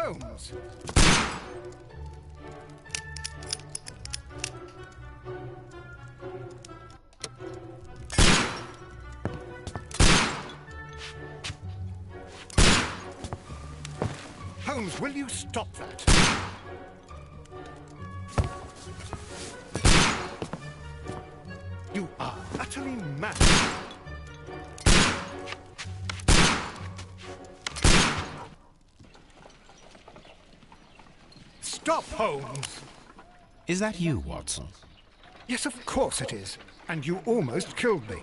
Holmes! Holmes, will you stop that? You are utterly mad. Stop, Holmes! Is that you, Watson? Yes, of course it is. And you almost killed me.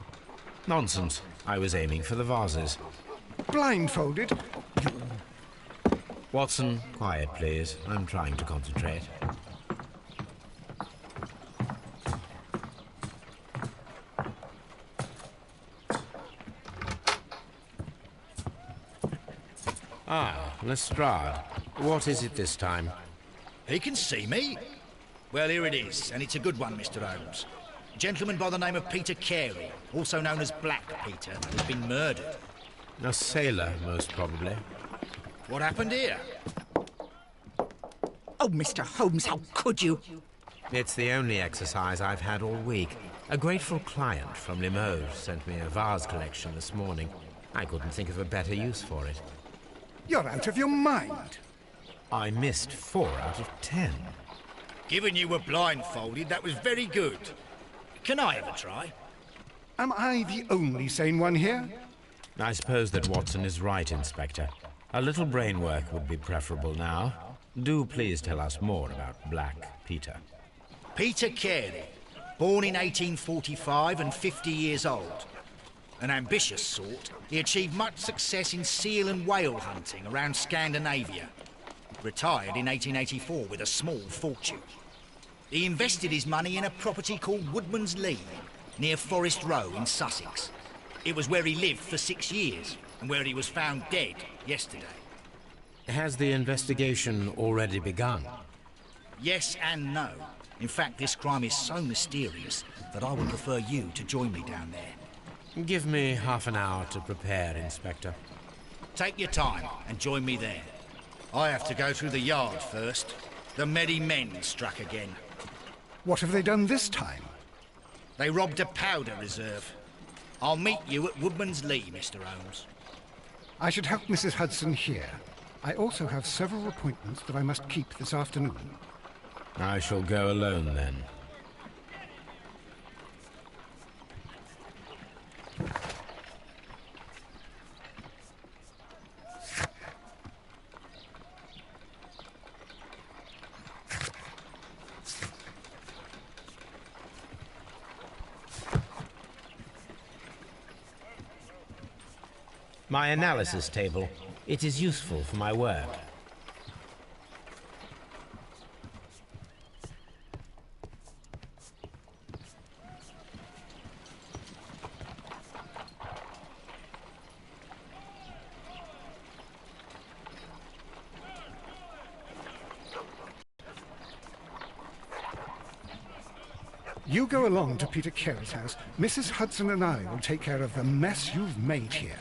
Nonsense. I was aiming for the vases. Blindfolded? You... Watson, quiet, please. I'm trying to concentrate. Ah, Lestrade. What is it this time? He can see me. Well, here it is, and it's a good one, Mr. Holmes. A gentleman by the name of Peter Carey, also known as Black Peter, has been murdered. A sailor, most probably. What happened here? Oh, Mr. Holmes, how could you? It's the only exercise I've had all week. A grateful client from Limoges sent me a vase collection this morning. I couldn't think of a better use for it. You're out of your mind. I missed 4 out of 10. Given you were blindfolded, that was very good. Can I have a try? Am I the only sane one here? I suppose that Watson is right, Inspector. A little brain work would be preferable now. Do please tell us more about Black Peter. Peter Carey, born in 1845 and 50 years old. An ambitious sort, he achieved much success in seal and whale hunting around Scandinavia. Retired in 1884 with a small fortune. He invested his money in a property called Woodman's Lee, near Forest Row in Sussex. It was where he lived for 6 years, and where he was found dead yesterday. Has the investigation already begun? Yes and no. In fact, this crime is so mysterious that I would prefer you to join me down there. Give me half an hour to prepare, Inspector. Take your time and join me there. I have to go through the yard first. The merry men struck again. What have they done this time? They robbed a powder reserve. I'll meet you at Woodman's Lee, Mr. Holmes. I should help Mrs. Hudson here. I also have several appointments that I must keep this afternoon. I shall go alone, then. My analysis table. It is useful for my work. You go along to Peter Carey's house. Mrs. Hudson and I will take care of the mess you've made here.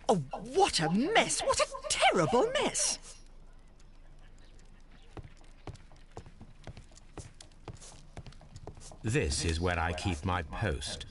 Oh, what a mess! What a terrible mess! This is where I keep my post.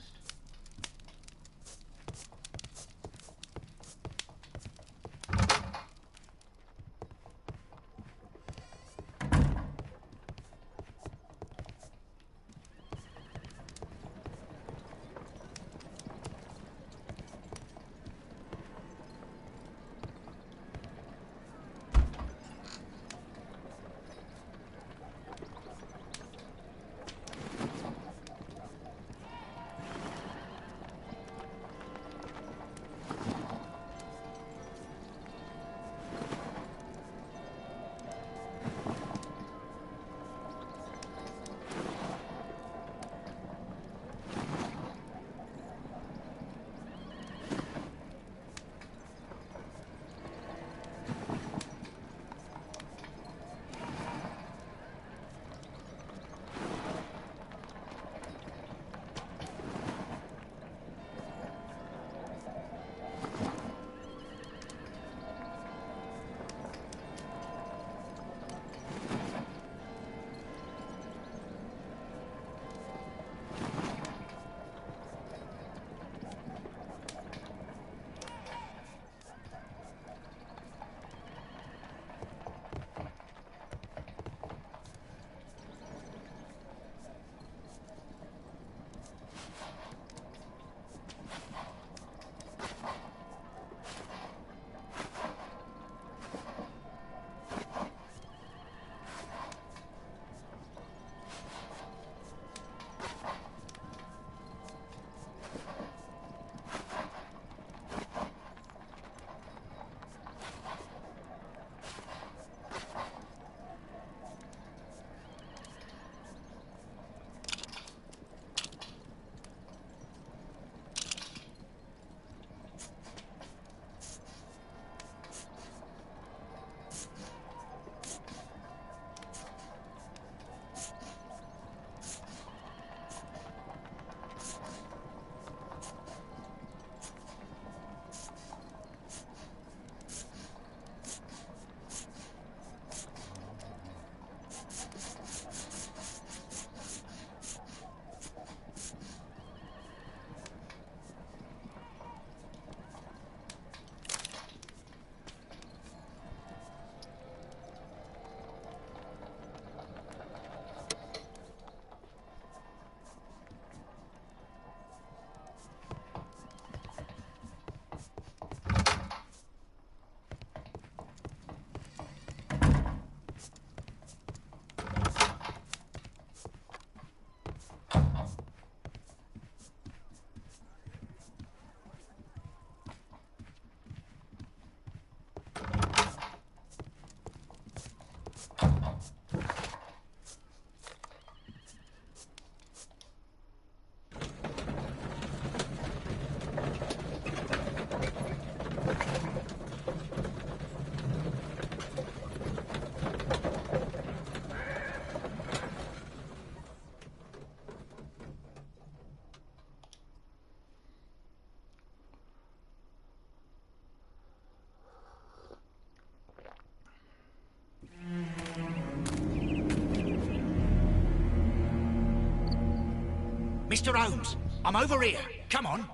Mr. Holmes, I'm over here. Come on.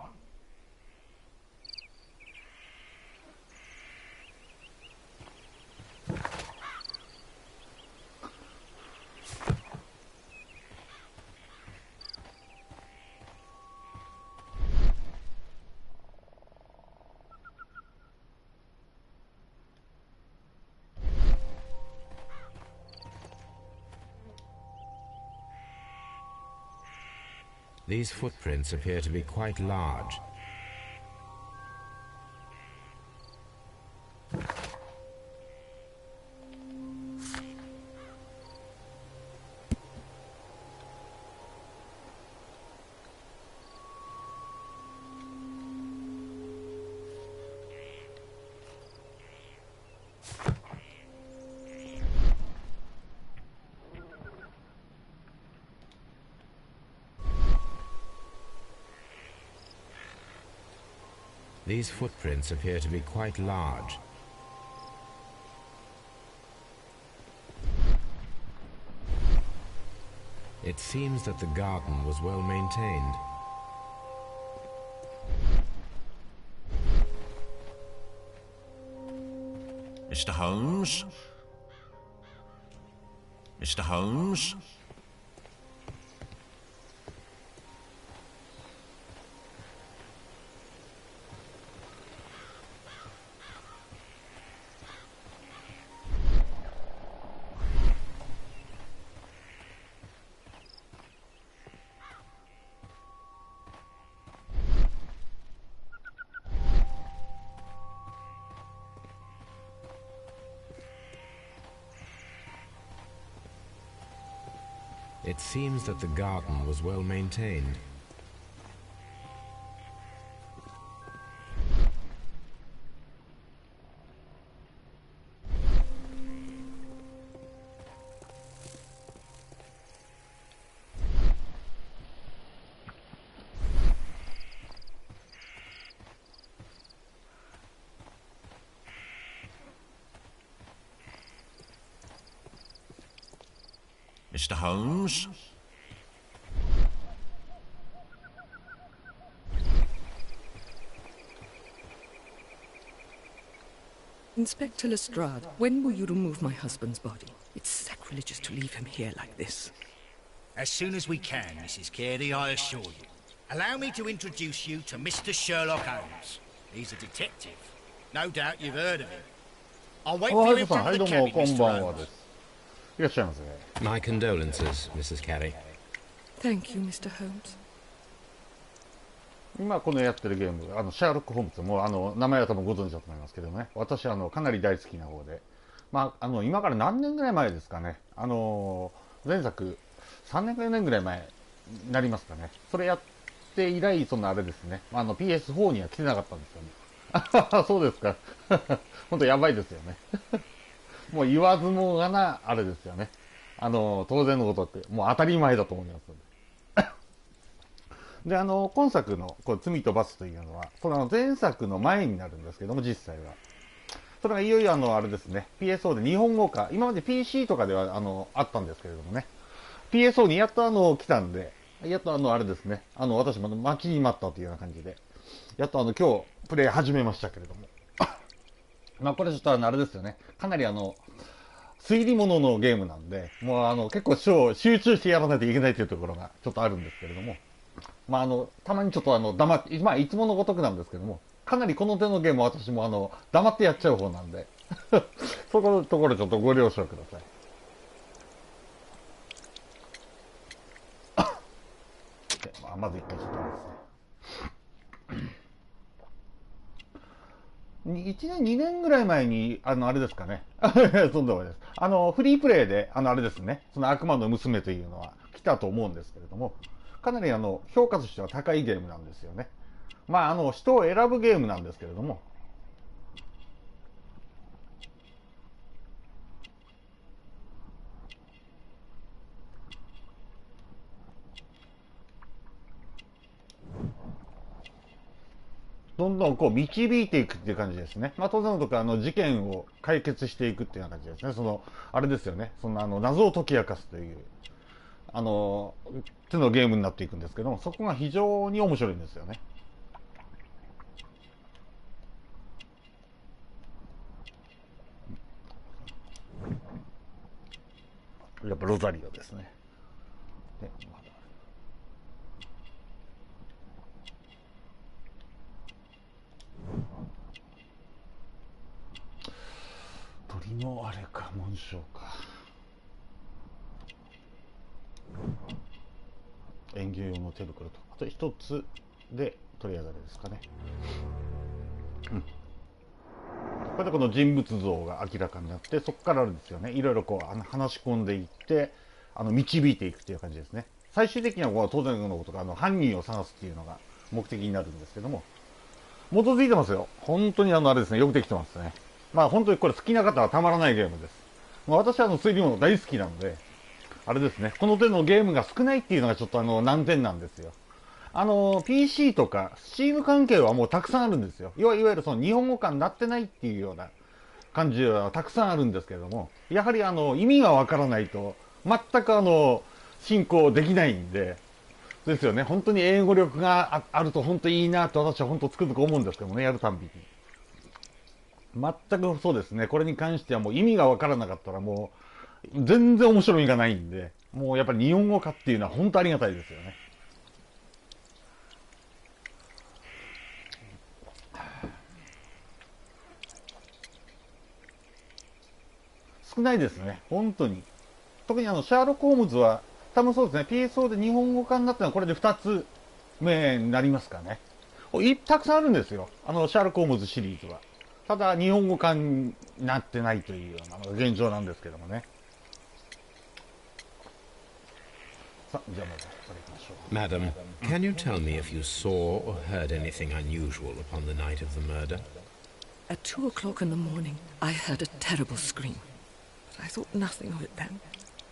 These footprints appear to be quite large. These footprints appear to be quite large. It seems that the garden was well maintained. Mr. Holmes? Mr. Holmes? It seems that the garden was well maintained. Mr. Holmes? Inspector Lestrade, when will you remove my husband's body? It's sacrilegious to leave him here like this. As soon as we can, Mrs. Carey, I assure you. Allow me to introduce you to Mr. Sherlock Holmes. He's a detective. No doubt you've heard of him. I'll wait for you in さん、 front はい、 of ど the うも、 cabin, こん Mr. ばんは Holmes. です。いらっしゃいませ。My condolences, Mrs. Carey. Thank you, Mr. Holmes. 今このやってるゲーム、シャーロック・ホームズ、もう名前は多分ご存知だと思いますけどね、私かなり大好きな方で、まあ、今から何年ぐらい前ですかね、前作、3年か4年ぐらい前になりますかね、それやって以来、そのあれですね、PS4 には来てなかったんですよね。あそうですか。本当やばいですよね。もう言わずもがな、あれですよね。当然のことって、もう当たり前だと思いますので。で、今作の罪と罰というのは、その前作の前になるんですけども、実際は。それがいよいよあれですね、PSO で日本語化、今まで PC とかではあったんですけれどもね、PSO にやっと来たんで、やっとあれですね、私も待ちに待ったというような感じで、やっと今日プレイ始めましたけれども。まあこれちょっとあれですよね、かなり推理物のゲームなんで、もう結構集中してやらないといけないというところがちょっとあるんですけれども、まあたまにちょっと黙って、まあいつものごとくなんですけども、かなりこの手のゲームは私も黙ってやっちゃう方なんで、そこのところちょっとご了承ください。まず一回ちょっとあれですね。1年、2年ぐらい前に、あれですかね。そんなわけです。フリープレイで、あれですね。その悪魔の娘というのは来たと思うんですけれども、かなり評価としては高いゲームなんですよね。まあ、人を選ぶゲームなんですけれども、どんどん導いていくっていう感じですね。まあ当然のとこ事件を解決していくっていうような感じですね。あれですよね。その謎を解き明かすという。手のゲームになっていくんですけども、そこが非常に面白いんですよね。やっぱロザリオですね。で鳥のあれか、紋章か。園芸用の手袋と、あと一つで取り上がりですかね。これでこの人物像が明らかになって、そこからあるんですよね。いろいろこう話し込んでいって、導いていくっていう感じですね。最終的には当然のことが犯人を探すっていうのが目的になるんですけども、基づいてますよ。本当にあれですね、よくできてますね。まあ本当にこれ好きな方はたまらないゲームです。私は推理物大好きなので、あれですね、この手のゲームが少ないっていうのがちょっと難点なんですよ。PC とか Steam 関係はもうたくさんあるんですよ。いわゆるその日本語化になってないっていうような感じはたくさんあるんですけれども、やはり意味がわからないと全く進行できないんで、ですよね。本当に英語力があると本当にいいなと私は本当つくづく思うんですけどもね、やるたんびに。全くそうですね。これに関してはもう意味がわからなかったらもう全然面白みがないんで、もうやっぱり日本語化っていうのは本当ありがたいですよね。少ないですね、本当に。特にシャーロック・ホームズは、多分そうですね、PSO で日本語化になったのはこれで2つ目になりますかね。たくさんあるんですよ、シャーロック・ホームズシリーズは。ただ、日本語化になってないというような現状なんですけどもね。さあ、じゃあまずこれいきましょう。Madam, can you tell me if you saw or heard anything unusual upon the night of the murder? At 2 o'clock in the morning, I heard a terrible scream. But I thought nothing of it then.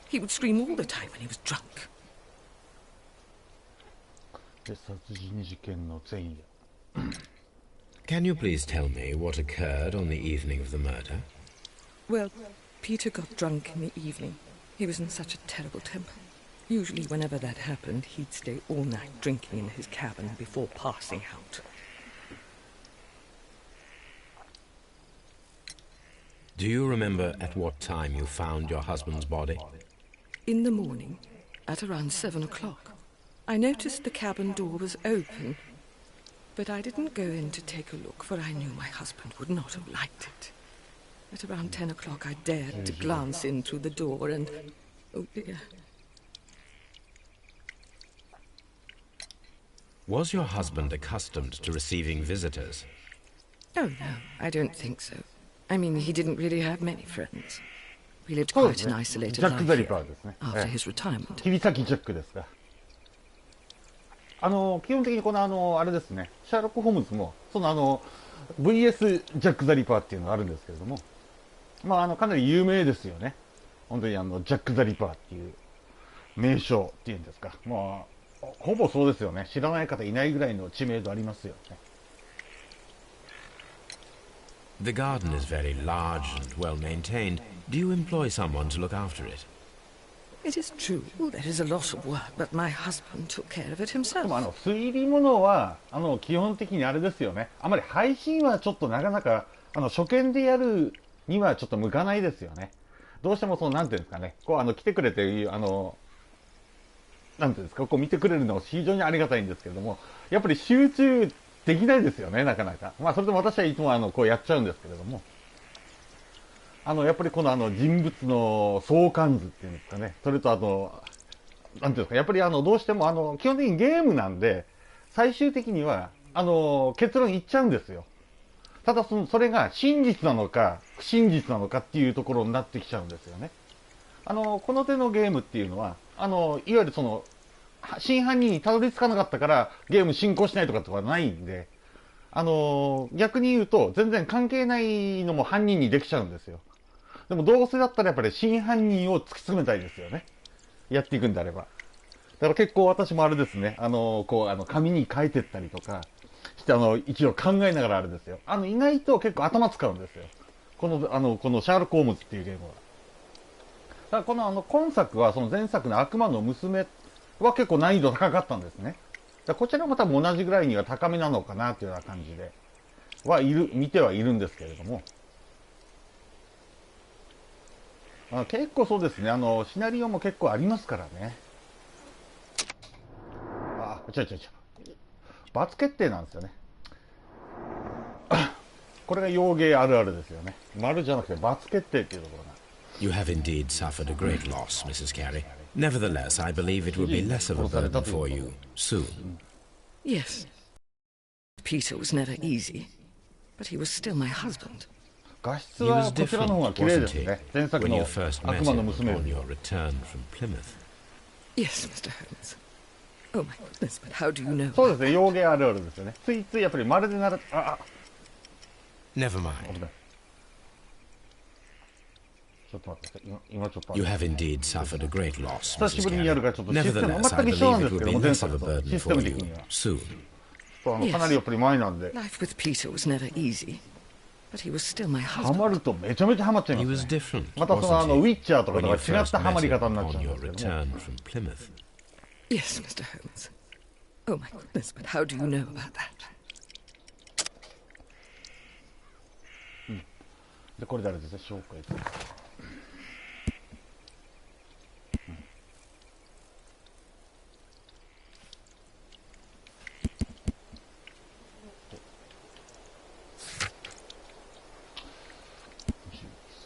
He would scream all the time when he was drunk. で、殺人事件の前夜。Can you please tell me what occurred on the evening of the murder? Well, Peter got drunk in the evening. He was in such a terrible temper. Usually whenever that happened, he'd stay all night drinking in his cabin before passing out. Do you remember at what time you found your husband's body? In the morning, at around 7 o'clock, I noticed the cabin door was open, but I didn't go in to take a look, for I knew my husband would not have liked it. At around 10 o'clock, I dared to glance in through the door and... oh dear. Was your husband accustomed to receiving visitors? Oh, no, I don't think so. I mean, he didn't really have many friends. We lived quite an isolated life here after his retirement. 切り裂きジャックですが。基本的にこのあれですね、シャーロック・ホームズも、VS ジャック・ザ・リパーっていうのがあるんですけれども、まあ、かなり有名ですよね。本当にジャック・ザ・リパーっていう名称っていうんですか。まあ、ほぼそうですよね。知らない方いないぐらいの知名度ありますよね。The garden is very large and well maintained. Do you employ someone to look after it? It is true. There is a lot of work, but my husband took care of it で himself. も推理物は基本的にあれですよね。あまり配信はちょっとなかなか初見でやるにはちょっと向かないですよね。どうしてもなんていうんですかね。こう来てくれてなんていうんですか、こう見てくれるのは非常にありがたいんですけれども、やっぱり集中できないですよね、なかなか。まあそれでも私はいつもこうやっちゃうんですけれども。やっぱりこの人物の相関図っていうんですかね。それとなんていうんですか、やっぱりどうしても基本的にゲームなんで、最終的には結論言っちゃうんですよ。ただそれが真実なのか不真実なのかっていうところになってきちゃうんですよね。この手のゲームっていうのは、いわゆる真犯人にたどり着かなかったからゲーム進行しないとかとかないんで、逆に言うと全然関係ないのも犯人にできちゃうんですよ。でもどうせだったらやっぱり真犯人を突き詰めたいですよね。やっていくんであれば。だから結構私もあれですね、紙に書いてったりとかして、一応考えながらあれですよ。意外と結構頭使うんですよ。このシャーロック・ホームズっていうゲームは。ただこの今作はその前作の悪魔の娘は結構難易度高かったんですね。だこちらも多分同じぐらいには高めなのかなというような感じで見てはいるんですけれども、結構そうですね、シナリオも結構ありますからね。罰決定なんですよね。これが洋芸あるあるですよね。丸じゃなくて罰決定っていうところが。You have indeed suffered a great loss, Mrs. Carey. Nevertheless, I believe it will be less of a burden for you soon. Yes. Peter was never easy, but he was still my husband. 画質はこちらの方が綺麗ですね。前作 When の you first met 悪魔の him 娘 on より your return from Plymouth. Yes, Mr. Holmes. Oh my goodness, but how do you know? そうですね、洋芸あるあるですよね。ついついやっぱりまるでなら、Never 危 mind. ない。ちょっと待ってください。今ちょっと。 You have indeed suffered a great loss, 久し Mrs. ぶりにやる Carey. からちょっとシステム Nevertheless, 全 I く一緒 believe なんで it す will け be ども、前 less of 作 a と burden システ for ム的 you には。 soon. かなりやっぱり前なんで、 Life with Peter was never easy, but he was still my ハ husband. マるとめちゃめちゃハマっちゃい He ま was すね。 different, またそ wasn't のウ he? ィッチャーとか When と you は違っ first たハマ met り him 方になっちゃ on うんで your すけども。 return from Plymouth. Yes, Mr. Holmes. Oh my goodness, but how do you know about that? で、これ誰ですね、紹介。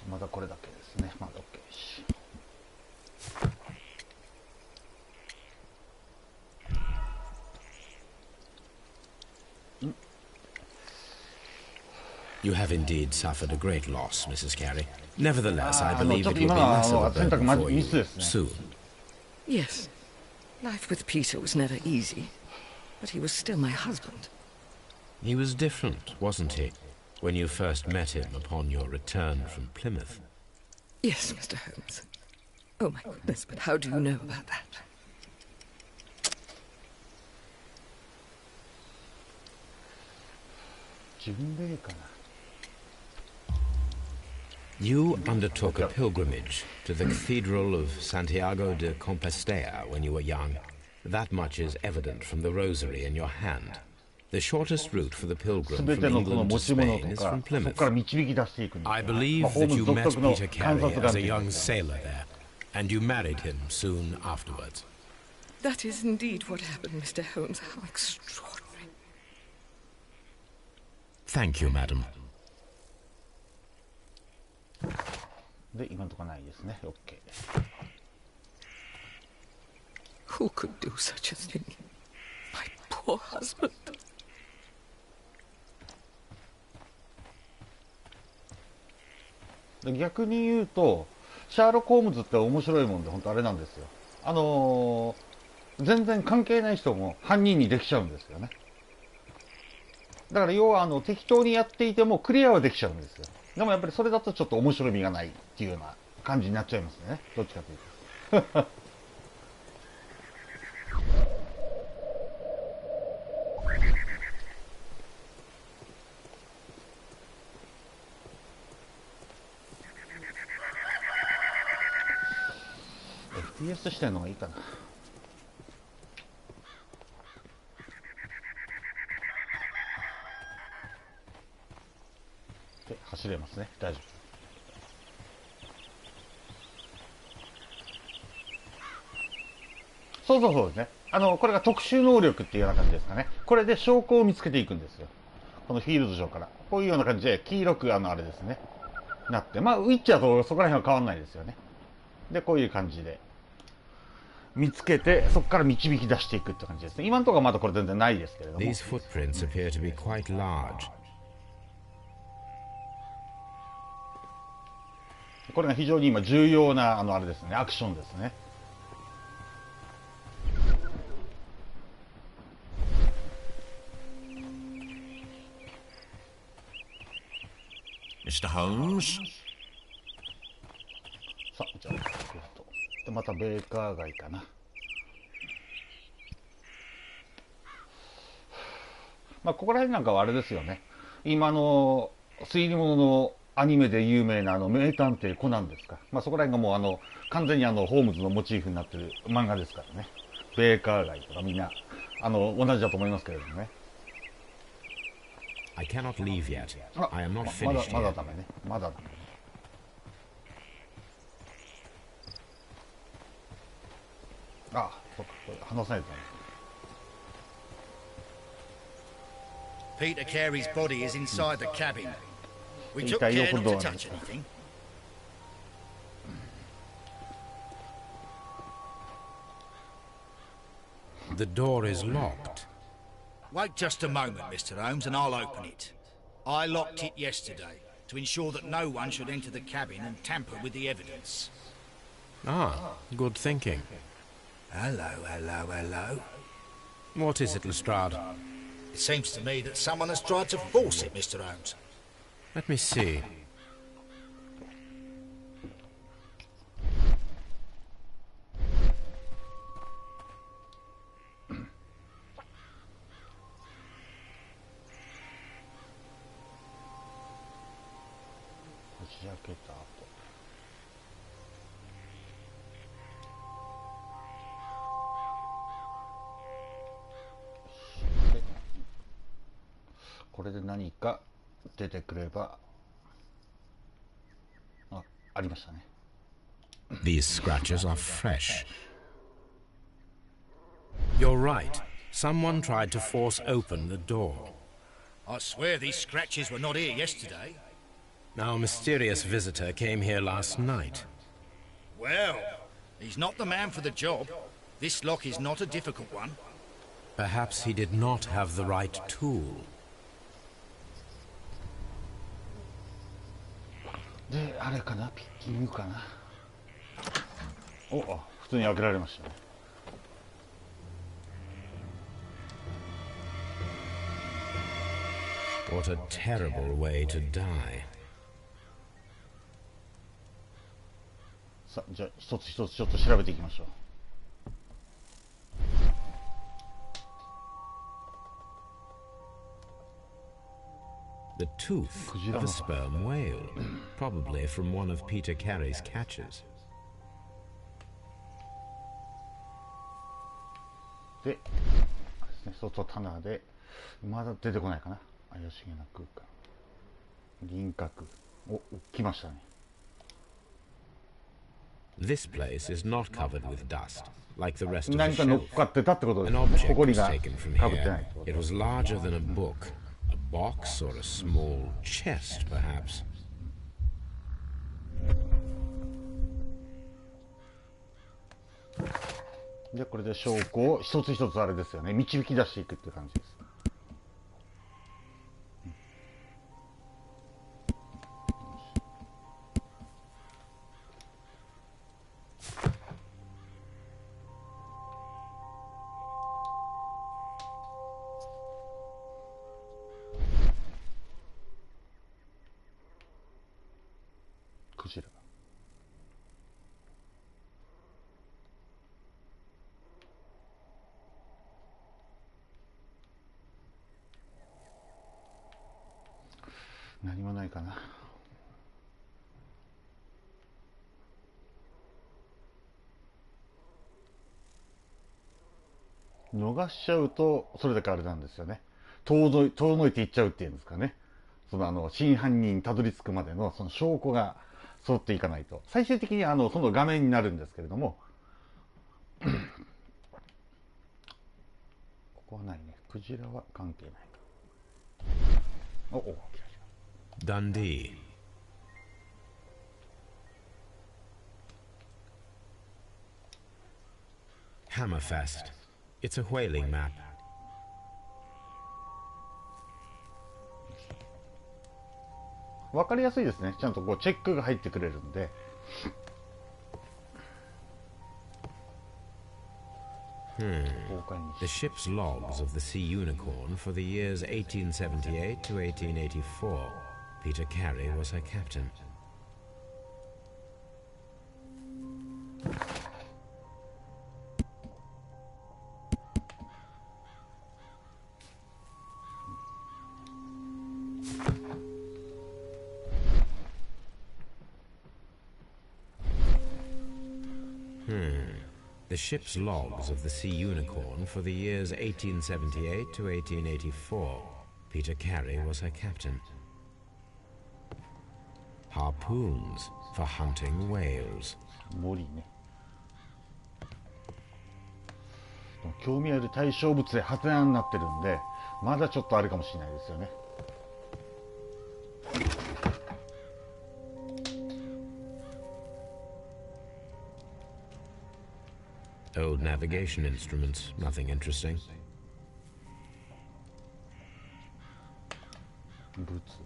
まだこれだけですね。まだ OK し。You have indeed suffered a great loss, Mrs. Carey. Nevertheless, I believe ちょっ it と will 今 be less の of a 選択 burden for ミ you スですね。 soon. Yes. Life with Peter was never easy, but he was still my husband. He was different, wasn't he, when you first met him upon your return from Plymouth? Yes, Mr. Holmes. Oh my goodness, but how do you know about that? 自分でいいかな。 You undertook a pilgrimage to the Cathedral of Santiago de Compostela when you were young. That much is evident from the rosary in your hand. The shortest route for the す pilgrim べ from てのこの England 持 to ち物 Spain と is か、 from そこ Plymouth. から導き出していくんですよ。 I believe ホー that ム you ズ独 met 特の Peter 観 Carey 察眼 as と a いうん young ですか。 sailor there, and you married him soon afterwards. That is indeed what happened, Mr. Holmes. How extraordinary. Thank you, madam. で、今のところないですね。OK。 Who could do such a thing? My poor husband. で逆に言うと、シャーロック・ホームズって面白いもんで、本当あれなんですよ。全然関係ない人も犯人にできちゃうんですよね。だから要は適当にやっていてもクリアはできちゃうんですよ。でもやっぱりそれだとちょっと面白みがないっていうような感じになっちゃいますね。どっちかというと。FPS してんのがいいかな。で、走れますね。大丈夫。そうですね。これが特殊能力っていうような感じですかね。これで証拠を見つけていくんですよ。このフィールド上から。こういうような感じで、黄色くあれですね。なって。まあ、ウィッチャーとそこら辺は変わんないですよね。で、こういう感じで。見つけて、そこから導き出していくって感じですね。今のところはまだこれ全然ないですけれども。 These footprints appear to be quite large. これが非常に今重要なあれですね、アクションですね。Mr. Holmes? さあ、じゃあ、でまたベーカー街かな。まあ、ここら辺なんかはあれですよね。今の推理物のアニメで有名な名探偵コナンですか。まあそこら辺がもう完全にホームズのモチーフになってる漫画ですからね。ベーカー街とかみんな同じだと思いますけれどもね。I cannot leave yet. I am not まだ finished まだ yet. ダメね。まだダメ。あ、そうか、これ話さないとダメ。Peter Carey's body is inside the cabin. We took 遺体 care の not こと to は touch anything. The door is locked. Wait just a moment, Mr. Holmes, and I'll open it. I locked it yesterday to ensure that no one should enter the cabin and tamper with the evidence. Ah, good thinking. Hello, hello, hello. What is it, Lestrade? It seems to me that someone has tried to force it, Mr. Holmes. Let me see. Jacket これで何か出てくれば、ありましたね。 These scratches are fresh. You're right. Someone tried to force open the door. I swear these scratches were not here yesterday. Our mysterious visitor came here last night. Well, he's not the man for the job. This lock is not a difficult one. Perhaps he did not have the right tool. で、あれかな、ピッキングかな。普通に開けられましたね。What a terrible way to die. さあ、じゃあ一つ一つちょっと調べていきましょう。The tooth of a sperm whale, probably from one of Peter Carey's catches. で、あれですね、外棚でまだ出てこないかな。怪しげな空間。輪郭。来ましたね。This place is not covered with dust, like the rest of the 何か乗っ shelf. かってたってことで An す。 object 埃 was が taken from かぶってない here. ってこと It was larger than a book, a box or a small chest, perhaps. で、これで証拠を一つ一つあれですよね、導き出していくっていう感じです。クジラ。何もないかな。逃しちゃうとそれだけあれなんですよね。遠のいていっちゃうっていうんですかね。その真犯人にたどり着くまでのその証拠が揃っていかないと、最終的にその画面になるんですけれどもここはないね。クジラは関係ないか。来た。 Dundee. Hammerfest. It's a whaling map. わかりやすいですね。ちゃんとこうチェックが入ってくれるんで。The ship's logs of the Sea Unicorn for the years 1878 to 1884. Peter Carey was her captain. The ship's logs of the Sea Unicorn for the years 1878 to 1884. Peter Carey was her captain. Harpoons for hunting whales. 森ね。興味ある対象物でハテナになってるんで、まだちょっとあるかもしれないですよね。Old navigation instruments, nothing interesting. ブーツ。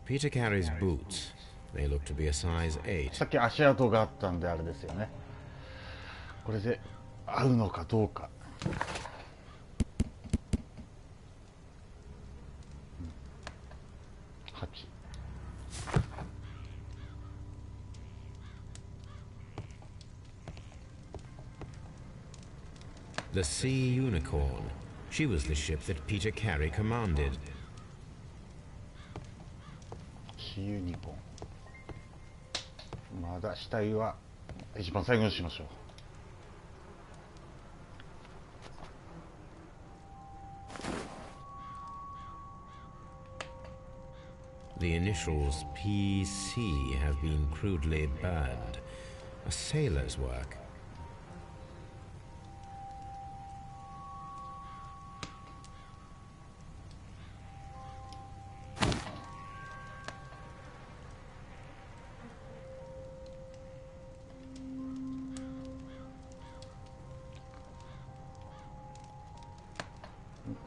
Peter Carey's boots. They look to be a size 8. さっき足跡があったんであれですよね。これで合うのかどうか。8。The Sea Unicorn. She was the ship that Peter Carey commanded. シーユニコン。まだ死体は一番最後にしましょう。The initials PC have been crudely burned. A sailor's work.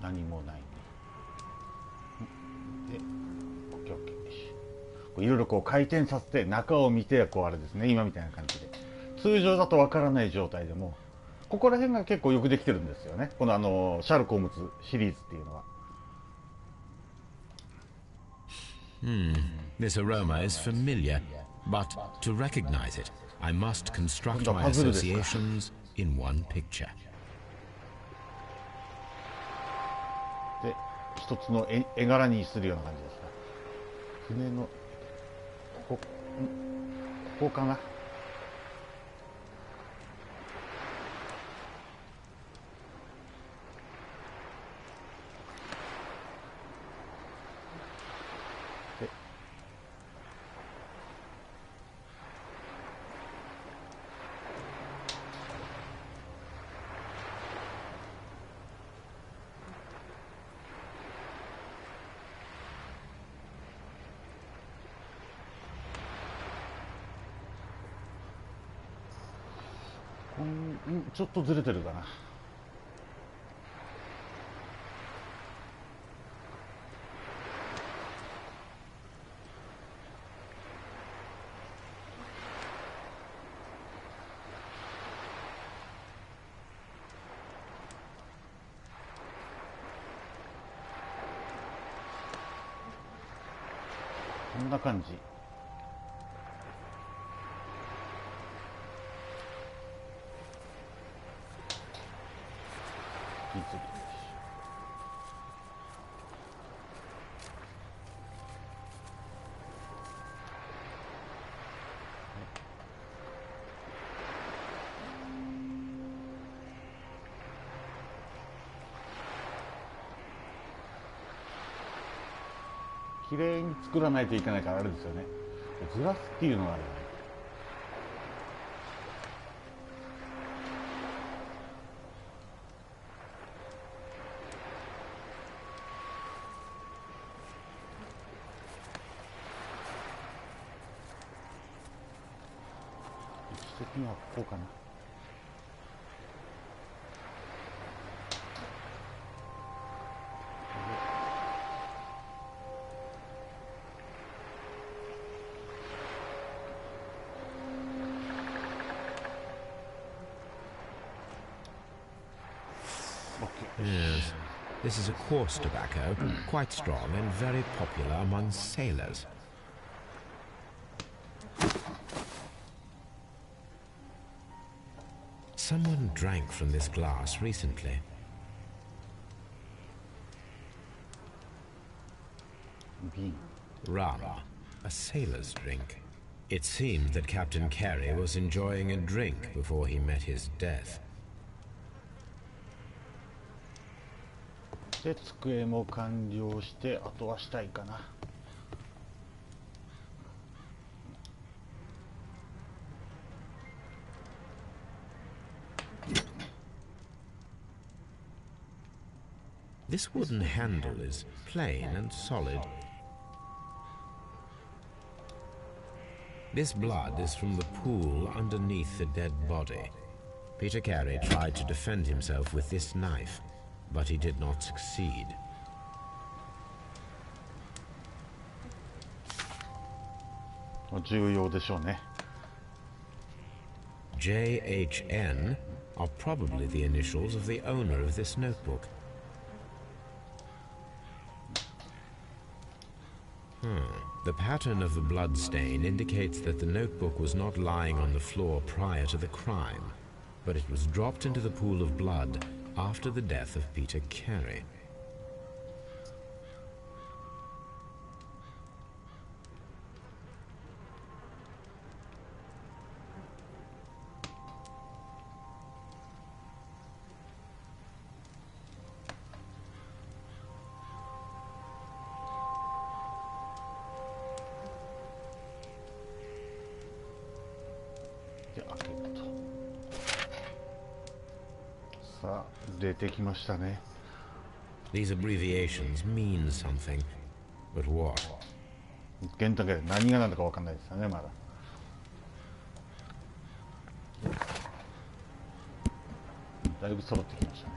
何もないね。で、いろいろこう回転させて中を見てこうあれですね、今みたいな感じで通常だとわからない状態でもここら辺が結構よくできてるんですよね、このシャーロック・ホームズシリーズっていうのは。This aroma is familiar, but to recognize it, I must construct my associations in one picture. で、一つの絵柄にするような感じですか。船のここかな。で、ちょっとずれてるかな。こんな感じ。綺麗に作らないといけないからあれですよね。ずらすっていうのがあるよね。位置的にはこうかな。Yes. This is a coarse tobacco, quite strong and very popular among sailors. Someone drank from this glass recently. Bean. Rum, a sailor's drink. It seemed that Captain Carey was enjoying a drink before he met his death. で、机も完了して、あとはしたいかな。This wooden handle is plain and solid. This blood is from the pool underneath the dead body. Peter Carey tried to defend himself with this knife, but he did not succeed. JHN are probably the initials of the owner of this notebook. The pattern of the blood stain indicates that the notebook was not lying on the floor prior to the crime, but it was dropped into the pool of blood after the death of Peter Carey. These abbreviations mean something, but what? 現段階で何が何だか分かんないですよね、まだ。だいぶ揃ってきましたね。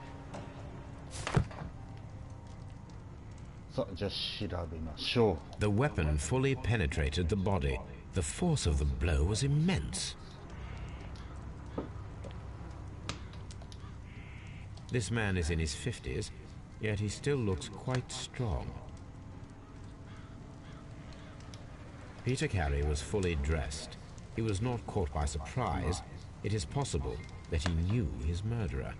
さあ、じゃあ調べましょう。The weapon fully penetrated the body. The force of the blow was immense. This man is in his 50s, yet he still looks quite strong. Peter Carey was fully dressed. He was not caught by surprise. It is possible that he knew his murderer.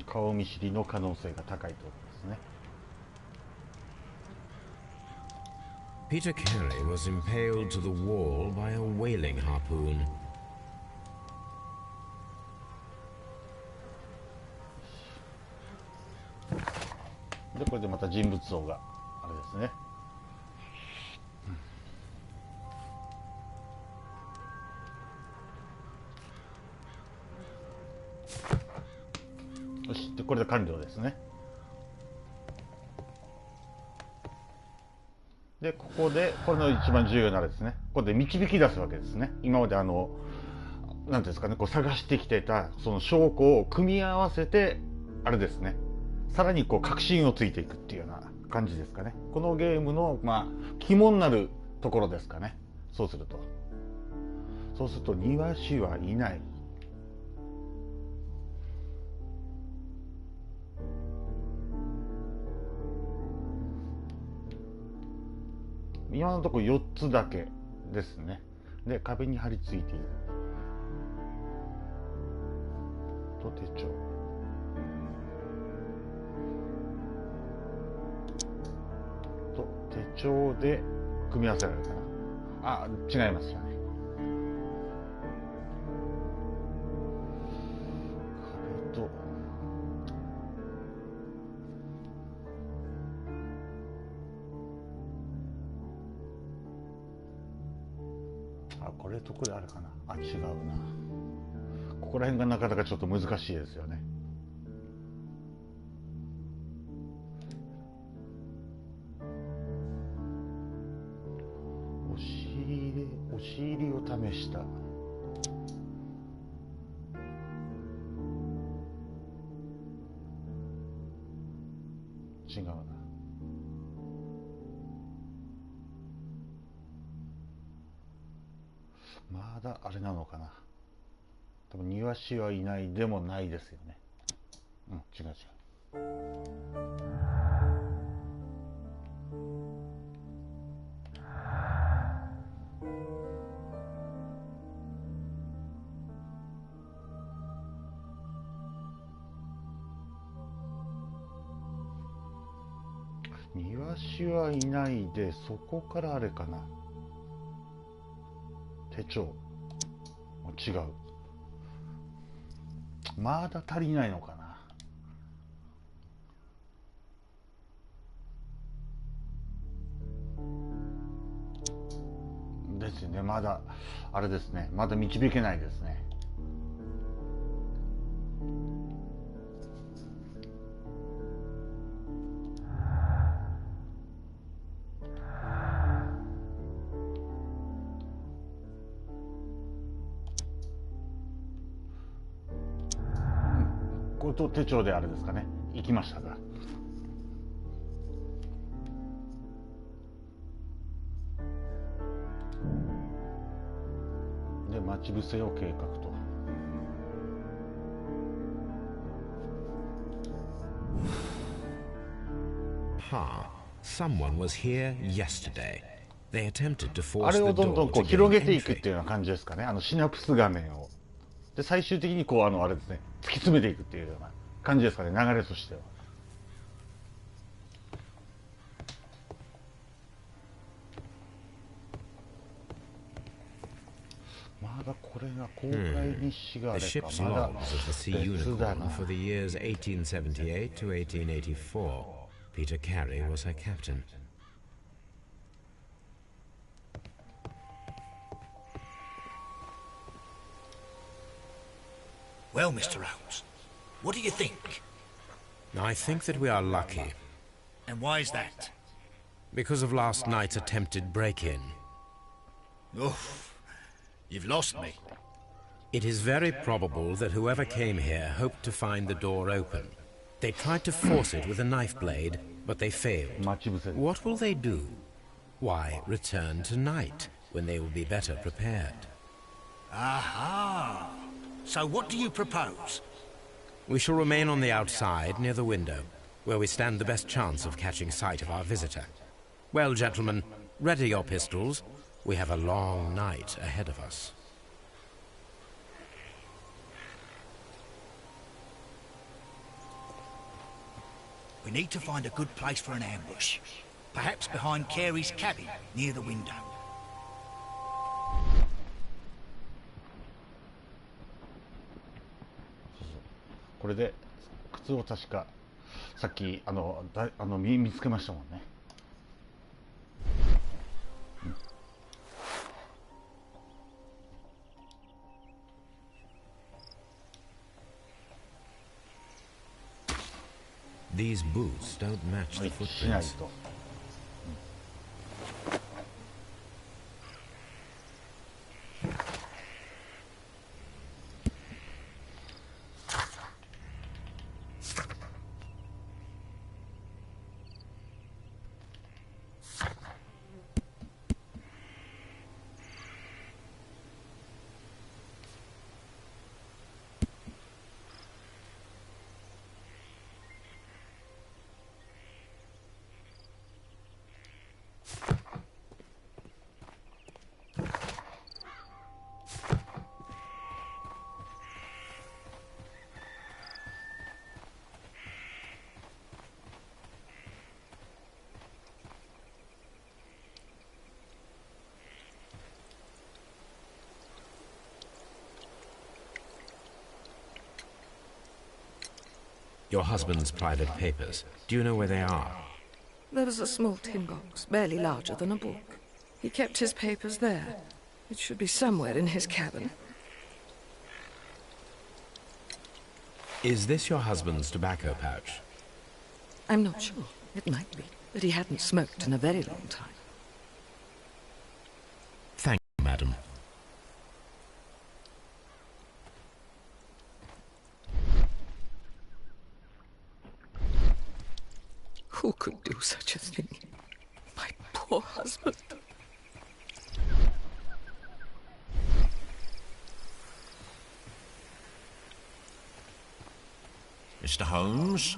顔見知りの可能性が高いということですね。Peter Carey was impaled to the wall by a whaling harpoon. で、これでまた人物像があれですね。よし、でこれで完了ですね。で、ここでこれの一番重要なあれですね。ここで導き出すわけですね。今までなんていうんですかね、こう探してきてたその証拠を組み合わせてあれですね。さらにこう確信をついていくっていうような感じですかね。このゲームの肝になるところですかね。そうすると庭師はいない。今のところ4つだけですね。で、壁に貼り付いていると手帳。手帳で組み合わせられるかな。あ、違いますよね。壁とこれとこれあるかな。あ、違うな。ここら辺がなかなかちょっと難しいですよね。押し入りを試した。違うな。まだあれなのかな。多分庭師はいないでもないですよね。うん、違う違う。庭師はいないで、そこからあれかな。手帳違う。まだ足りないのかな。ですよね。まだあれですね。まだ導けないですね。これと手帳であれですかね。行きましたが。で、待ち伏せを計画と。Ha! Someone was here yesterday. They attempted to あ force れ the をどんど door んこ to う広 gain げていくっ entry. ていうような感じですかね。シナプス画面を。で、最終的にこうあれですね。突き詰めていくっていうような感じですかね。流れとしては。まだこれが公開日誌があ The れか ship's まだ logs of the Sea 別だ Unicorn な。 for the years 1878 to 1884. Peter Carey was her captain. Well, Mr. Holmes, what do you think? I think that we are lucky And why is that? because of last night's attempted break-in. Oof, you've lost me. It is very probable that whoever came here hoped to find the door open. They tried to force it with a knife blade, but they failed. 待ち伏せ。 What will they do? Why, return tonight, when they will be better prepared. Aha! So what do you propose? We shall remain on the outside, near the window, where we stand the best chance of catching sight of our visitor. Well, gentlemen, ready your pistols. We have a long night ahead of us. We need to find a good place for an ambush. Perhaps behind Carey's cabin, near the window. これで靴を確かさっき見つけましたもんね。These boots don't match the しない footprints. と。Your husband's private papers. Do you know where they are? There was a small tin box, barely larger than a book. He kept his papers there. It should be somewhere in his cabin. Is this your husband's tobacco pouch? I'm not sure. It might be, but he hadn't smoked in a very long time. Thank you, madam. Who could do such a thing? My poor husband. Mr. Holmes?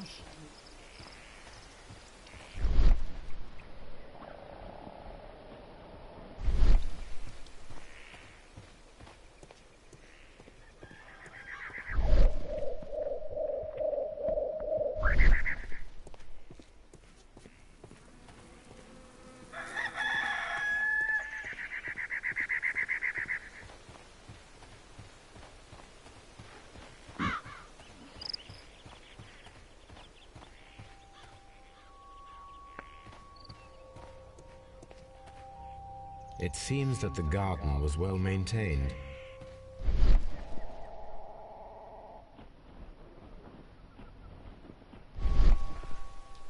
It seems that the garden was well maintained.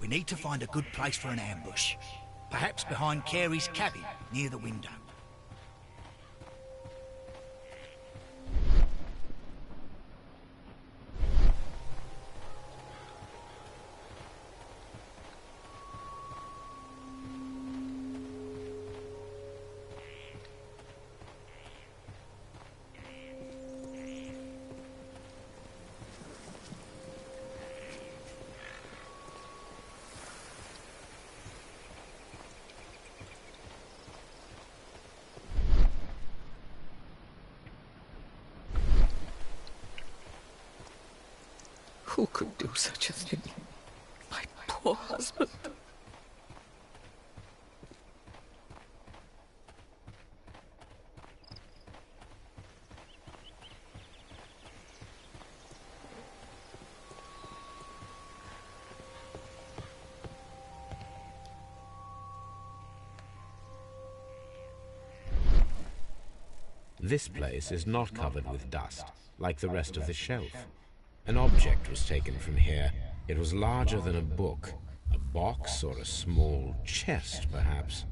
We need to find a good place for an ambush. Perhaps behind Carey's cabin, near the window. Who could do such a thing? My poor husband. This place is not covered with dust, like the rest of the shelf. An object was taken from here. It was larger than a book, a box or a small chest, perhaps.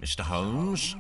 Mr. Holmes?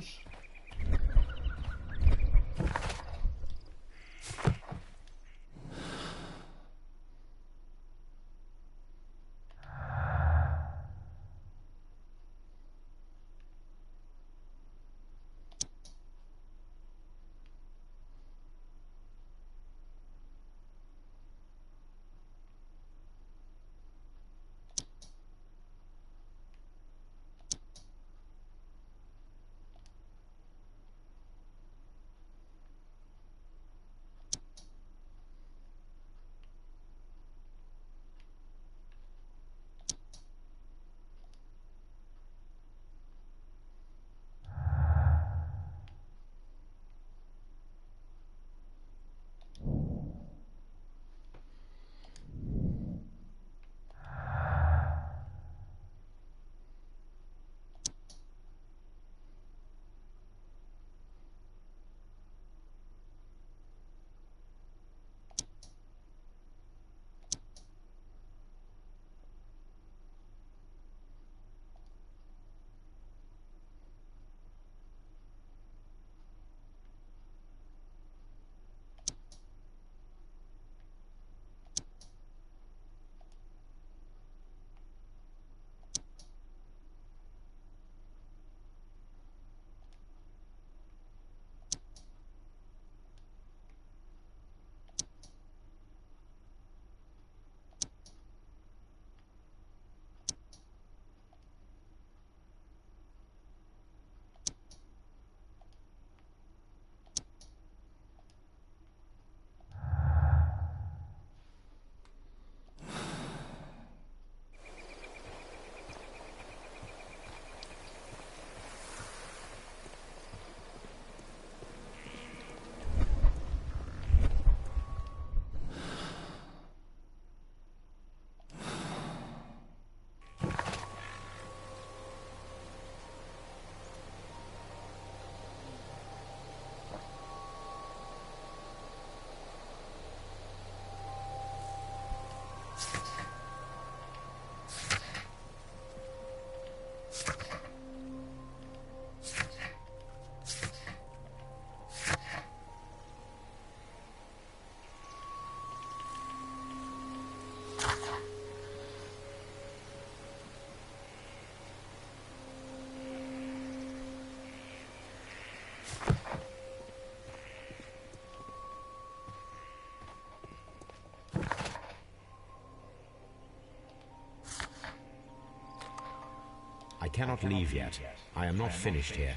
I cannot leave yet. I am not finished here.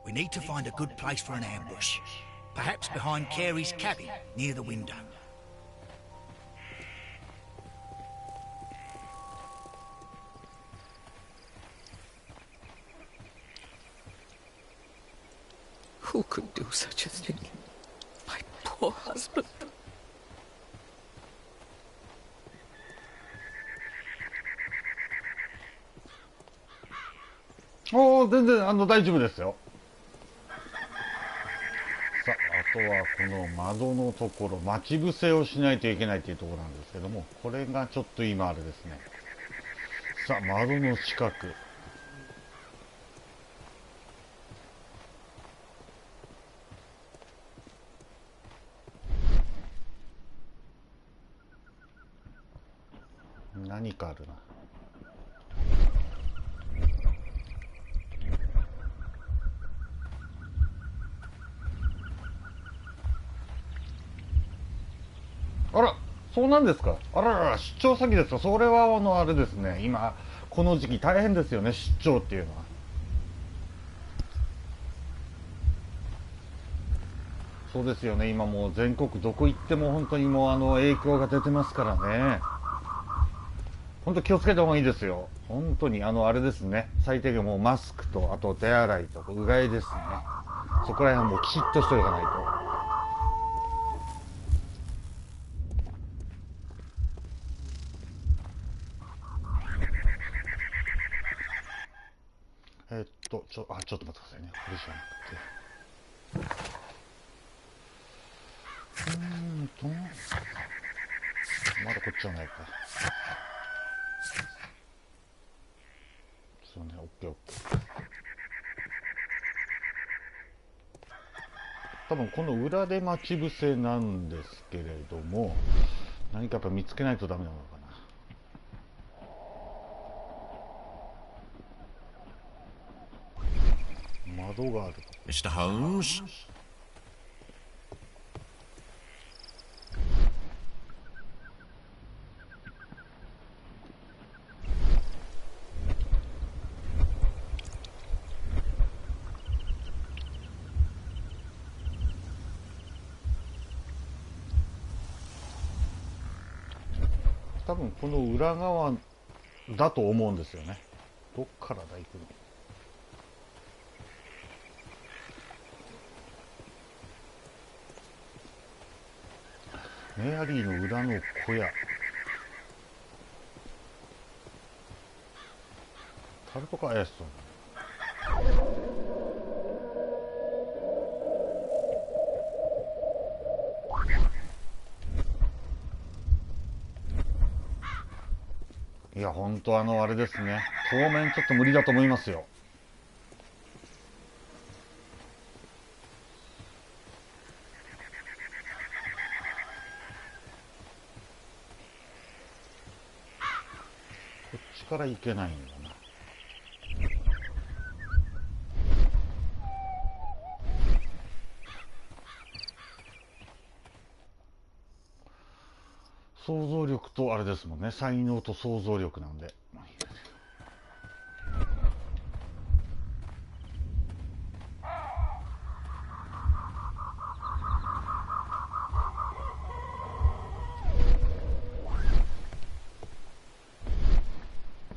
We need to find a good place for an ambush. Perhaps behind Carey's cabin, near the window. Who could do such a thing? My poor husband. 全然大丈夫ですよ。さあ、あとはこの窓のところ、待ち伏せをしないといけないというところなんですけども、これがちょっと今あれですね。さあ、窓の近く。何かあるな。あら、そうなんですか。あららら、出張先ですか。それはあれですね。今この時期大変ですよね、出張っていうのは。そうですよね。今もう全国どこ行っても本当にもう影響が出てますからね。本当気をつけた方がいいですよ。本当にあれですね。最低限もうマスクと、あと手洗いとうがいですね。そこら辺もうきちっとしておかないと。ちょっと待ってくださいね。これじゃなくて。まだこっちはないか。そうね、オッケーオッケー。多分この裏で待ち伏せなんですけれども、何かやっぱ見つけないとダメなのかな。窓がある。Mr. Holmes? 多分この裏側だと思うんですよね。どっからだ行くの。メアリーの裏の小屋。タルトか怪しそう。いや、本当あれですね。当面ちょっと無理だと思いますよ。こっちから行けないんだな。想像力とあれですもんね。才能と想像力なんで。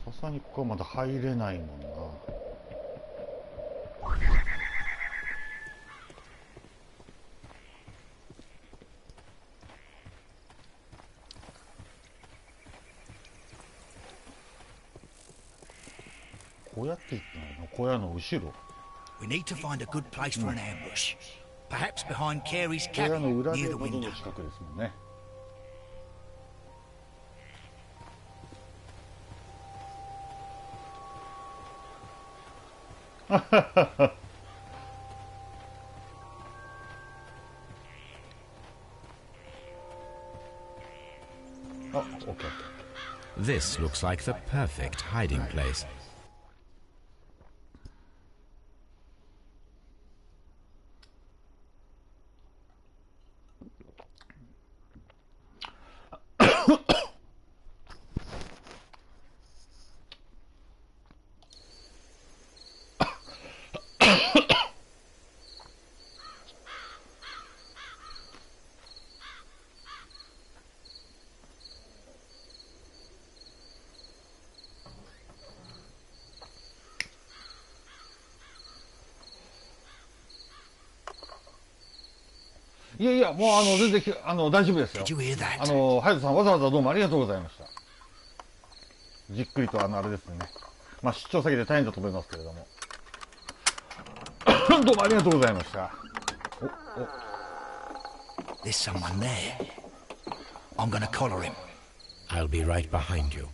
さすがにここはまだ入れないもんな。こうやっていったの、小屋の後ろ。 We need to find a good place for an ambush. Perhaps behind Carey's 小屋 cabin の裏で near the 窓 window. の近くですもんね。あ、OK。 This looks like the perfect hiding place.いやいや、もう全然大丈夫ですよ。 Did you hear that? ハヤトさん、わざわざどうもありがとうございました。じっくりとあれですね。まあ出張先で大変だと思いますけれども。どうもありがとうございました。There's someone there. I'm gonna collar him. I'll be right behind you.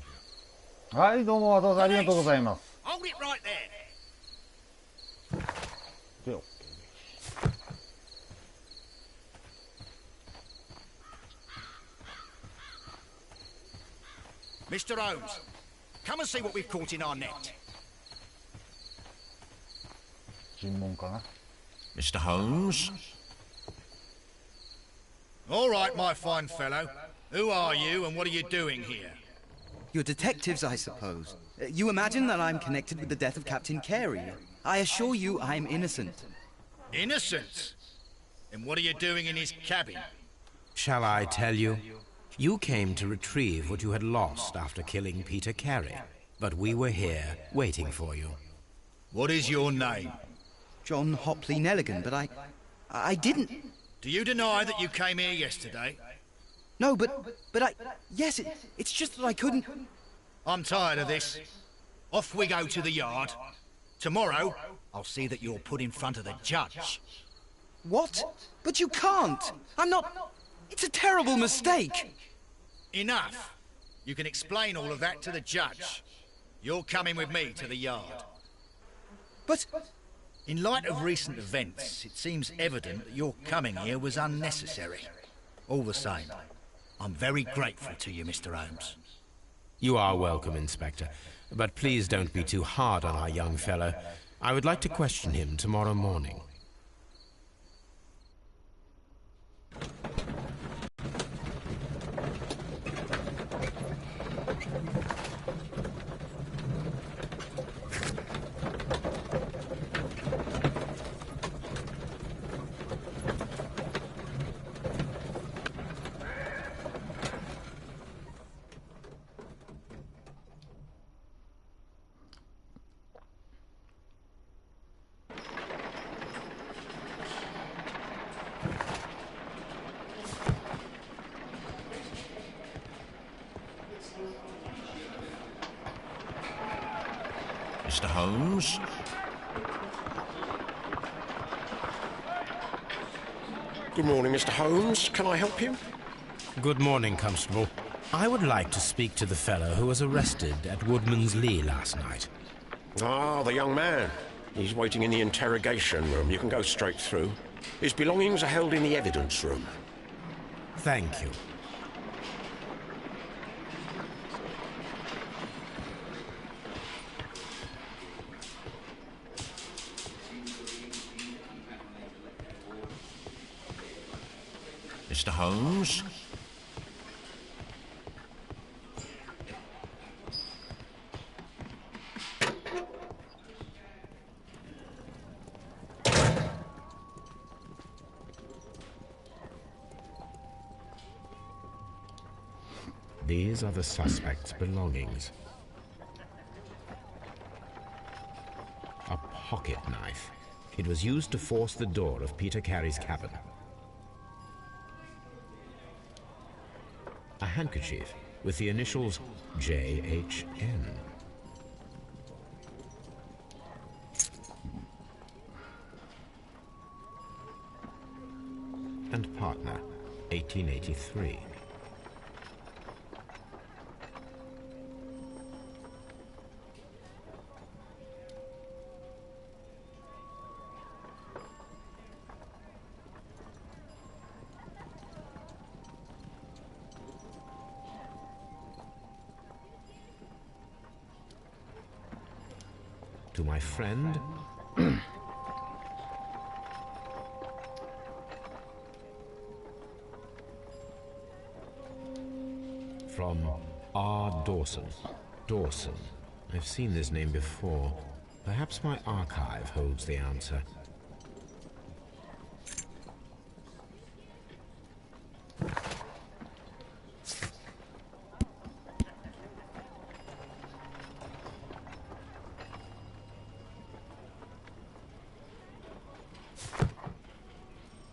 はい、どうもわざわざありがとうございます。 Hold it right there. で、OK。 Mr. Holmes, come and see what we've caught in our net. 尋問かな。 Mr. Holmes? All right, my fine fellow. Who are you and what are you doing here? You're detectives, I suppose. You imagine that I'm connected with the death of Captain Carey. I assure you I'm innocent. Innocent? And what are you doing in his cabin? Shall I tell you? You came to retrieve what you had lost after killing Peter Carey, but we were here waiting for you. What is your name? John Hopley Nelligan, but I didn't... Do you deny that you came here yesterday? No, but yes, it's just that I couldn't... I'm tired of this. Off we go to the yard. Tomorrow, I'll see that you're put in front of the judge. What? But you can't! I'm not... It's a terrible mistake! Enough. You can explain all of that to the judge. You're coming with me to the yard. But... In light of recent events, it seems evident that your coming here was unnecessary. All the same, I'm very grateful to you, Mr. Holmes. You are welcome, Inspector. But please don't be too hard on our young fellow. I would like to question him tomorrow morning. Mr. Holmes? Good morning, Mr. Holmes. Can I help you? Good morning, Constable. I would like to speak to the fellow who was arrested at Woodman's Lee last night. Ah, the young man. He's waiting in the interrogation room. You can go straight through. His belongings are held in the evidence room. Thank you. Mr. Holmes? These are the suspect's belongings. A pocket knife. It was used to force the door of Peter Carey's cabin. A handkerchief with the initials JHN. and partner, 1883. To my friend, from R. Dawson. Dawson. I've seen this name before. Perhaps my archive holds the answer.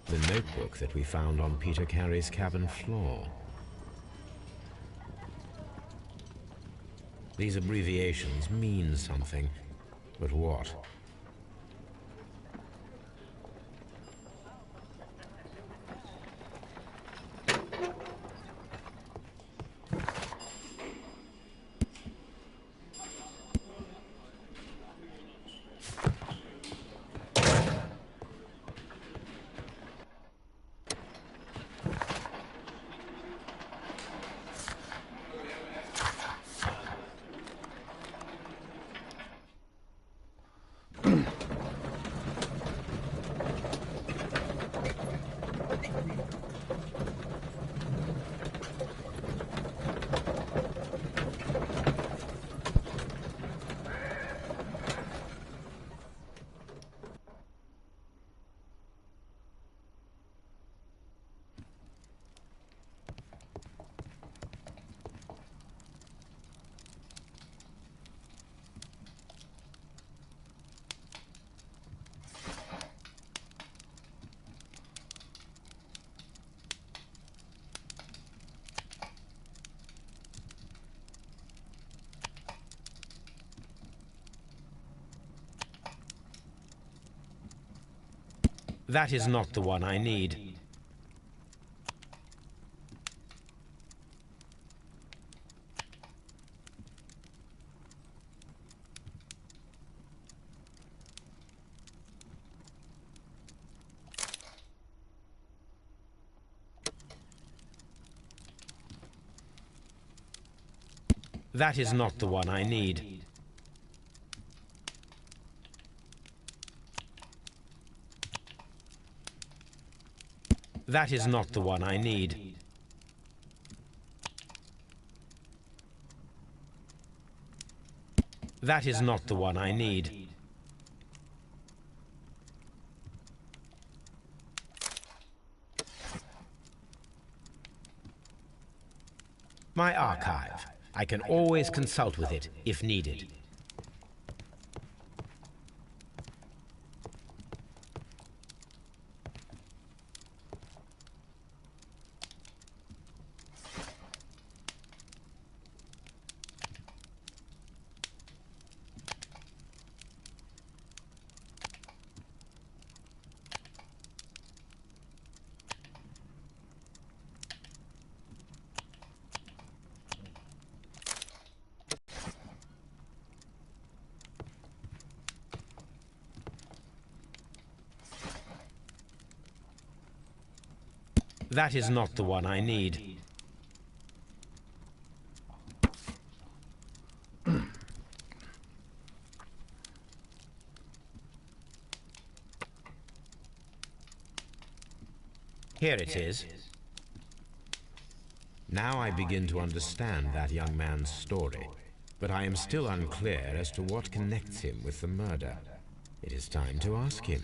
The notebook that we found on Peter Carey's cabin floor. These abbreviations mean something, but what? That is not the one I need. That is not the one I need. That is not the one I need. That is not the one I need. My archive. I can always consult with it if needed. That is not the one I need. Here it is. Now I begin to understand that young man's story, but I am still unclear as to what connects him with the murder. It is time to ask him.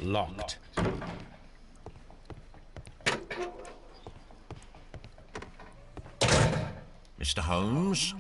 Locked. Mr. Holmes?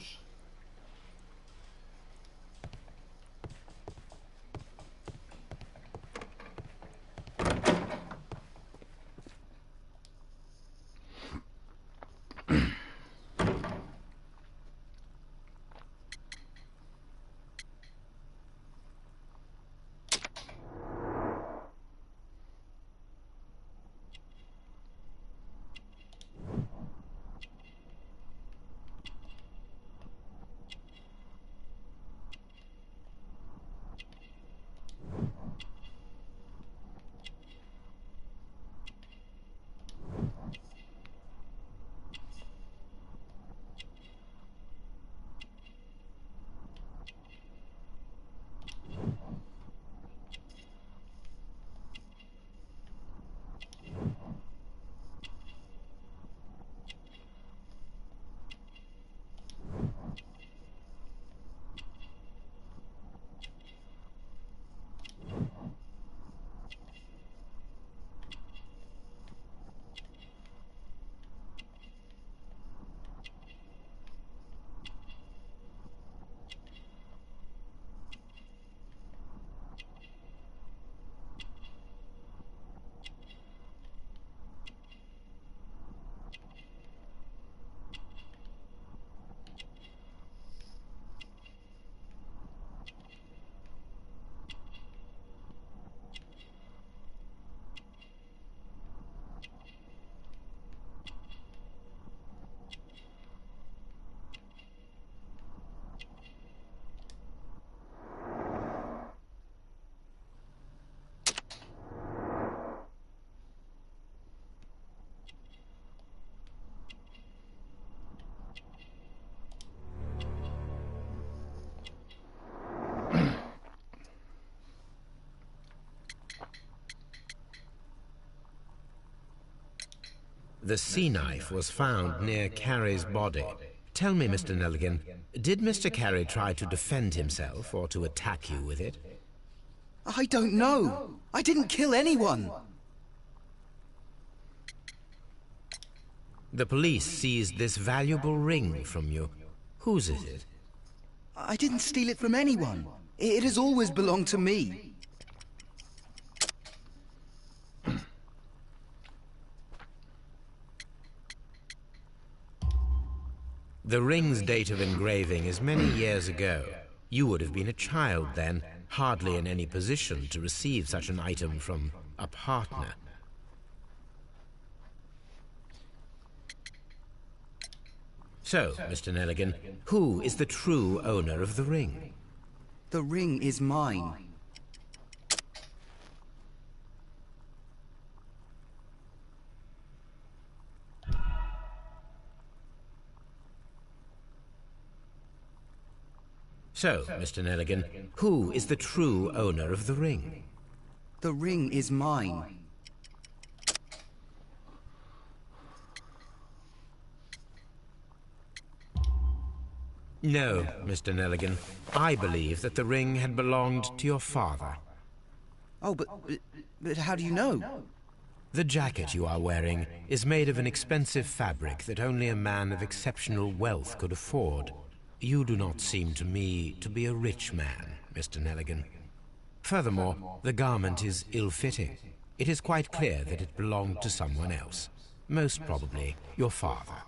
The sea knife was found near Carey's body. Tell me, Mr. Nelligan, did Mr. Carey try to defend himself or to attack you with it? I don't know. I didn't kill anyone. The police seized this valuable ring from you. Whose is it? I didn't steal it from anyone. It has always belonged to me. The ring's date of engraving is many years ago. You would have been a child then, hardly in any position to receive such an item from a partner. So, Mr. Nelligan, who is the true owner of the ring? The ring is mine. So, Mr. Nelligan, who is the true owner of the ring? The ring is mine. No, Mr. Nelligan. I believe that the ring had belonged to your father. Oh, but how do you know? The jacket you are wearing is made of an expensive fabric that only a man of exceptional wealth could afford. You do not seem to me to be a rich man, Mr. Nelligan. Furthermore, the garment is ill-fitting. It is quite clear that it belonged to someone else, most probably your father.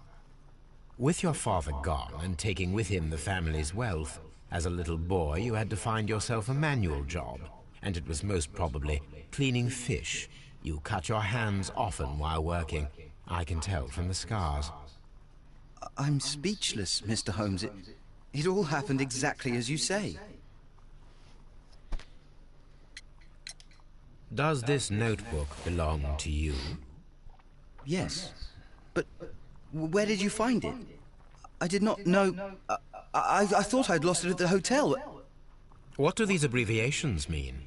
With your father gone and taking with him the family's wealth, as a little boy you had to find yourself a manual job, and it was most probably cleaning fish. You cut your hands often while working. I can tell from the scars. I'm speechless, Mr. Holmes. It all happened exactly as you say. Does this notebook belong to you? Yes. But where did you find it? I did not know... I thought I'd lost it at the hotel. What do these abbreviations mean?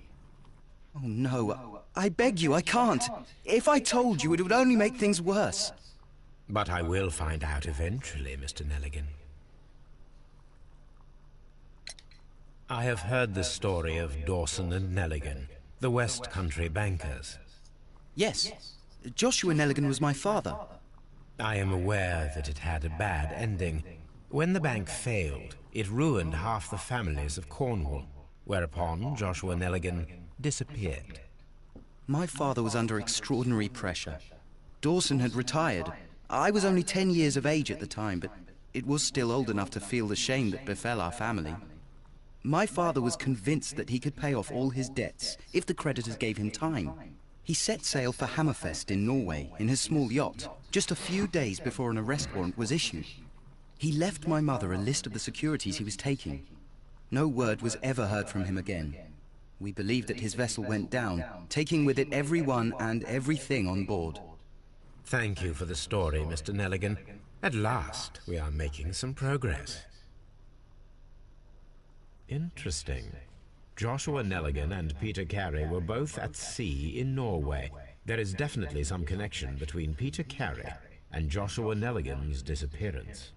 Oh, no. I beg you, I can't. If I told you, it would only make things worse. But I will find out eventually, Mr. Nelligan. I have heard the story of Dawson and Nelligan. The West Country bankers. Yes. Joshua Nelligan was my father. I am aware that it had a bad ending. When the bank failed, it ruined half the families of Cornwall, whereupon Joshua Nelligan disappeared. My father was under extraordinary pressure. Dawson had retired. I was only 10 years of age at the time, but it was still old enough to feel the shame that befell our family. My father was convinced that he could pay off all his debts if the creditors gave him time. He set sail for Hammerfest in Norway in his small yacht, just a few days before an arrest warrant was issued. He left my mother a list of the securities he was taking. No word was ever heard from him again. We believe that his vessel went down, taking with it everyone and everything on board. Thank you for the story, Mr. Nelligan. At last, we are making some progress. Interesting. Joshua Nelligan and Peter Carey were both at sea in Norway. There is definitely some connection between Peter Carey and Joshua Nelligan's disappearance.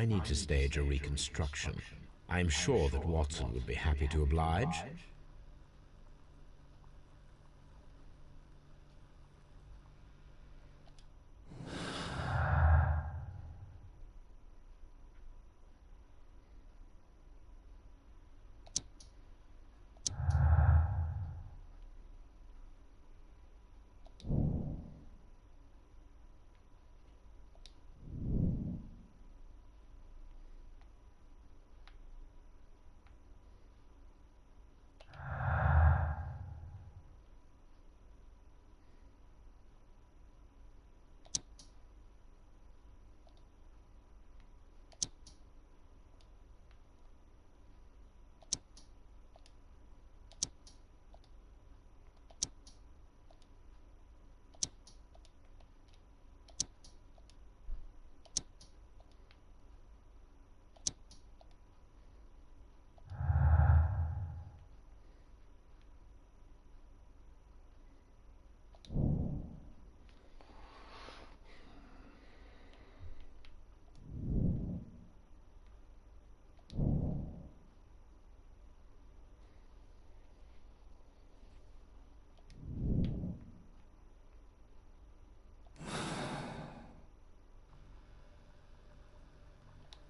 I need to stage a reconstruction. I'm sure that Watson would be happy to oblige.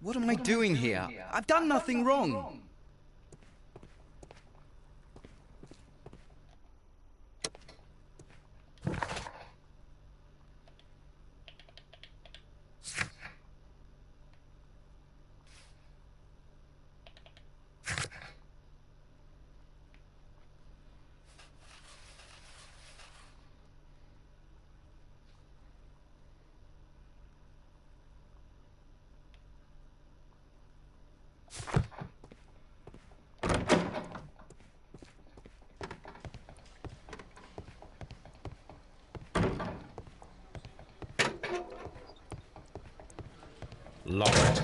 What am I doing here? I've done nothing wrong. Locked.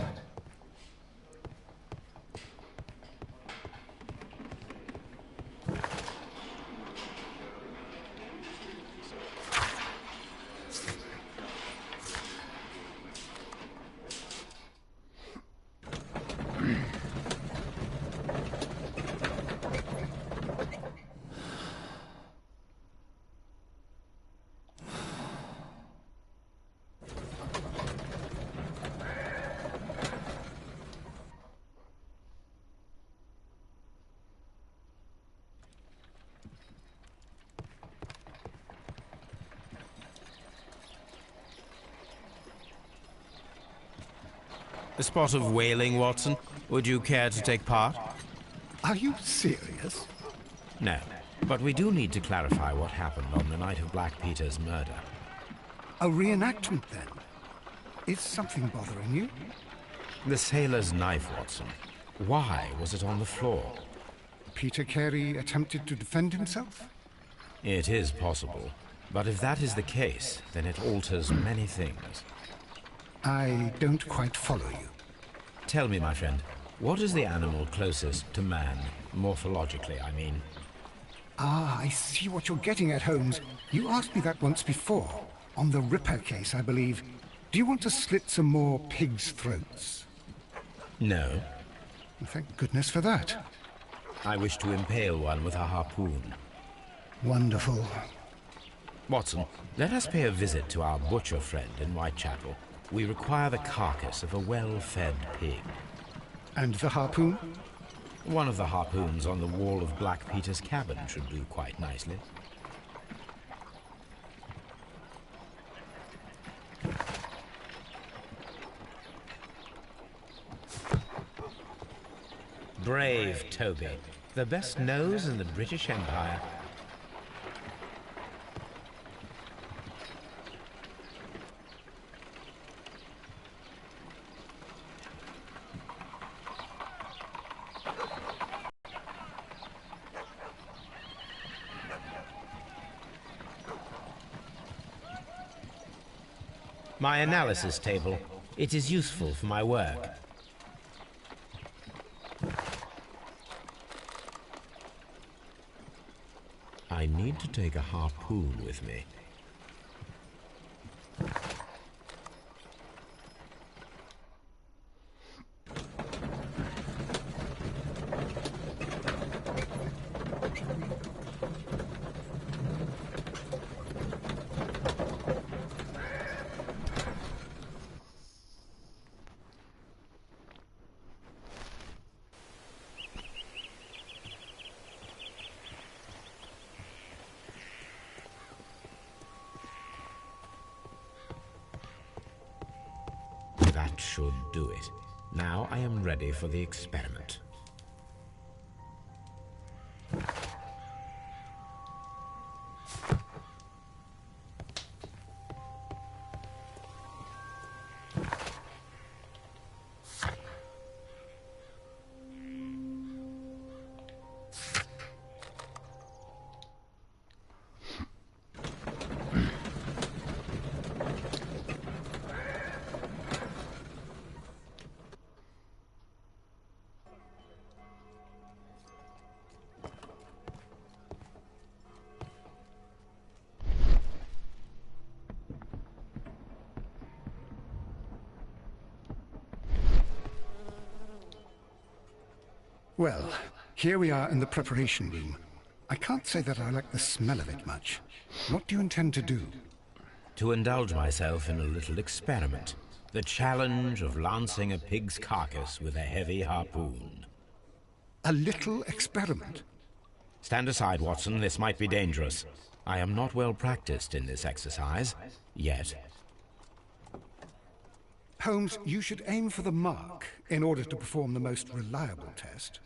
A spot of whaling, Watson. Would you care to take part? Are you serious? No, but we do need to clarify what happened on the night of Black Peter's murder. A reenactment, then? Is something bothering you? The sailor's knife, Watson. Why was it on the floor? Peter Carey attempted to defend himself? It is possible. But if that is the case, then it alters many things. I don't quite follow you. Tell me, my friend, what is the animal closest to man, morphologically, I mean? Ah, I see what you're getting at, Holmes. You asked me that once before. On the Ripper case, I believe. Do you want to slit some more pigs' throats? No. Well, thank goodness for that. I wish to impale one with a harpoon. Wonderful. Watson, let us pay a visit to our butcher friend in Whitechapel. We require the carcass of a well-fed pig. And the harpoon? One of the harpoons on the wall of Black Peter's cabin should do quite nicely. Brave Toby, the best nose in the British Empire. My analysis table. It is useful for my work. I need to take a harpoon with me. That should do it. Now I am ready for the experiment. Well, here we are in the preparation room. I can't say that I like the smell of it much. What do you intend to do? To indulge myself in a little experiment. The challenge of lancing a pig's carcass with a heavy harpoon. A little experiment? Stand aside, Watson. This might be dangerous. I am not well practiced in this exercise. Yet. Holmes, you should aim for the mark in order to perform the most reliable test.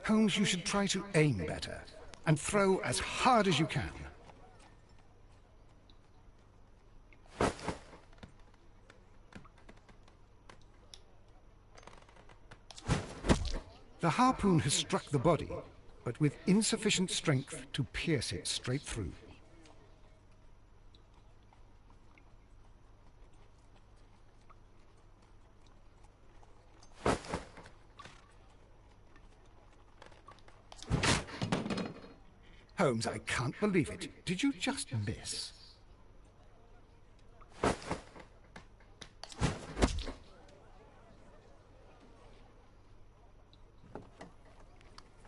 Holmes, you should try to aim better and throw as hard as you can. The harpoon has struck the body, but with insufficient strength to pierce it straight through. Holmes, I can't believe it. Did you just miss?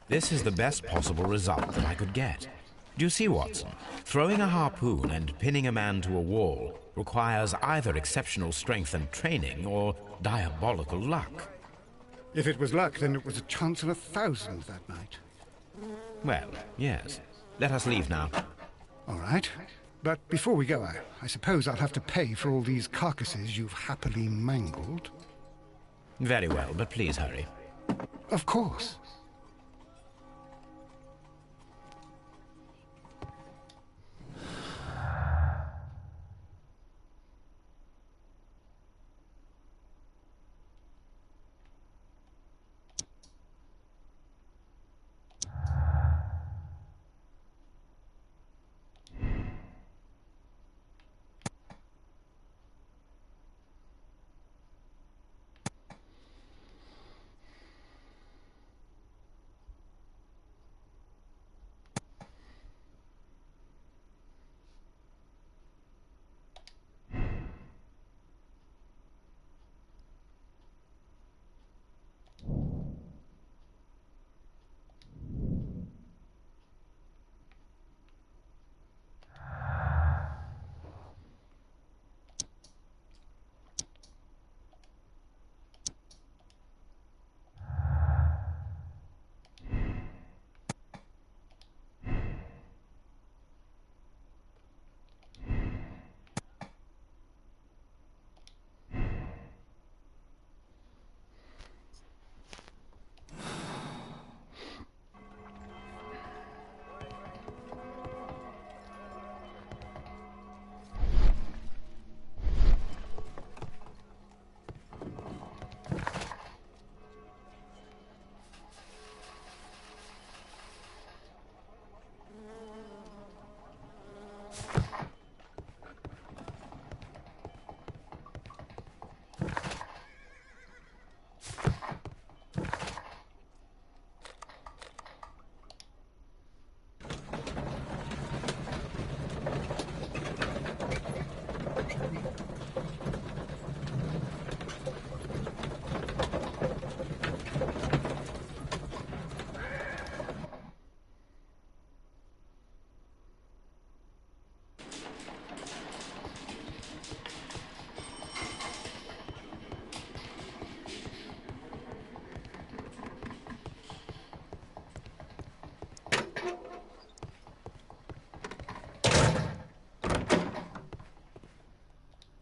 This is the best possible result that I could get. Do you see, Watson? Throwing a harpoon and pinning a man to a wall requires either exceptional strength and training or diabolical luck. If it was luck, then it was a chance in 1,000 that night. Well, yes. Let us leave now. All right. But before we go, I suppose I'll have to pay for all these carcasses you've happily mangled. Very well, but please hurry. Of course.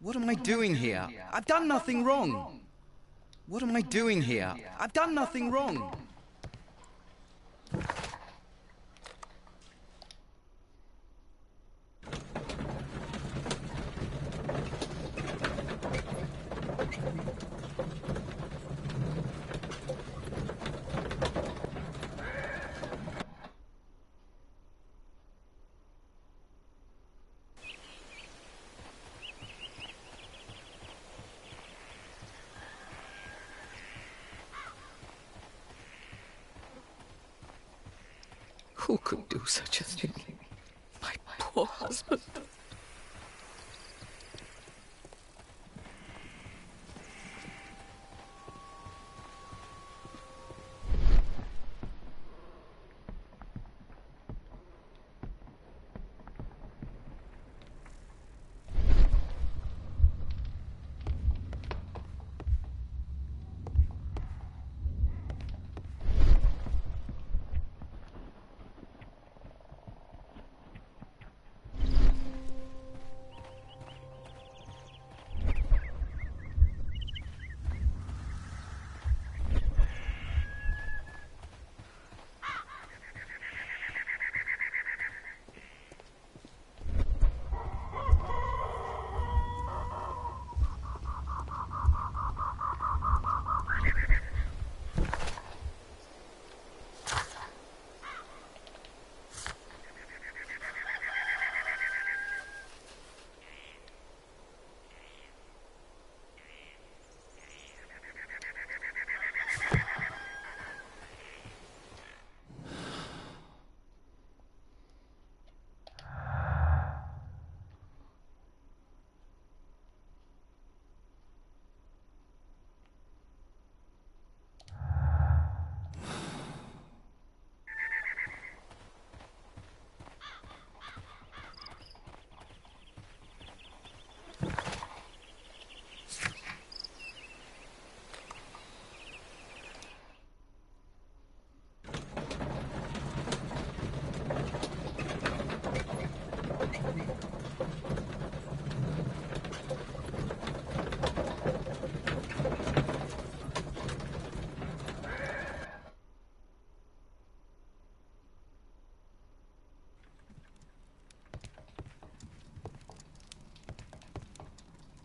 What am I doing here? I've done nothing wrong. What am I doing here? I've done nothing wrong. Who could do such a thing? My poor husband.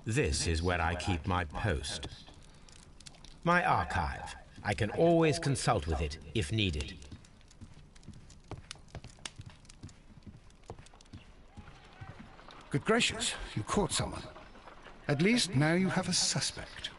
This is where I keep my post. My archive. I can always consult with it if needed. Good gracious, you caught someone. At least now you have a suspect.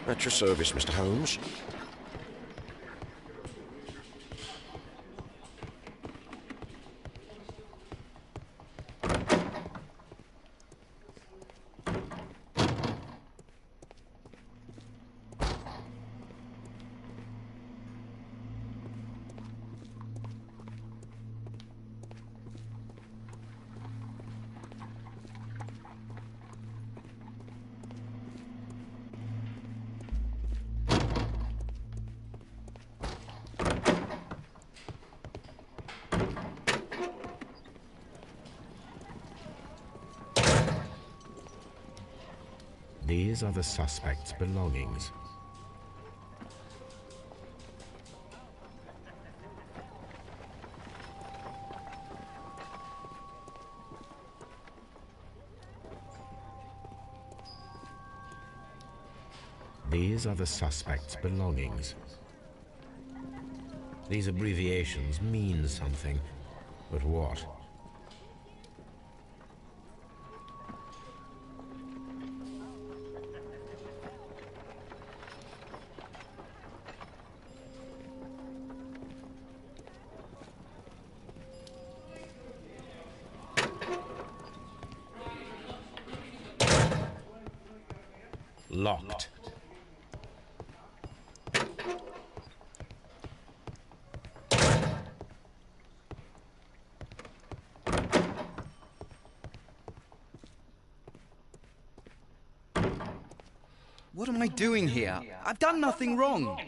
At your service, Mr. Holmes. These are the suspect's belongings. These are the suspect's belongings. These abbreviations mean something, but what? Locked. What am I doing here? I've done nothing wrong.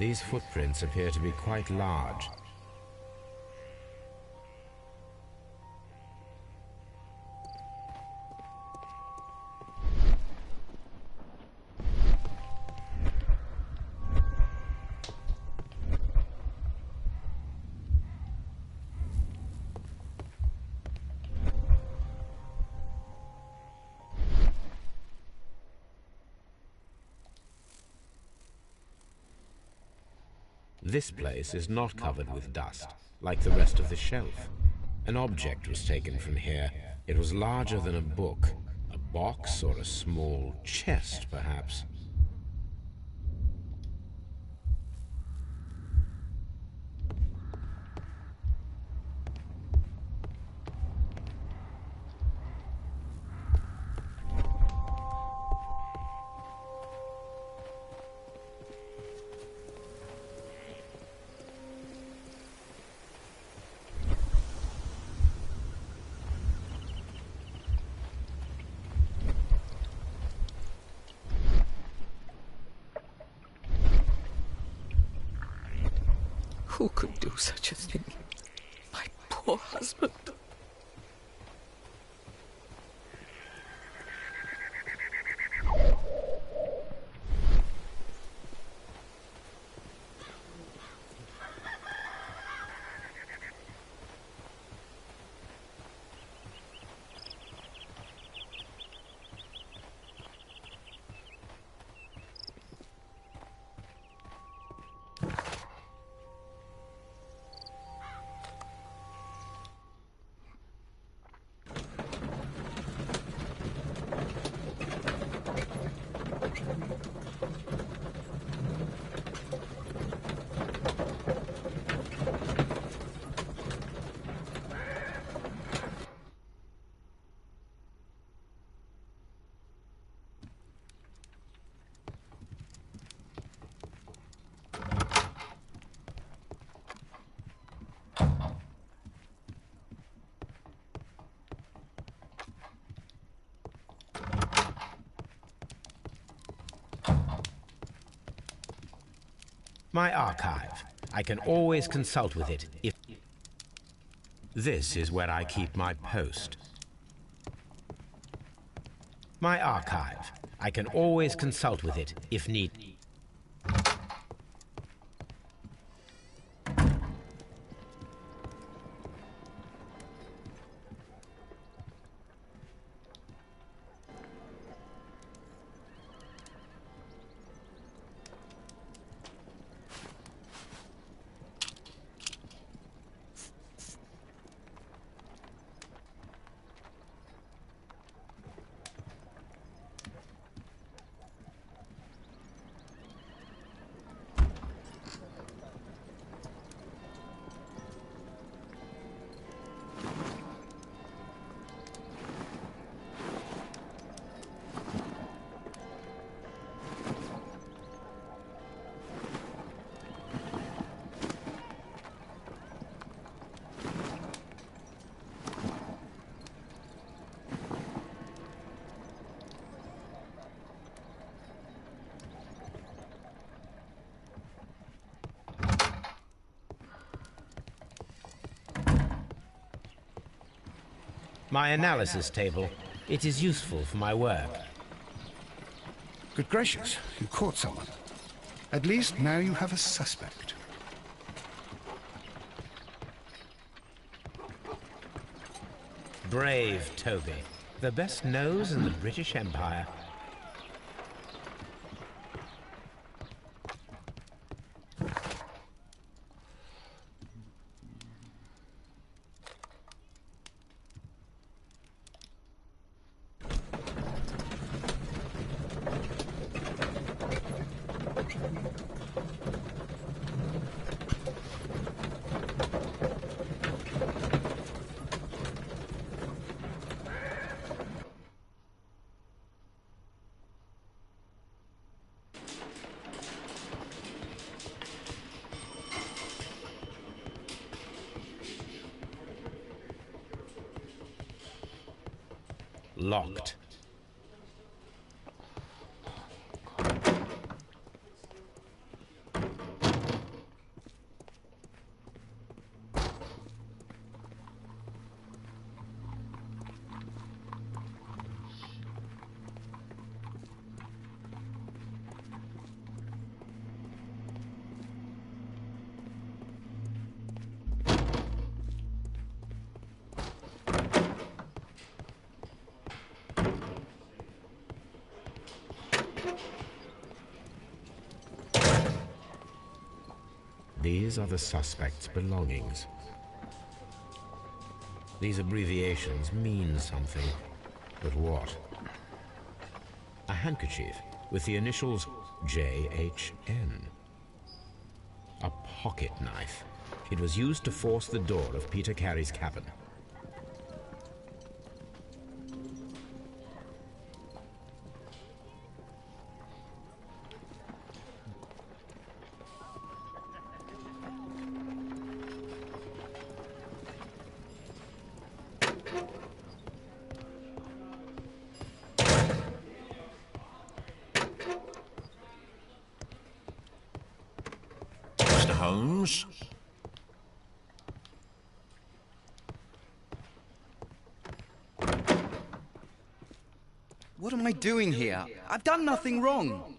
These footprints appear to be quite large. This place is not covered with dust, like the rest of the shelf. An object was taken from here. It was larger than a book, a box or a small chest, perhaps. Who could do such a thing? My poor husband. My archive. I can always consult with it if... This is where I keep my post. My archive. I can always consult with it if need... My analysis table. It is useful for my work. Good gracious, you caught someone. At least now you have a suspect. Brave Toby. The best nose in the British Empire. Locked. These are the suspect's belongings. These abbreviations mean something, but what? A handkerchief with the initials JHN. A pocket knife. It was used to force the door of Peter Carey's cabin. Mr. Holmes? What am I doing here? I've done nothing wrong.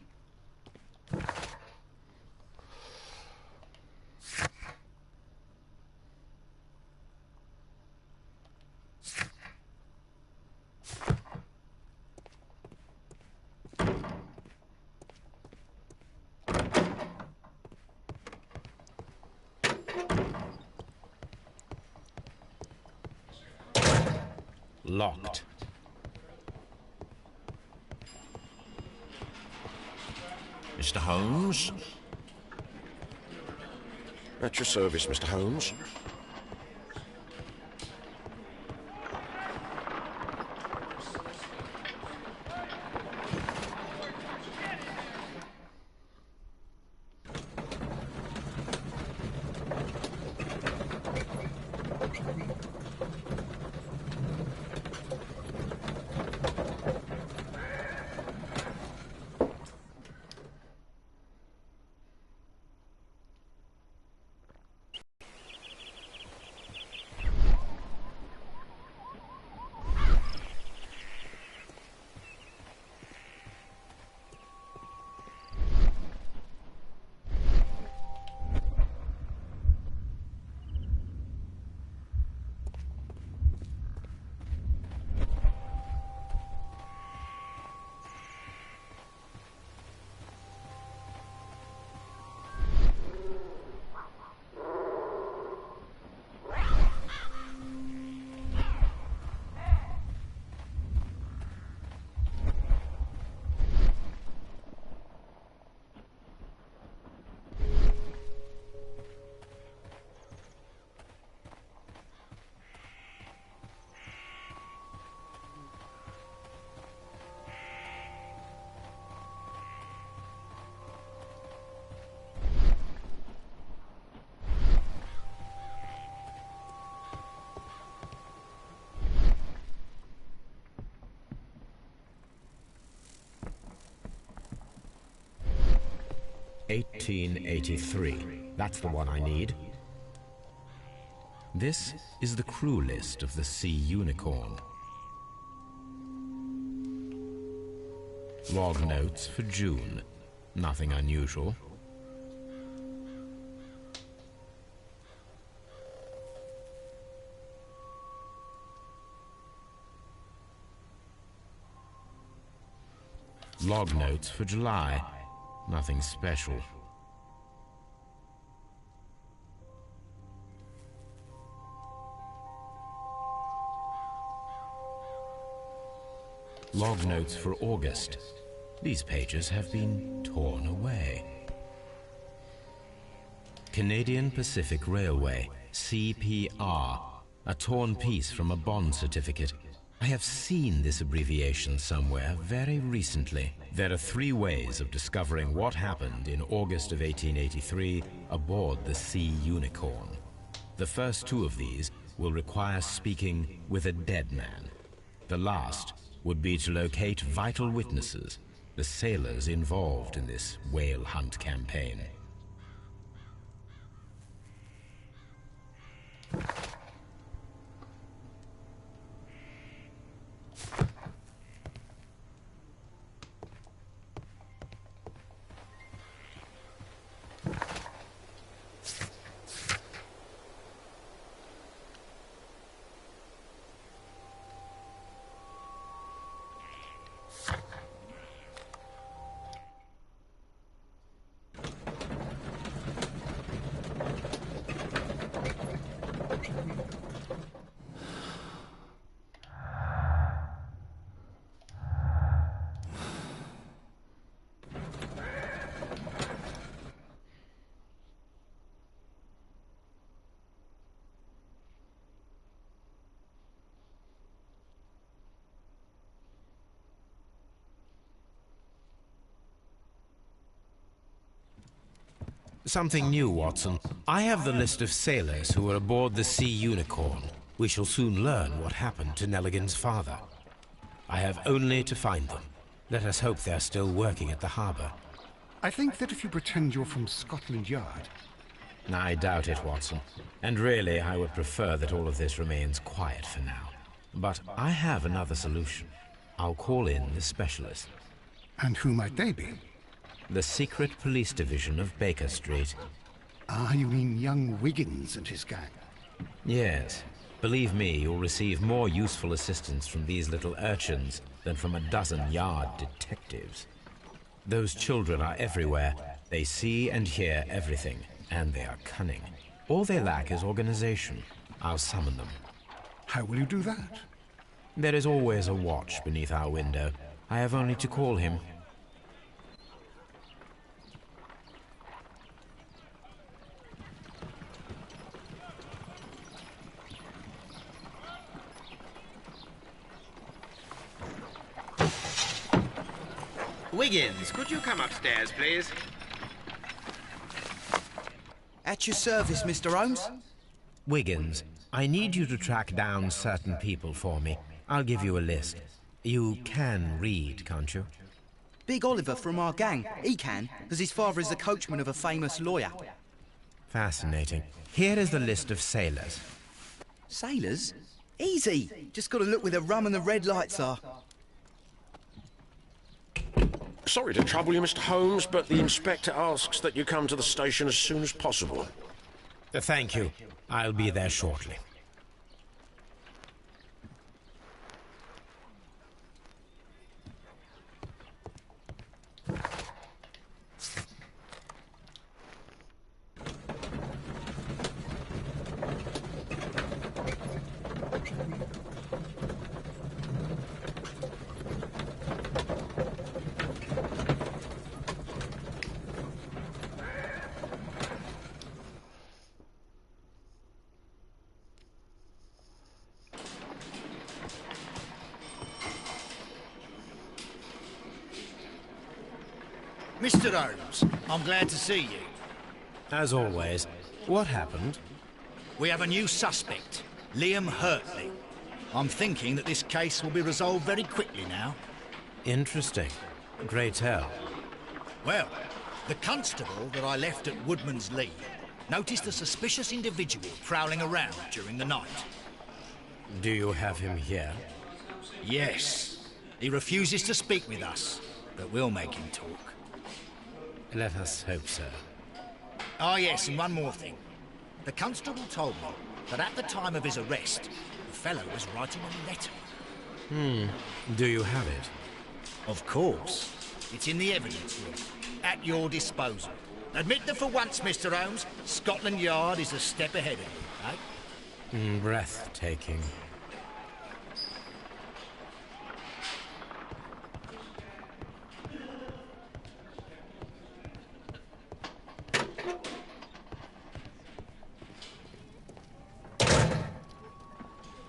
Locked. Mr. Holmes? At your service, Mr. Holmes. (1883). That's the one I need. This is the crew list of the Sea Unicorn. Log notes for June. Nothing unusual. Log notes for July. Nothing special. Log notes for August. These pages have been torn away. Canadian Pacific Railway, CPR, a torn piece from a bond certificate. I have seen this abbreviation somewhere very recently. There are 3 ways of discovering what happened in August of 1883 aboard the Sea Unicorn. The first 2 of these will require speaking with a dead man. The last would be to locate vital witnesses, the sailors involved in this whale hunt campaign. Something new, Watson. I have the list of sailors who were aboard the Sea Unicorn. We shall soon learn what happened to Nelligan's father. I have only to find them. Let us hope they're still working at the harbour. I think that if you pretend you're from Scotland Yard... I doubt it, Watson. And really, I would prefer that all of this remains quiet for now. But I have another solution. I'll call in the specialist. And who might they be? The secret police division of Baker Street. Ah, you mean young Wiggins and his gang? Yes. Believe me, you'll receive more useful assistance from these little urchins than from a dozen yard detectives. Those children are everywhere. They see and hear everything, and they are cunning. All they lack is organization. I'll summon them. How will you do that? There is always a watch beneath our window. I have only to call him. Wiggins, could you come upstairs, please? At your service, Mr. Holmes. Wiggins, I need you to track down certain people for me. I'll give you a list. You can read, can't you? Big Oliver from our gang. He can, because his father is the coachman of a famous lawyer. Fascinating. Here is the list of sailors. Sailors? Easy. Just got to look where the rum and the red lights are. Sorry to trouble you, Mr. Holmes, but the inspector asks that you come to the station as soon as possible. Thank you. I'll be there shortly. Mr. Holmes, I'm glad to see you. As always. What happened? We have a new suspect, Liam Hurtley. I'm thinking that this case will be resolved very quickly now. Interesting. Great tell. Well, the constable that I left at Woodman's Lee noticed a suspicious individual prowling around during the night. Do you have him here? Yes. He refuses to speak with us, but we'll make him talk. Let us hope so. Ah, yes, and one more thing. The constable told me that at the time of his arrest, the fellow was writing a letter. Do you have it? Of course. It's in the evidence room, at your disposal. Admit that for once, Mr. Holmes, Scotland Yard is a step ahead of you, eh? Breathtaking.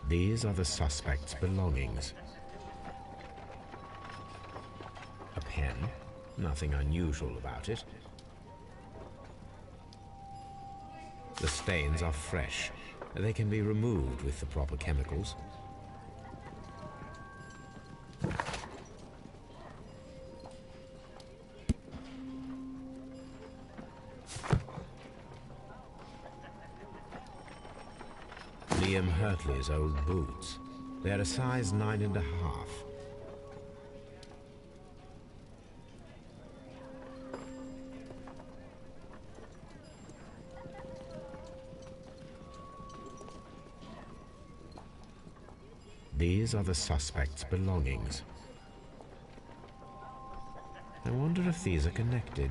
These are the suspect's belongings. A pen, nothing unusual about it. The stains are fresh. They can be removed with the proper chemicals. Liam Hurtley's old boots. They're a size 9.5. These are the suspect's belongings. I wonder if these are connected.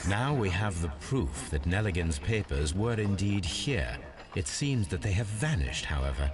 Now we have the proof that Nelligan's papers were indeed here. It seems that they have vanished, however.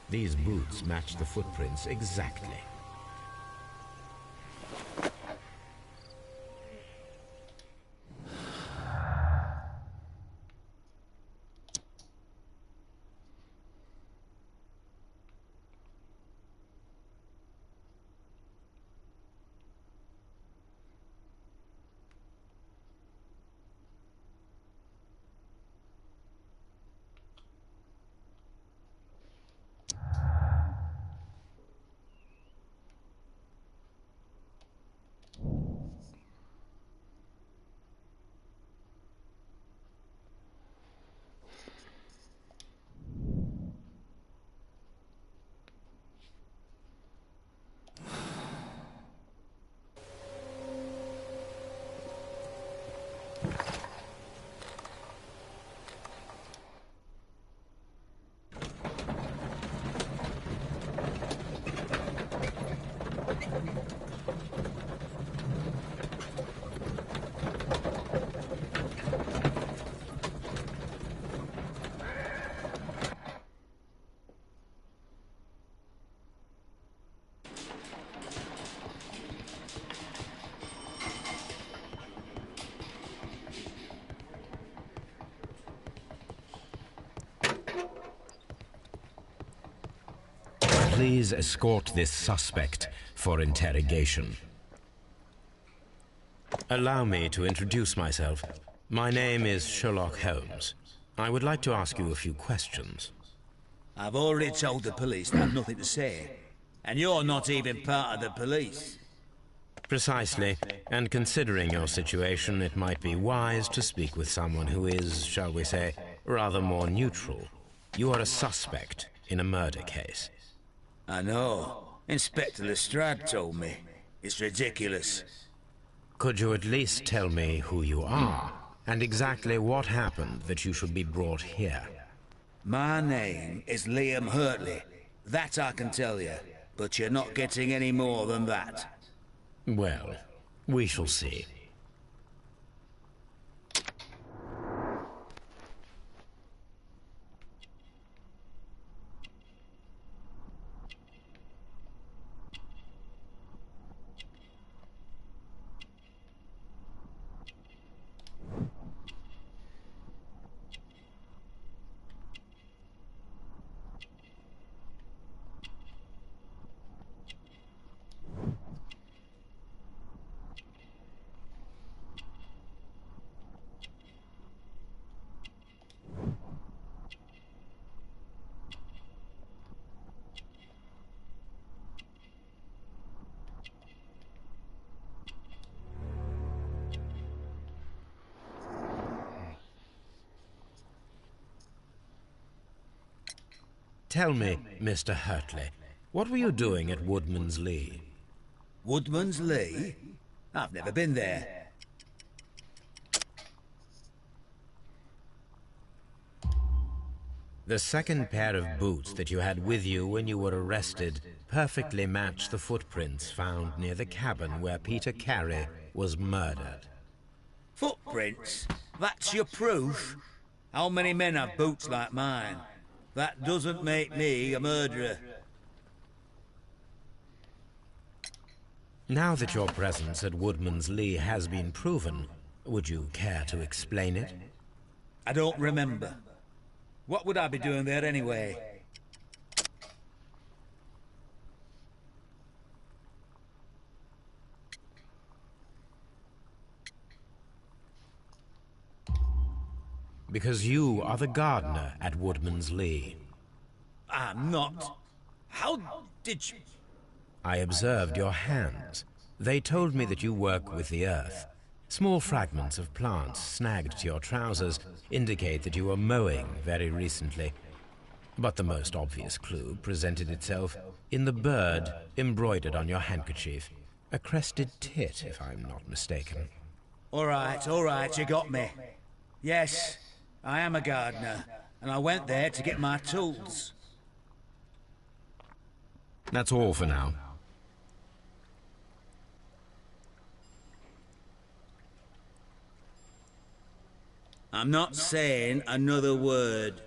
These boots match the footprints exactly. Please escort this suspect for interrogation. Allow me to introduce myself. My name is Sherlock Holmes. I would like to ask you a few questions. I've already told the police that I've nothing to say. And you're not even part of the police. Precisely. And considering your situation, it might be wise to speak with someone who is, shall we say, rather more neutral. You are a suspect in a murder case. I know. Inspector Lestrade told me. It's ridiculous. Could you at least tell me who you are, and exactly what happened that you should be brought here? My name is Liam Hurtley. That I can tell you, but you're not getting any more than that. Well, we shall see. Tell me, Mr. Hurtley, what were you doing at Woodman's Lee? Woodman's Lee? I've never been there. The second pair of boots that you had with you when you were arrested perfectly match the footprints found near the cabin where Peter Carey was murdered. Footprints? That's your proof? How many men have boots like mine? That doesn't make me a murderer. Now that your presence at Woodman's Lee has been proven, would you care to explain it? I don't remember. What would I be doing there anyway? Because you are the gardener at Woodman's Lee. I'm not. How did you... I observed your hands. They told me that you work with the earth. Small fragments of plants snagged to your trousers indicate that you were mowing very recently. But the most obvious clue presented itself in the bird embroidered on your handkerchief. A crested tit, if I'm not mistaken. All right, you got me. Yes, I am a gardener, and I went there to get my tools. That's all for now. I'm not saying another word.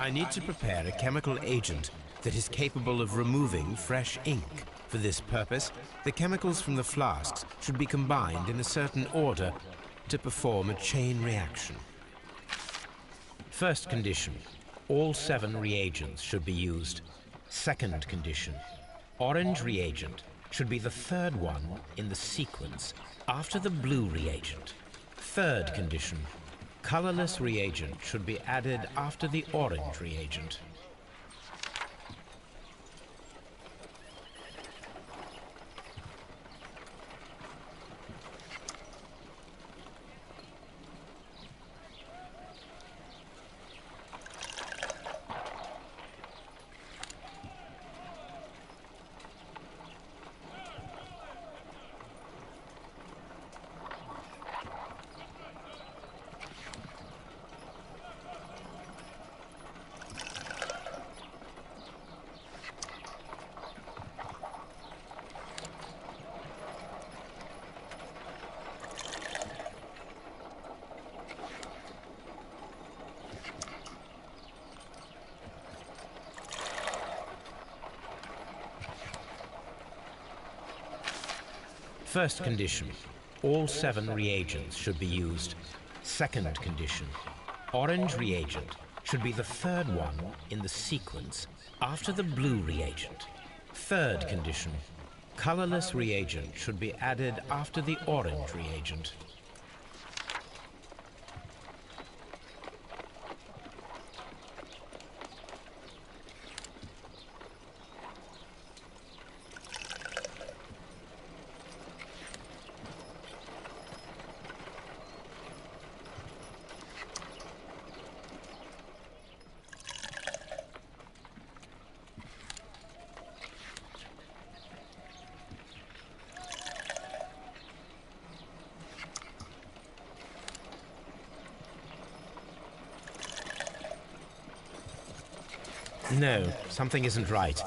I need to prepare a chemical agent that is capable of removing fresh ink. For this purpose, the chemicals from the flasks should be combined in a certain order to perform a chain reaction. First condition, all 7 reagents should be used. Second condition, orange reagent should be the third one in the sequence after the blue reagent. Third condition, colorless reagent should be added after the orange reagent. First condition, all 7 reagents should be used. Second condition, orange reagent should be the third one in the sequence after the blue reagent. Third condition, colorless reagent should be added after the orange reagent. No, something isn't right.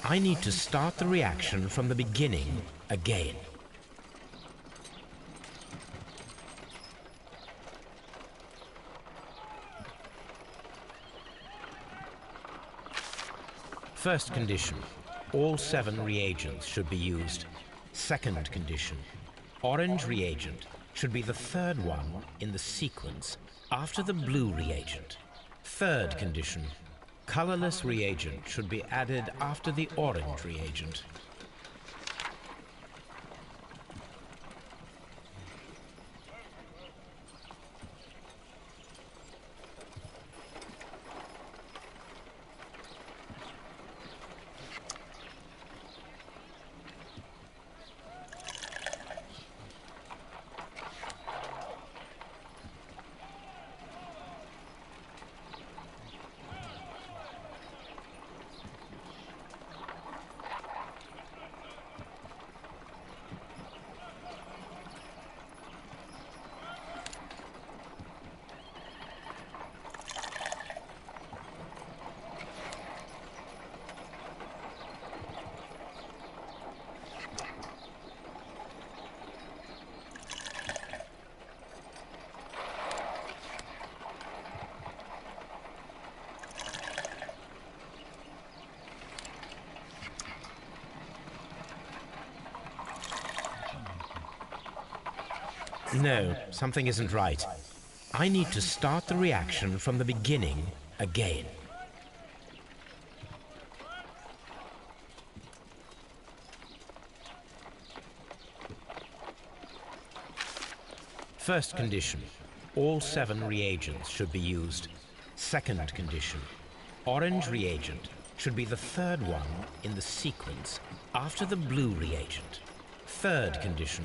I need to start the reaction from the beginning again. First condition, all 7 reagents should be used. Second condition, orange reagent should be the third one in the sequence after the blue reagent. Third condition, colorless reagent should be added after the orange reagent. No, something isn't right. I need to start the reaction from the beginning again. First condition, all 7 reagents should be used. Second condition, orange reagent should be the third one in the sequence after the blue reagent. Third condition,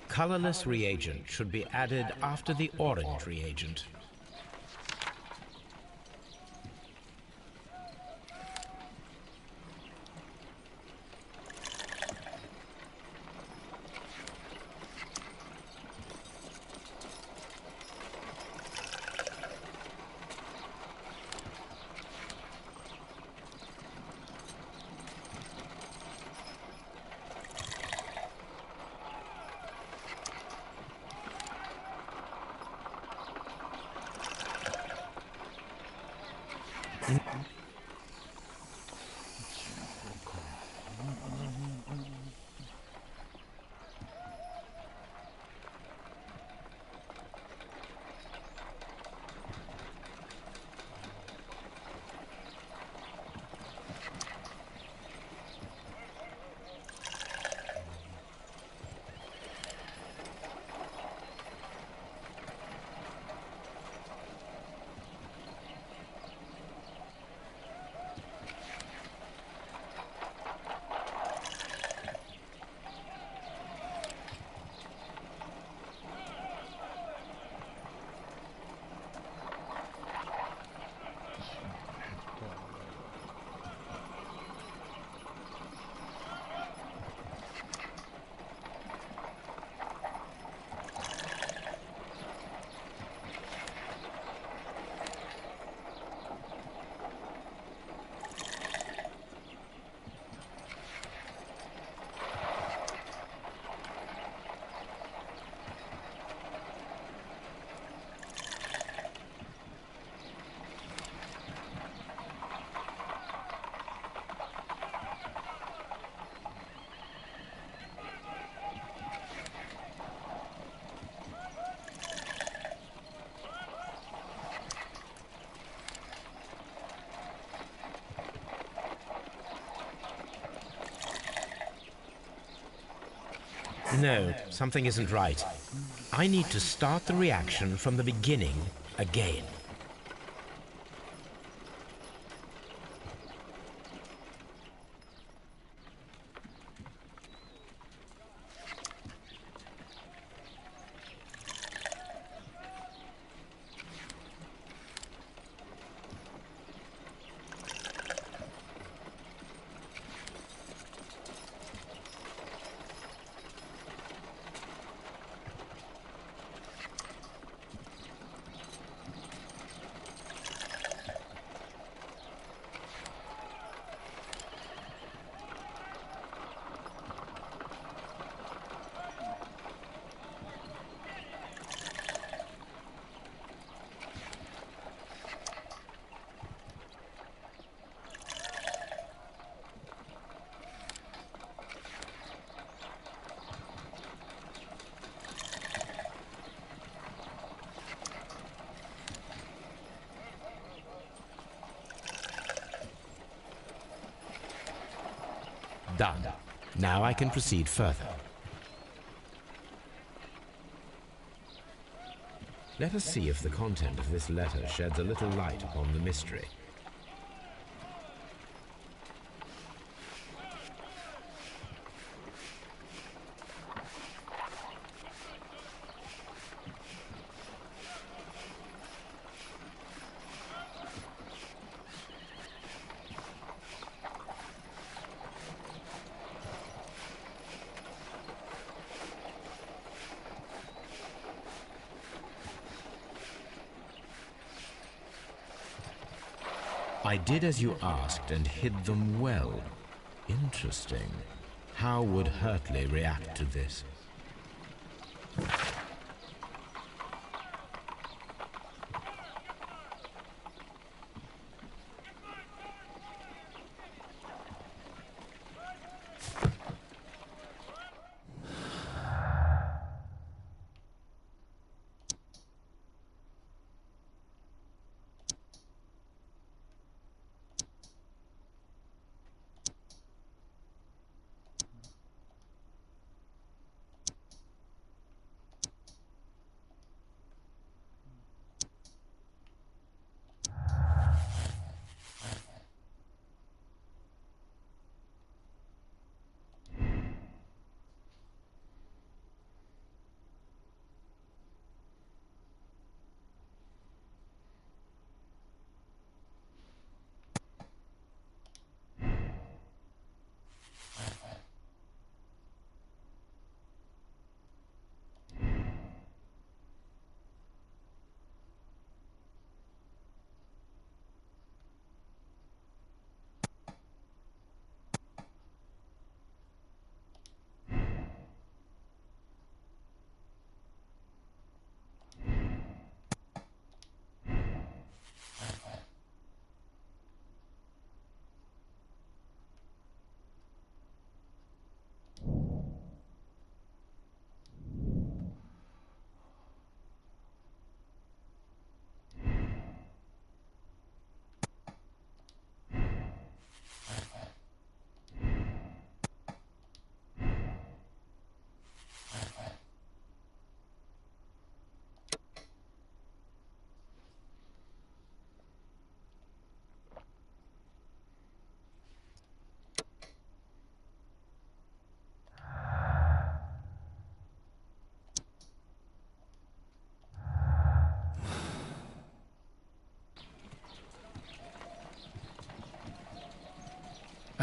colorless reagent should be added after the orange reagent. No, something isn't right. I need to start the reaction from the beginning again. Done. Now I can proceed further. Let us see if the content of this letter sheds a little light upon the mystery. I did as you asked and hid them well. Interesting. How would Hurtley react to this?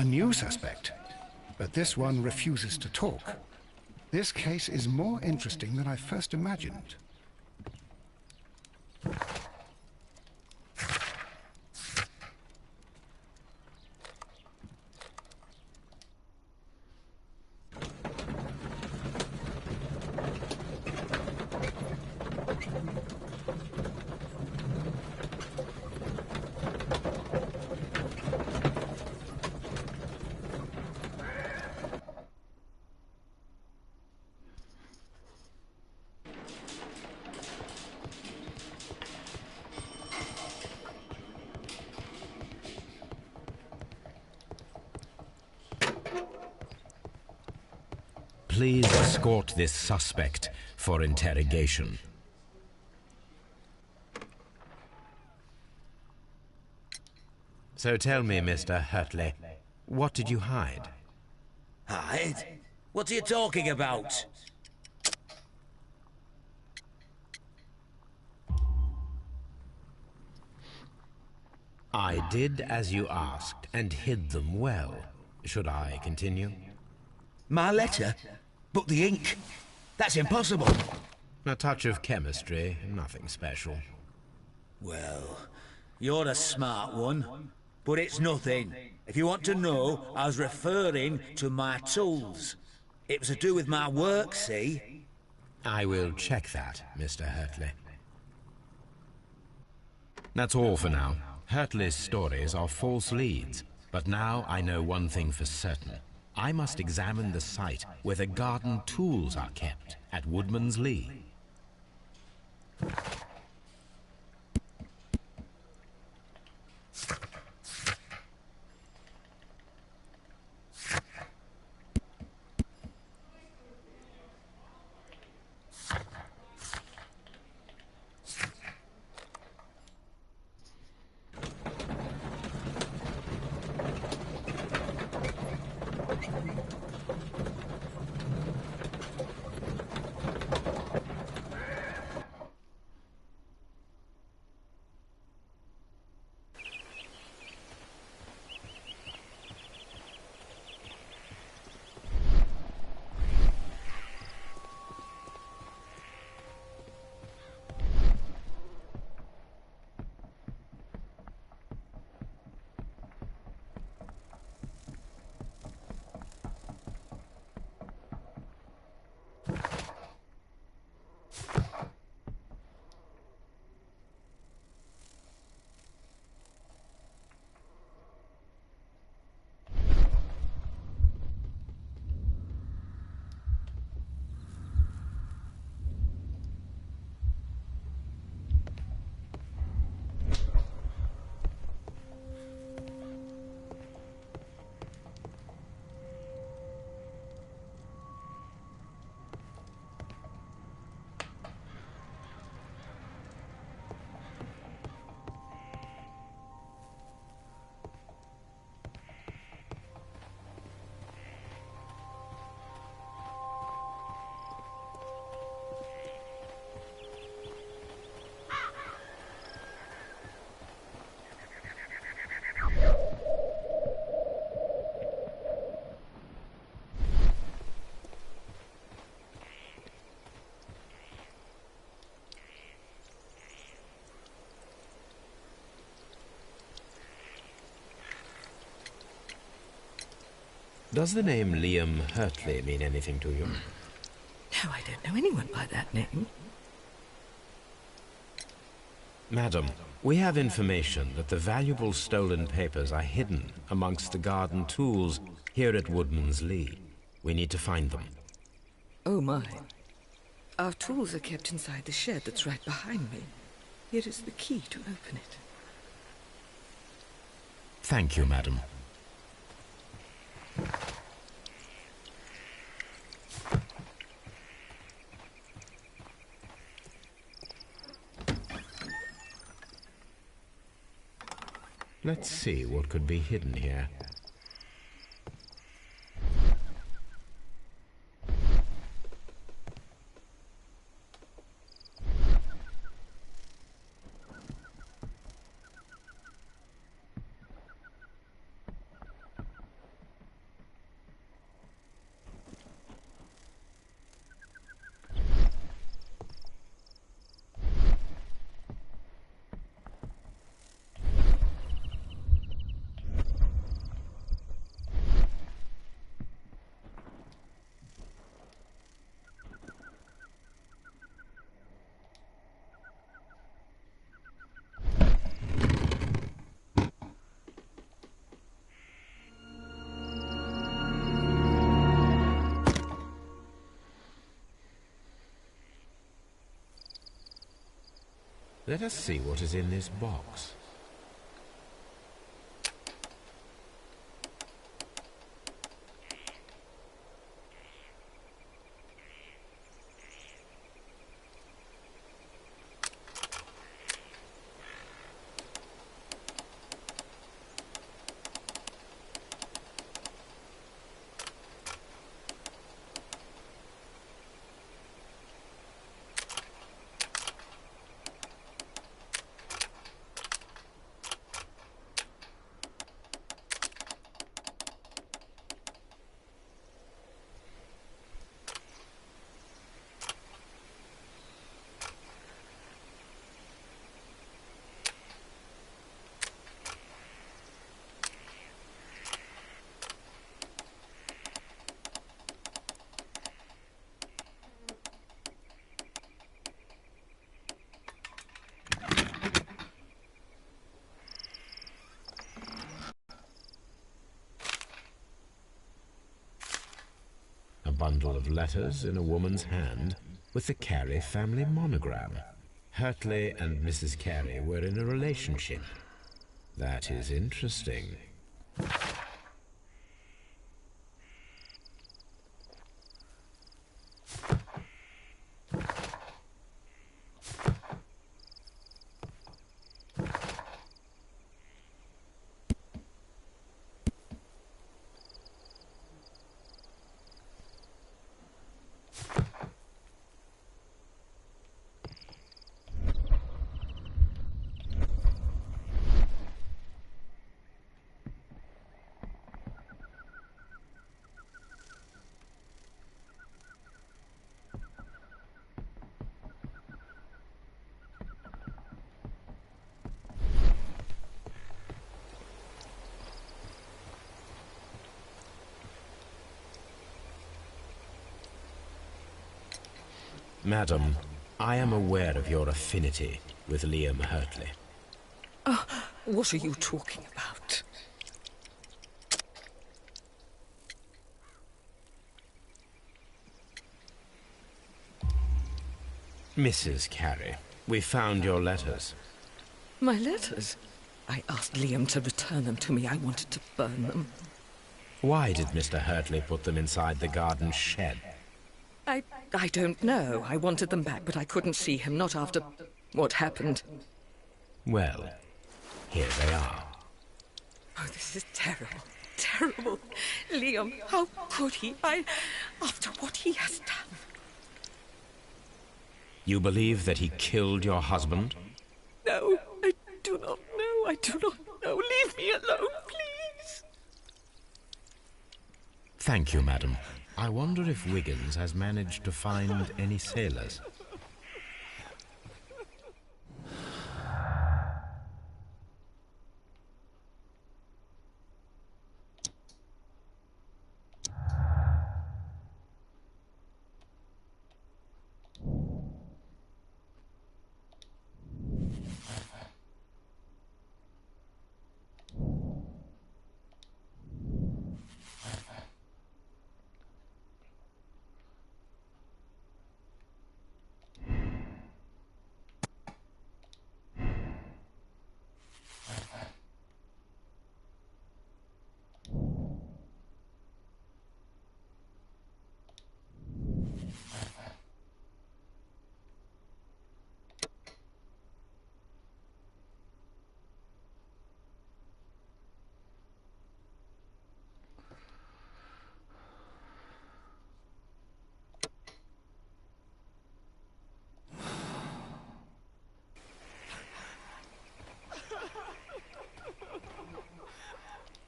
A new suspect. But this one refuses to talk. This case is more interesting than I first imagined. Please escort this suspect for interrogation. So tell me, Mr. Hurtley, what did you hide? Hide? What are you talking about? I did as you asked and hid them well. Should I continue? My letter? But the ink? That's impossible. A touch of chemistry, nothing special. Well, you're a smart one, but it's nothing. If you want to know, I was referring to my tools. It was to do with my work, see? I will check that, Mr. Hurtley. That's all for now. Hurtley's stories are false leads, but now I know one thing for certain. I must examine the site where the garden tools are kept at Woodman's Lee. Does the name Liam Hurtley mean anything to you? No, I don't know anyone by that name. Madam, we have information that the valuable stolen papers are hidden amongst the garden tools here at Woodman's Lee. We need to find them. Oh my. Our tools are kept inside the shed that's right behind me. Here is the key to open it. Thank you, madam. Let's see what could be hidden here. Let us see what is in this box. Bundle of letters in a woman's hand with the Carey family monogram. Hurtley and Mrs. Carey were in a relationship. That is interesting. Madam, I am aware of your affinity with Liam Hurtley. Oh, what are you talking about? Mrs. Carey, we found your letters. My letters? I asked Liam to return them to me. I wanted to burn them. Why did Mr. Hurtley put them inside the garden shed? I don't know. I wanted them back, but I couldn't see him, not after what happened. Well, here they are. Oh, this is terrible. Terrible. Liam, how could he? After what he has done. You believe that he killed your husband? No, I do not know. I do not know. Leave me alone, please. Thank you, madam. I wonder if Wiggins has managed to find any sailors.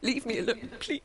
Leave me alone, please.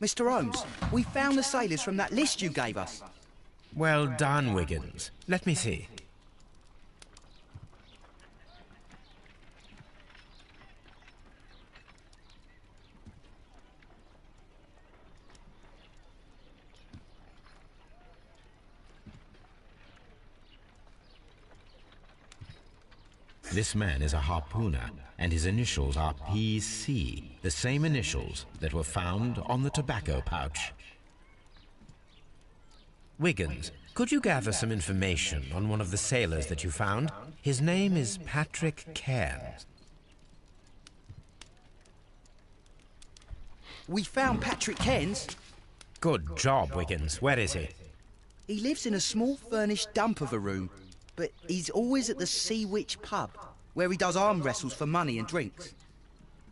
Mr. Holmes, we found the sailors from that list you gave us. Well done, Wiggins. Let me see. This man is a harpooner, and his initials are PC, the same initials that were found on the tobacco pouch. Wiggins, could you gather some information on one of the sailors that you found? His name is Patrick Cairns. We found Patrick Cairns? Good job, Wiggins. Where is he? He lives in a small furnished dump of a room, but he's always at the Sea Witch pub, where he does arm wrestles for money and drinks.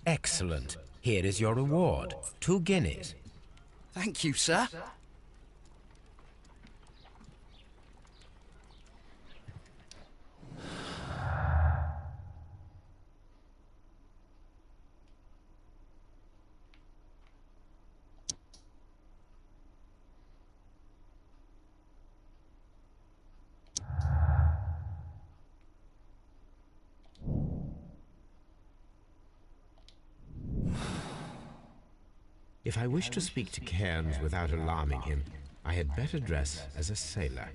Excellent. Here is your reward. 2 guineas. Thank you, sir. If I wish to speak to Cairns without alarming him, I had better dress as a sailor.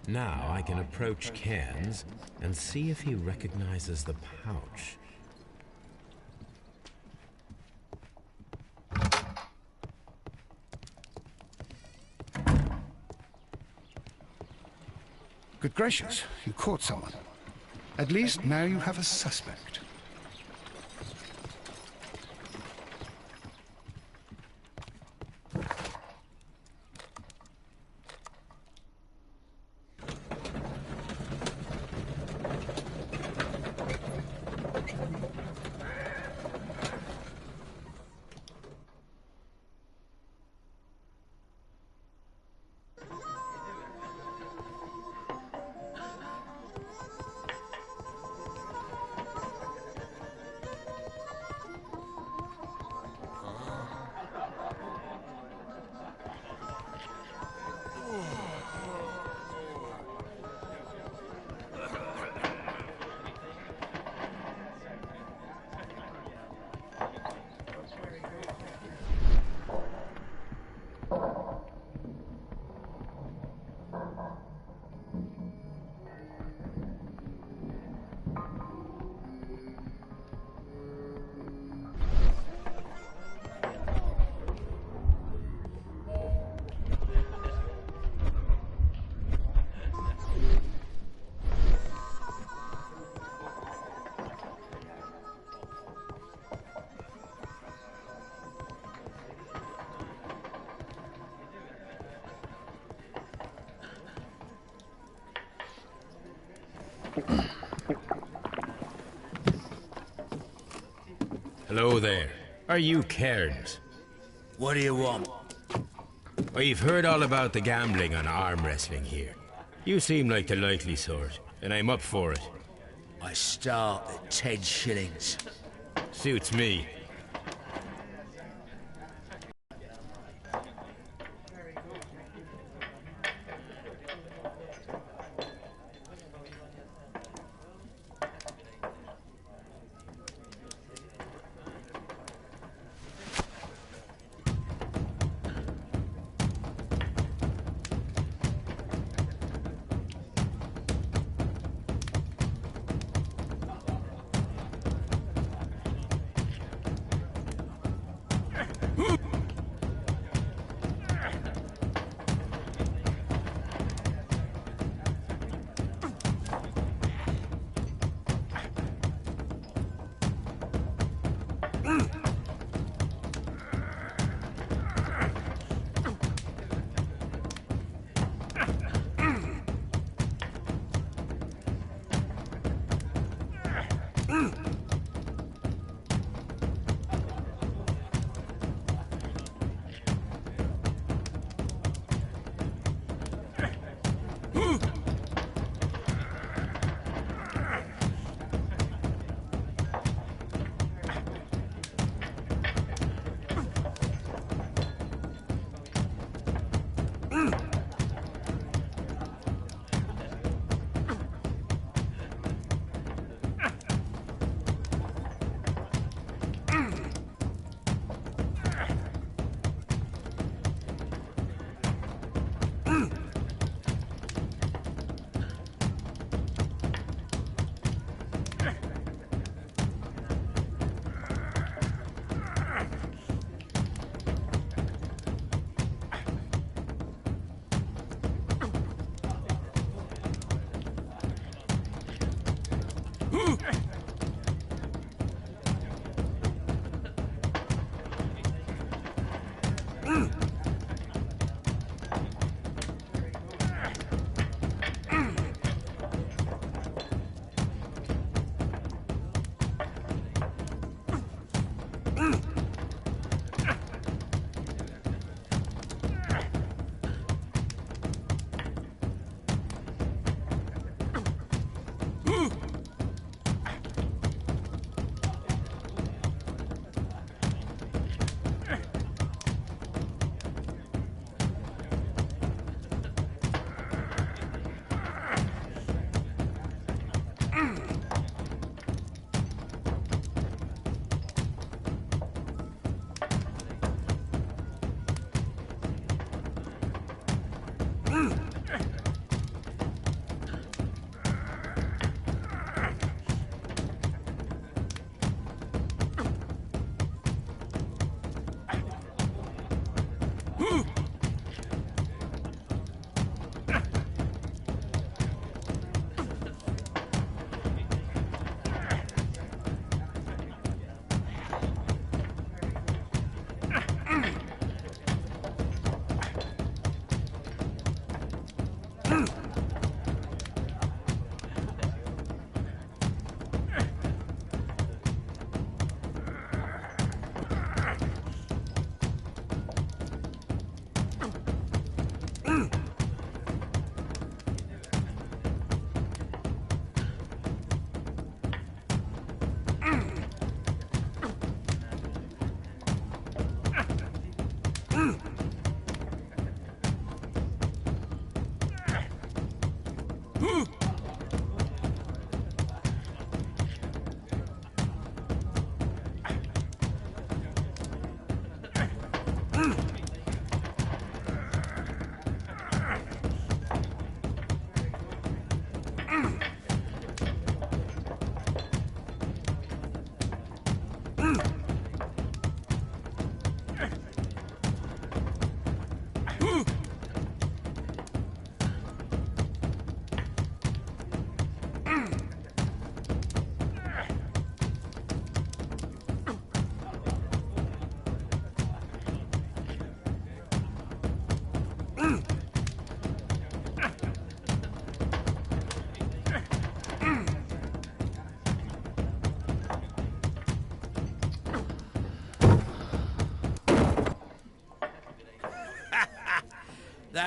Now I can approach Cairns and see if he recognizes the pouch. Good gracious, you caught someone. At least now you have a suspect. Hello there. Are you Cairns? What do you want? We've heard all about the gambling and arm wrestling here. You seem like the likely sort, and I'm up for it. I start at 10 shillings. Suits me.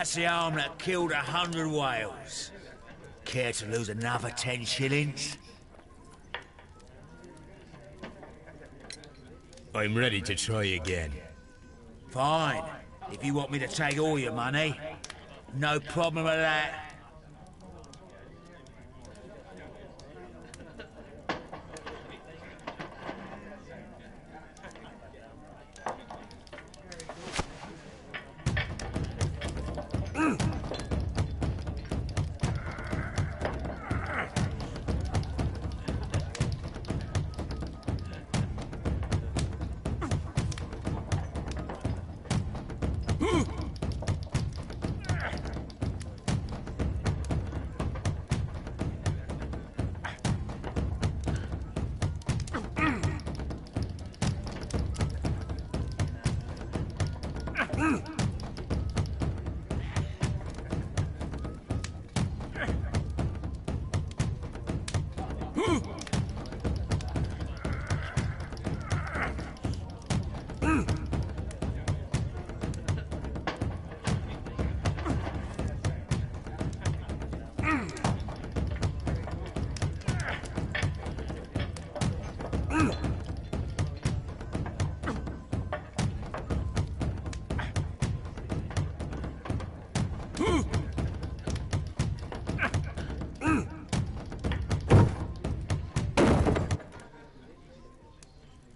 That's the arm that killed 100 whales. Care to lose another 10 shillings? I'm ready to try again. Fine. If you want me to take all your money, no problem with that.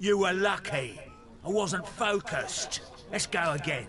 You were lucky. I wasn't focused. Let's go again.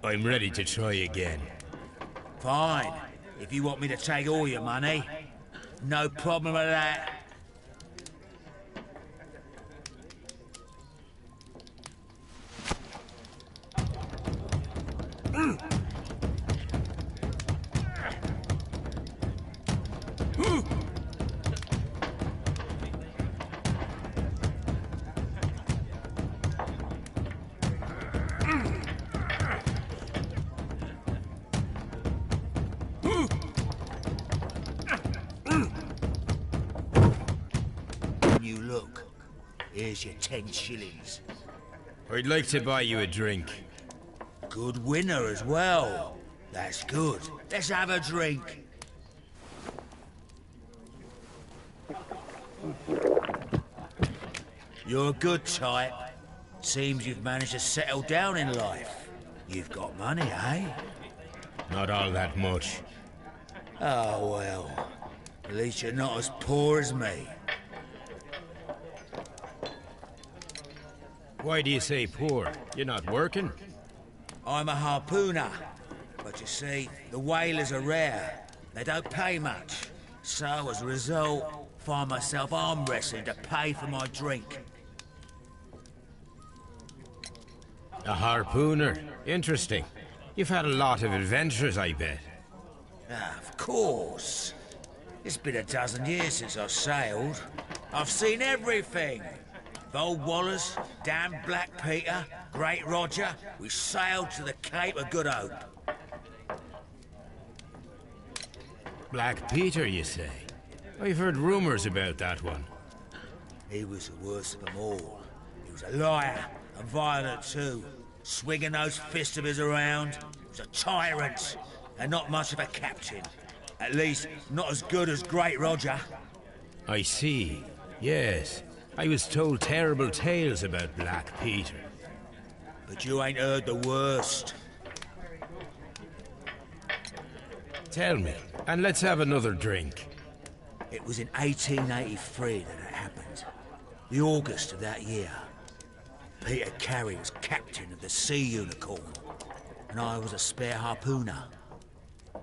I'm ready to try again. Fine. If you want me to take all your money, no problem with that. You look. Here's your 10 shillings. I'd like to buy you a drink. Good winner as well. That's good. Let's have a drink. You're a good type. Seems you've managed to settle down in life. You've got money, eh? Not all that much. Oh, well. At least you're not as poor as me. Why do you say poor? You're not working? I'm a harpooner. But you see, the whalers are rare. They don't pay much. So, as a result, find myself arm wrestling to pay for my drink. A harpooner? Interesting. You've had a lot of adventures, I bet. Of course. It's been a dozen years since I've sailed. I've seen everything. Old Wallace, damn Black Peter, Great Roger, we sailed to the Cape of Good Hope. Black Peter, you say? I've heard rumors about that one. He was the worst of them all. He was a liar, and violent too. Swinging those fists of his around. He was a tyrant, and not much of a captain. At least, not as good as Great Roger. I see. Yes. I was told terrible tales about Black Peter. But you ain't heard the worst. Tell me, and let's have another drink. It was in 1883 that it happened. The August of that year. Peter Carey was captain of the Sea Unicorn, and I was a spare harpooner.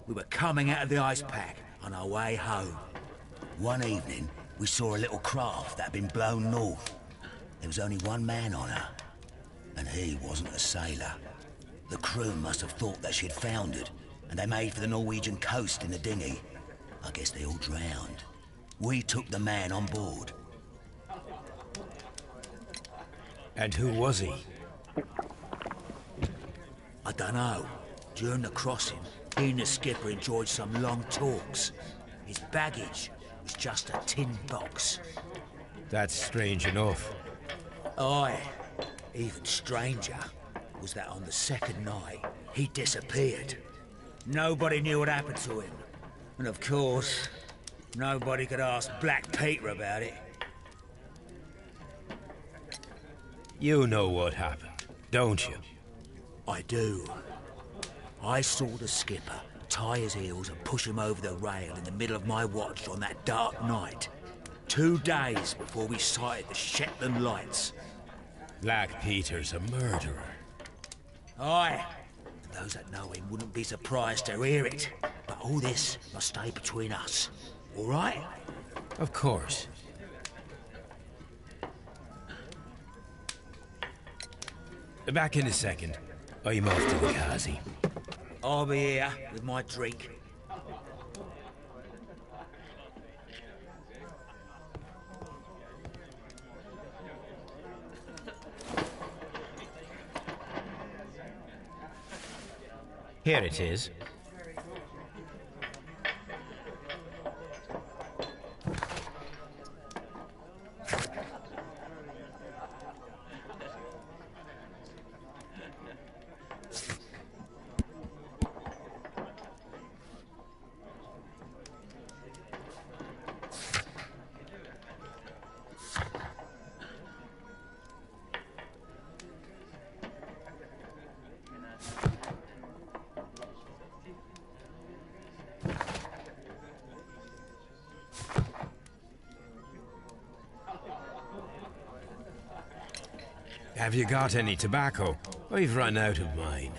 We were coming out of the ice pack on our way home. One evening, we saw a little craft that had been blown north. There was only one man on her, and he wasn't a sailor. The crew must have thought that she'd foundered, and they made for the Norwegian coast in a dinghy. I guess they all drowned. We took the man on board. And who was he? I don't know. During the crossing, he and the skipper enjoyed some long talks. His baggage was just a tin box. That's strange enough. Aye. Even stranger was that on the second night, he disappeared. Nobody knew what happened to him. And of course, nobody could ask Black Peter about it. You know what happened, don't you? I do. I saw the skipper tie his heels and push him over the rail in the middle of my watch on that dark night. 2 days before we sighted the Shetland lights. Black Peter's a murderer. Aye. Those that know him wouldn't be surprised to hear it. But all this must stay between us. All right? Of course. Back in a second. I'm off to the Kazi. I'll be here with my drink. Here it is. Have you got any tobacco? I've run out of mine.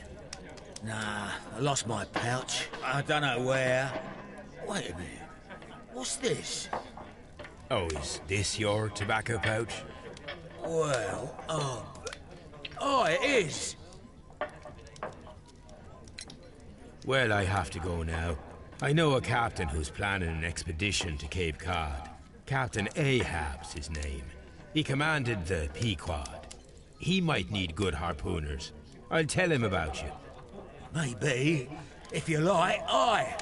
Nah, I lost my pouch. I don't know where. Wait a minute. What's this? Oh, is this your tobacco pouch? Well, oh, it is. Well, I have to go now. I know a captain who's planning an expedition to Cape Cod. Captain Ahab's his name. He commanded the Pequod. He might need good harpooners. I'll tell him about you. Maybe. If you like, aye.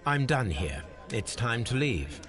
I'm done here. It's time to leave.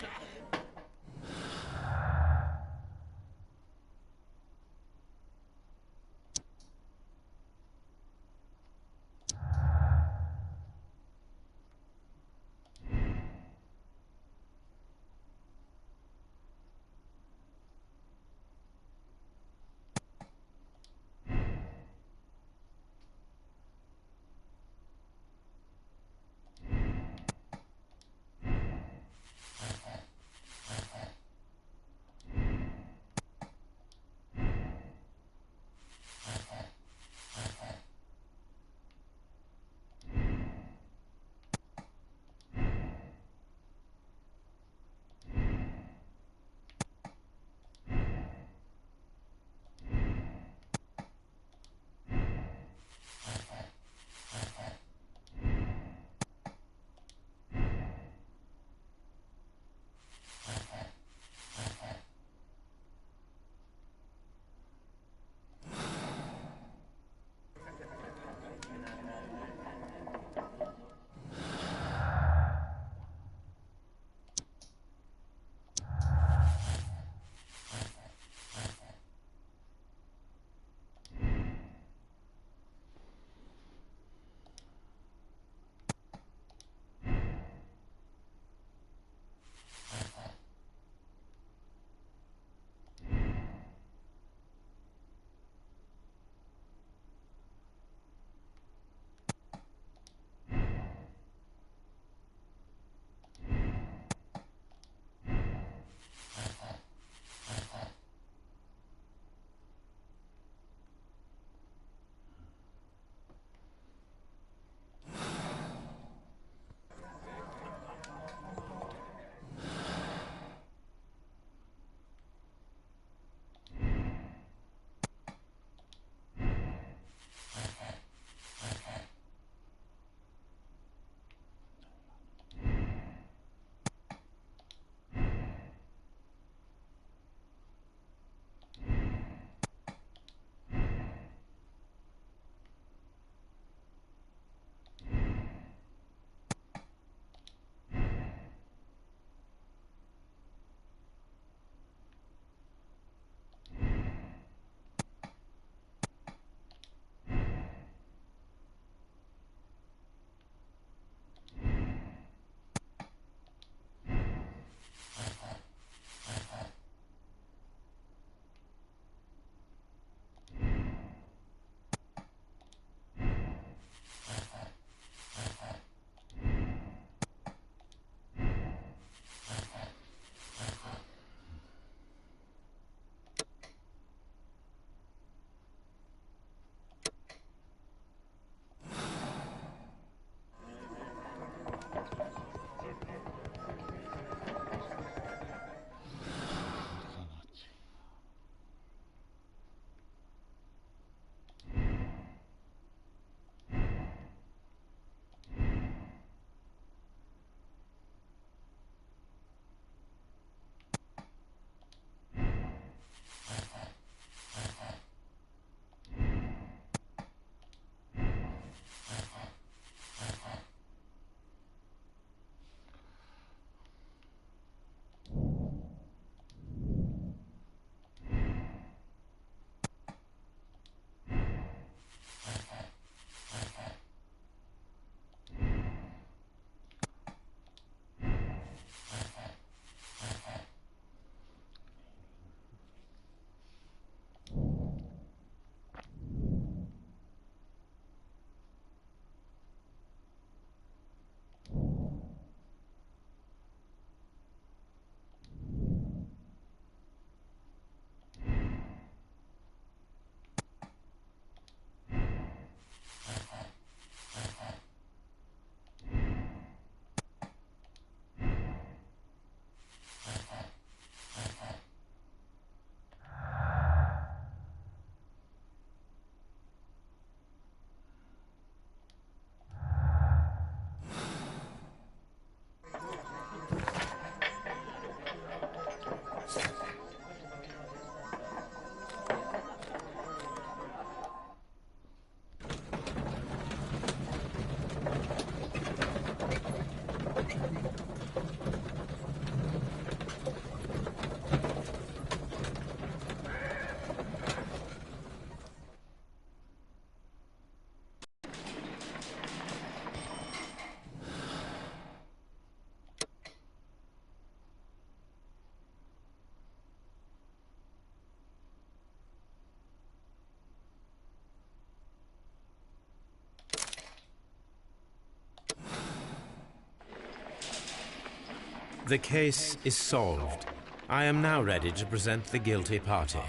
The case is solved. I am now ready to present the guilty party.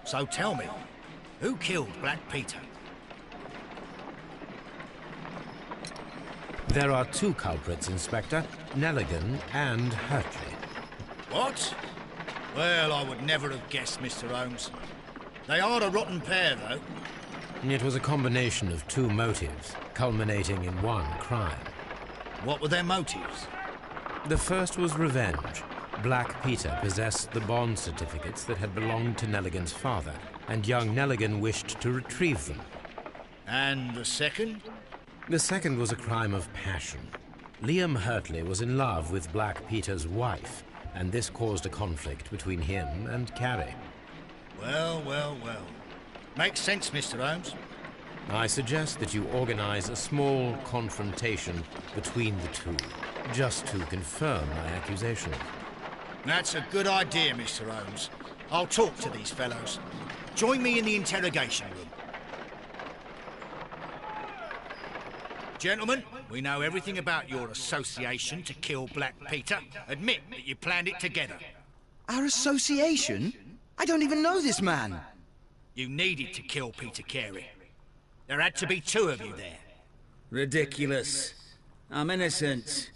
So tell me, who killed Black Peter? There are two culprits, Inspector. Nelligan and Hurtley. What? Well, I would never have guessed, Mr. Holmes. They are a rotten pair, though. It was a combination of two motives, culminating in one crime. What were their motives? The first was revenge. Black Peter possessed the bond certificates that had belonged to Nelligan's father, and young Nelligan wished to retrieve them. And the second? The second was a crime of passion. Liam Hurtley was in love with Black Peter's wife, and this caused a conflict between him and Carrie. Well, well, well. Makes sense, Mr. Holmes. I suggest that you organize a small confrontation between the two, just to confirm my accusations. That's a good idea, Mr. Holmes. I'll talk to these fellows. Join me in the interrogation room. Gentlemen, we know everything about your association to kill Black Peter. Admit that you planned it together. Our association? I don't even know this man. You needed to kill Peter Carey. There had to be two of you there. Ridiculous. I'm innocent.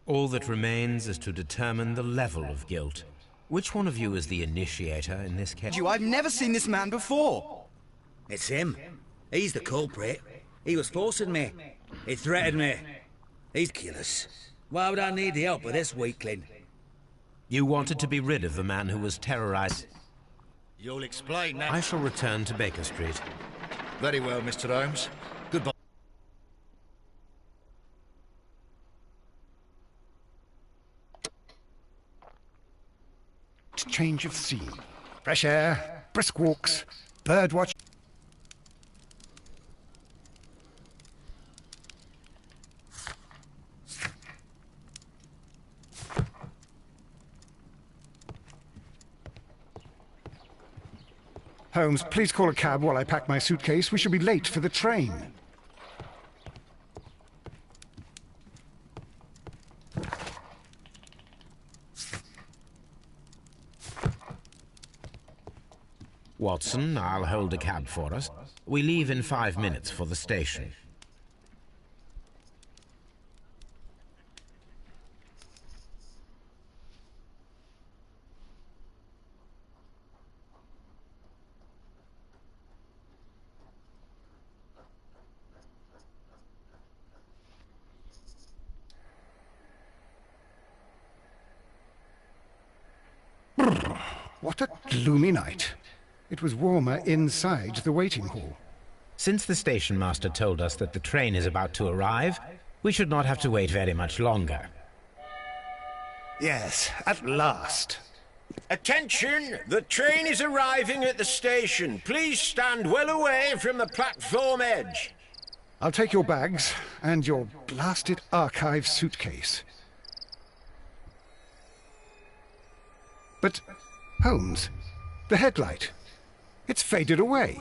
All that remains is to determine the level of guilt. Which one of you is the initiator in this case? I've never seen this man before. It's him. He's the culprit. He was forcing me. He threatened me. He's killers. Why would I need the help of this weakling? You wanted to be rid of the man who was terrorized. You'll explain that. I shall return to Baker Street. Very well, Mr. Holmes. Goodbye. Change of scene. Fresh air, brisk walks, bird watch. Holmes, please call a cab while I pack my suitcase. We shall be late for the train. Watson, I'll hold a cab for us. We leave in 5 minutes for the station. What a gloomy night. It was warmer inside the waiting hall. Since the station master told us that the train is about to arrive, we should not have to wait very much longer. Yes, at last. Attention! The train is arriving at the station. Please stand well away from the platform edge. I'll take your bags and your blasted archive suitcase. But, Holmes, the headlight. It's faded away.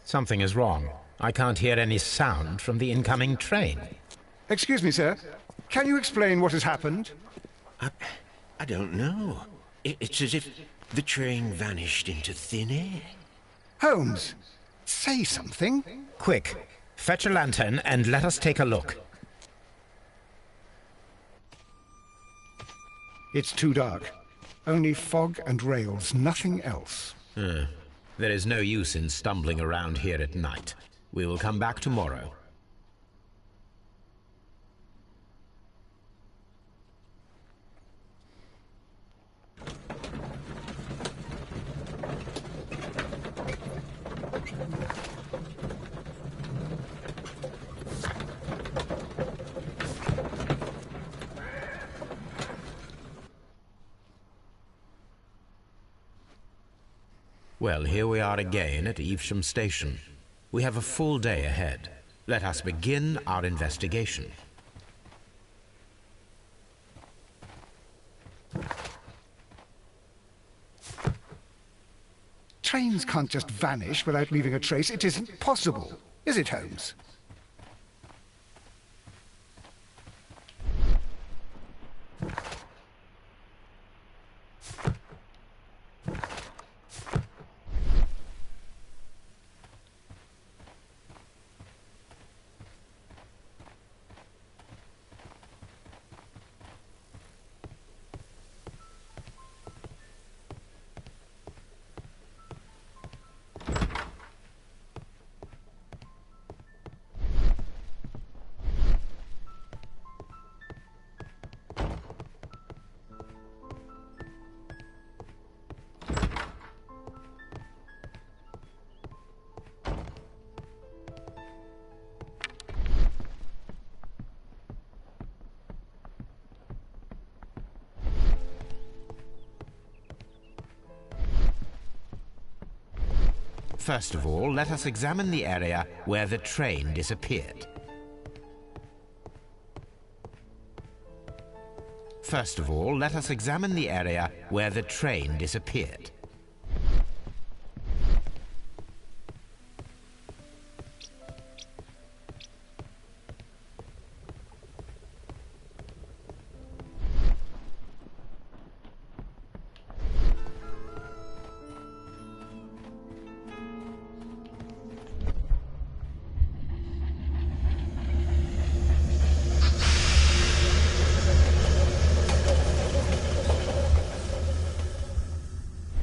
Something is wrong. I can't hear any sound from the incoming train. Excuse me, sir. Can you explain what has happened? I don't know. It's as if the train vanished into thin air. Holmes, say something. Quick, fetch a lantern and let us take a look. It's too dark. Only fog and rails, nothing else. There is no use in stumbling around here at night. We will come back tomorrow. Well, here we are again at Evesham Station. We have a full day ahead. Let us begin our investigation. Trains can't just vanish without leaving a trace. It isn't possible, is it, Holmes? First of all, let us examine the area where the train disappeared. First of all, let us examine the area where the train disappeared.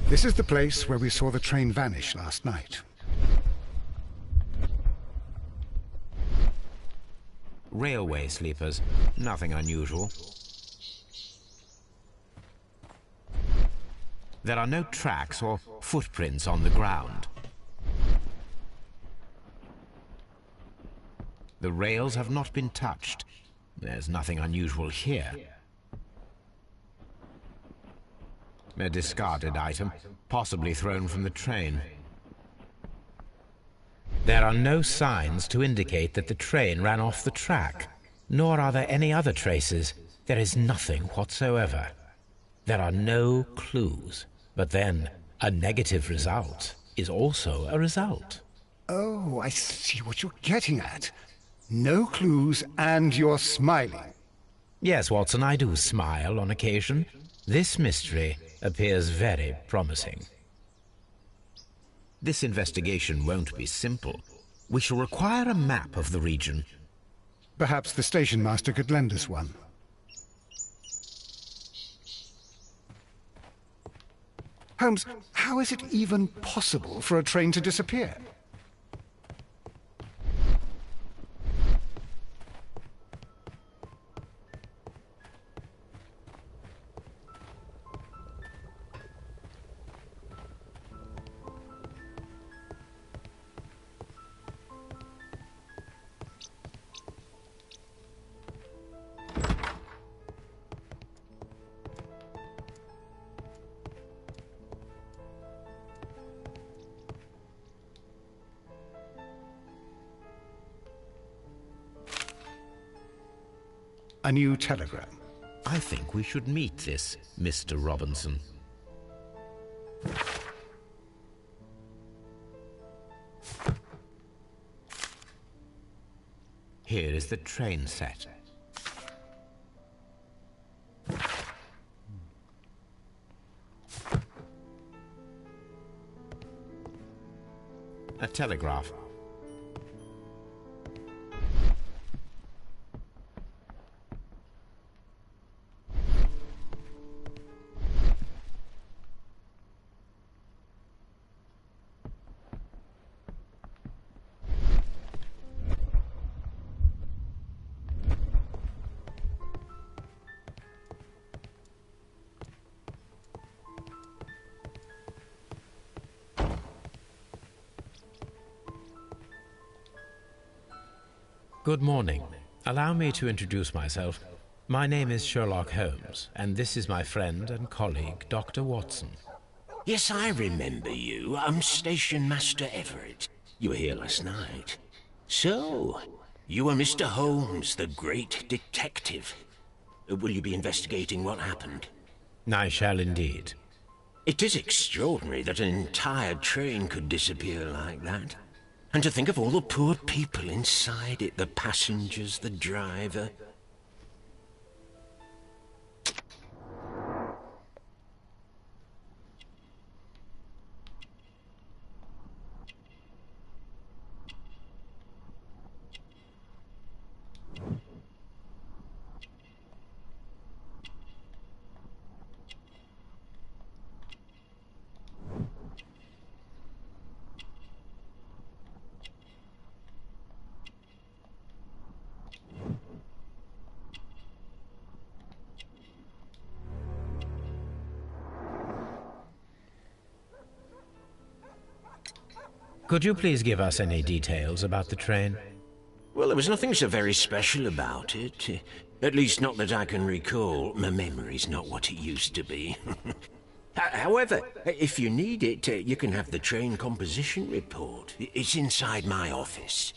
This is the place where we saw the train vanish last night. Railway sleepers, nothing unusual. There are no tracks or footprints on the ground. The rails have not been touched. There's nothing unusual here. A discarded item, possibly thrown from the train. There are no signs to indicate that the train ran off the track, nor are there any other traces. There is nothing whatsoever. There are no clues. But then, a negative result is also a result. Oh, I see what you're getting at. No clues, and you're smiling. Yes, Watson, I do smile on occasion. This mystery appears very promising. This investigation won't be simple. We shall require a map of the region. Perhaps the station master could lend us one. Holmes, how is it even possible for a train to disappear? A new telegram. I think we should meet this Mr. Robinson. Here is the train set. A telegraph. Good morning. Allow me to introduce myself. My name is Sherlock Holmes, and this is my friend and colleague, Dr. Watson. Yes, I remember you. I'm Station Master Everett. You were here last night. So, you are Mr. Holmes, the great detective. Will you be investigating what happened? I shall indeed. It is extraordinary that an entire train could disappear like that. And to think of all the poor people inside it, the passengers, the driver. Could you please give us any details about the train? Well, there was nothing so very special about it. At least not that I can recall. My memory's not what it used to be. However, if you need it, you can have the train composition report. It's inside my office.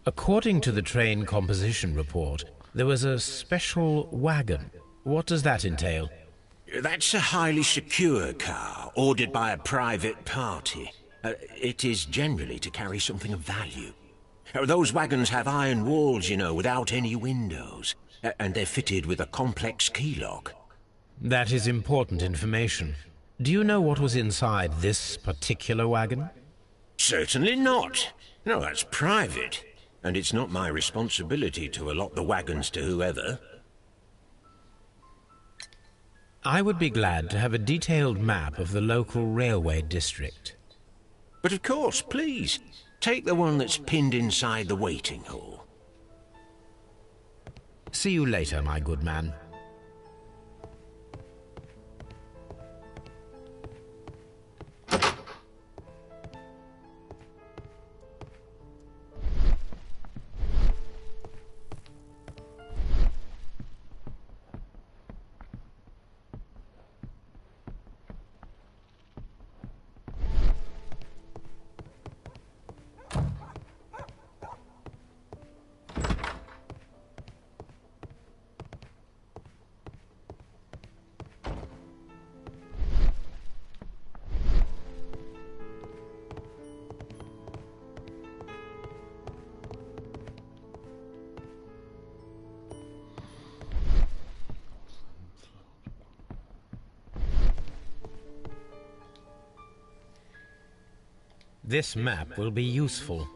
According to the train composition report, there was a special wagon. What does that entail? That's a highly secure car, ordered by a private party. It is generally to carry something of value. Those wagons have iron walls, you know, without any windows. And they're fitted with a complex key lock. That is important information. Do you know what was inside this particular wagon? Certainly not. No, that's private. And it's not my responsibility to allot the wagons to whoever. I would be glad to have a detailed map of the local railway district. But of course, please. Take the one that's pinned inside the waiting hall. See you later, my good man. This map will be useful.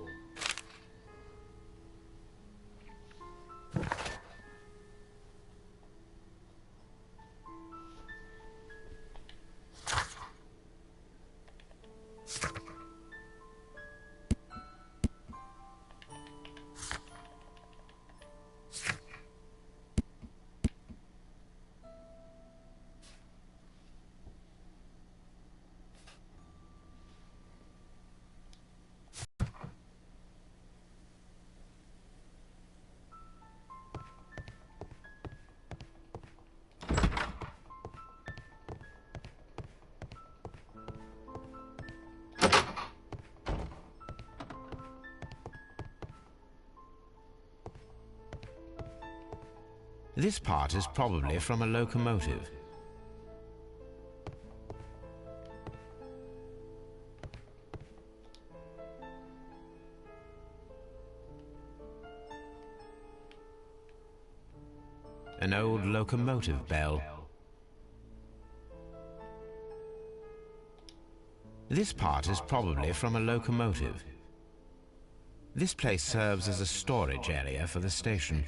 This part is probably from a locomotive. An old locomotive bell. This part is probably from a locomotive. This place serves as a storage area for the station.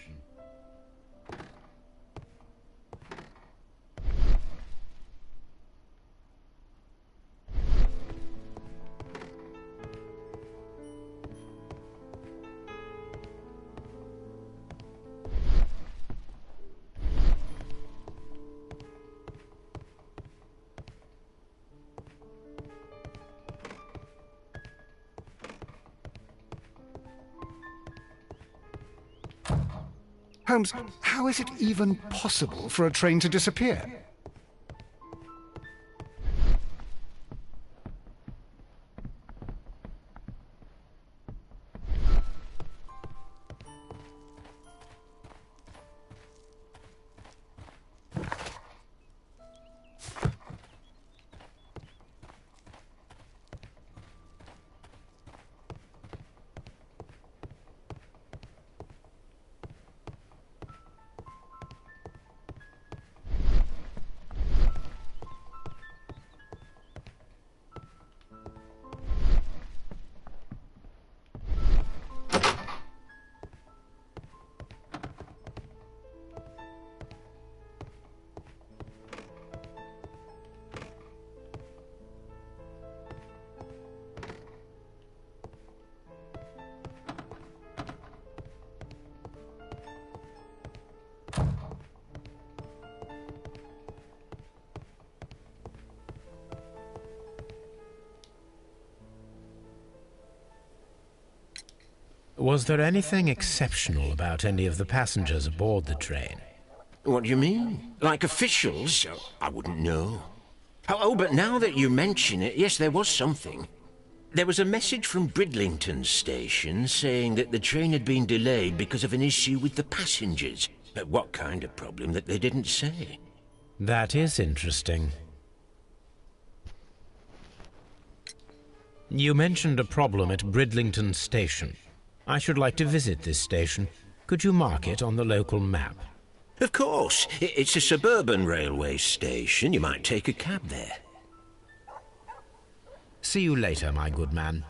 Holmes, how is it even possible for a train to disappear? Was there anything exceptional about any of the passengers aboard the train? What do you mean? Like officials? Oh, I wouldn't know. Oh, but now that you mention it, yes, there was something. There was a message from Bridlington station saying that the train had been delayed because of an issue with the passengers. But what kind of problem that they didn't say? That is interesting. You mentioned a problem at Bridlington station. I should like to visit this station. Could you mark it on the local map? Of course. It's a suburban railway station. You might take a cab there. See you later, my good man.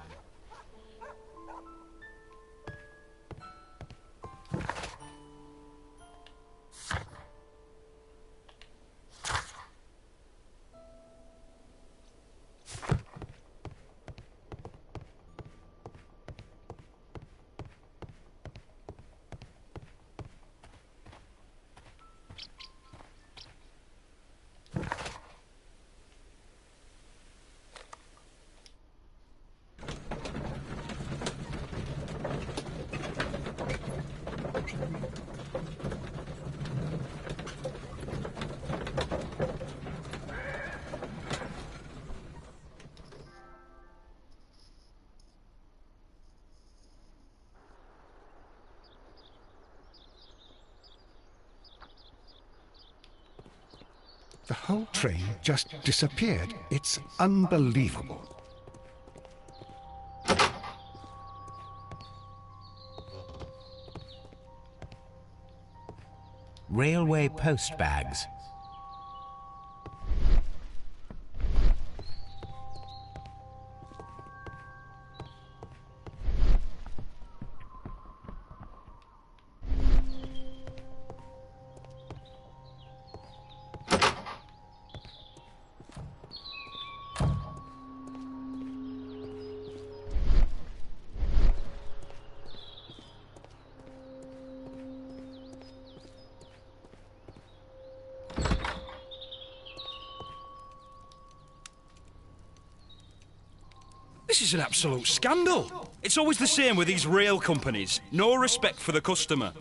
The whole train just disappeared. It's unbelievable. Railway post bags. This is an absolute scandal. It's always the same with these rail companies. No respect for the customer.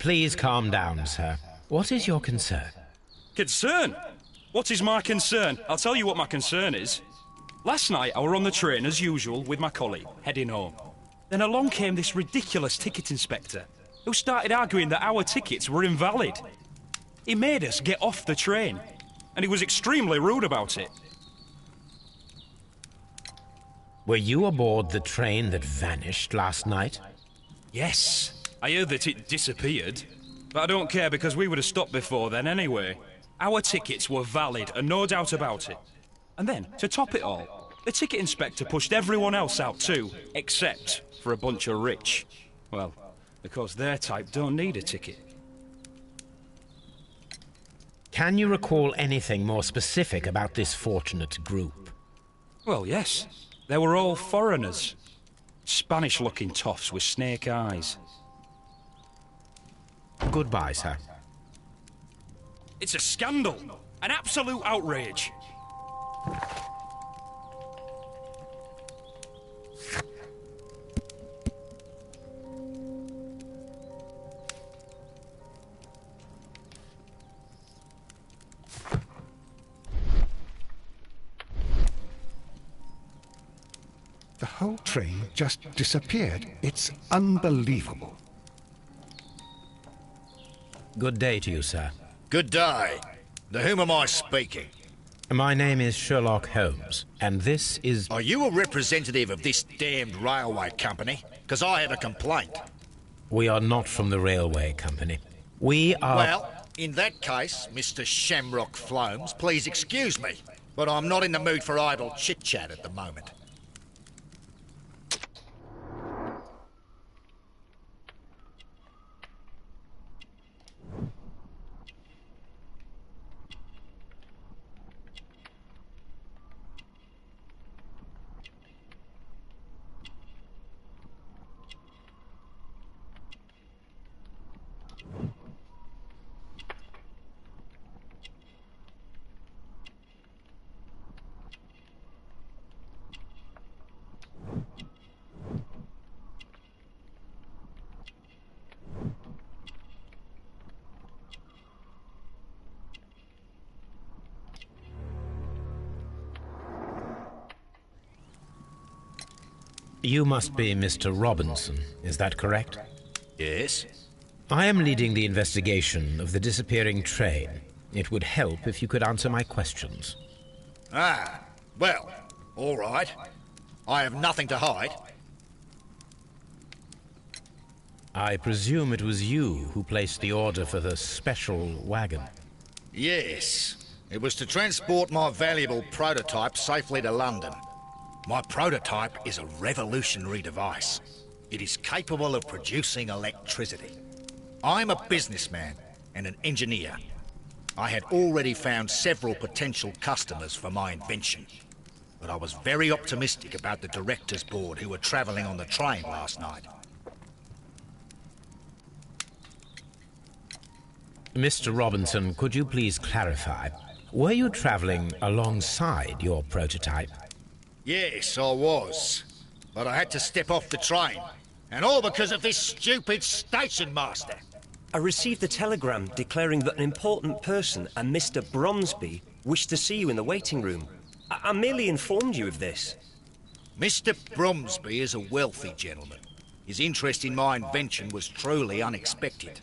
Please calm down, sir. What is your concern? Concern? What is my concern? I'll tell you what my concern is. Last night I were on the train as usual with my colleague, heading home. Then along came this ridiculous ticket inspector, who started arguing that our tickets were invalid. He made us get off the train, and he was extremely rude about it. Were you aboard the train that vanished last night? Yes. I heard that it disappeared, but I don't care because we would have stopped before then anyway. Our tickets were valid, and no doubt about it. And then, to top it all, the ticket inspector pushed everyone else out too, except for a bunch of rich. Well, because their type don't need a ticket. Can you recall anything more specific about this fortunate group? Well, yes. They were all foreigners. Spanish-looking toffs with snake eyes. Goodbye, sir. It's a scandal. An absolute outrage. The whole train just disappeared. It's unbelievable. Good day to you, sir. Good day. To whom am I speaking? My name is Sherlock Holmes, and this is... Are you a representative of this damned railway company? Because I have a complaint. We are not from the railway company. We are... Well, in that case, Mr. Shamrock Flomes, please excuse me, but I'm not in the mood for idle chit-chat at the moment. You must be Mr. Robinson, is that correct? Yes. I am leading the investigation of the disappearing train. It would help if you could answer my questions. Ah, well, all right. I have nothing to hide. I presume it was you who placed the order for the special wagon. Yes. It was to transport my valuable prototype safely to London. My prototype is a revolutionary device. It is capable of producing electricity. I'm a businessman and an engineer. I had already found several potential customers for my invention, but I was very optimistic about the directors' board who were travelling on the train last night. Mr. Robinson, could you please clarify? Were you travelling alongside your prototype? Yes, I was. But I had to step off the train. And all because of this stupid station master. I received a telegram declaring that an important person, a Mr. Bromsby, wished to see you in the waiting room. I merely informed you of this. Mr. Bromsby is a wealthy gentleman. His interest in my invention was truly unexpected.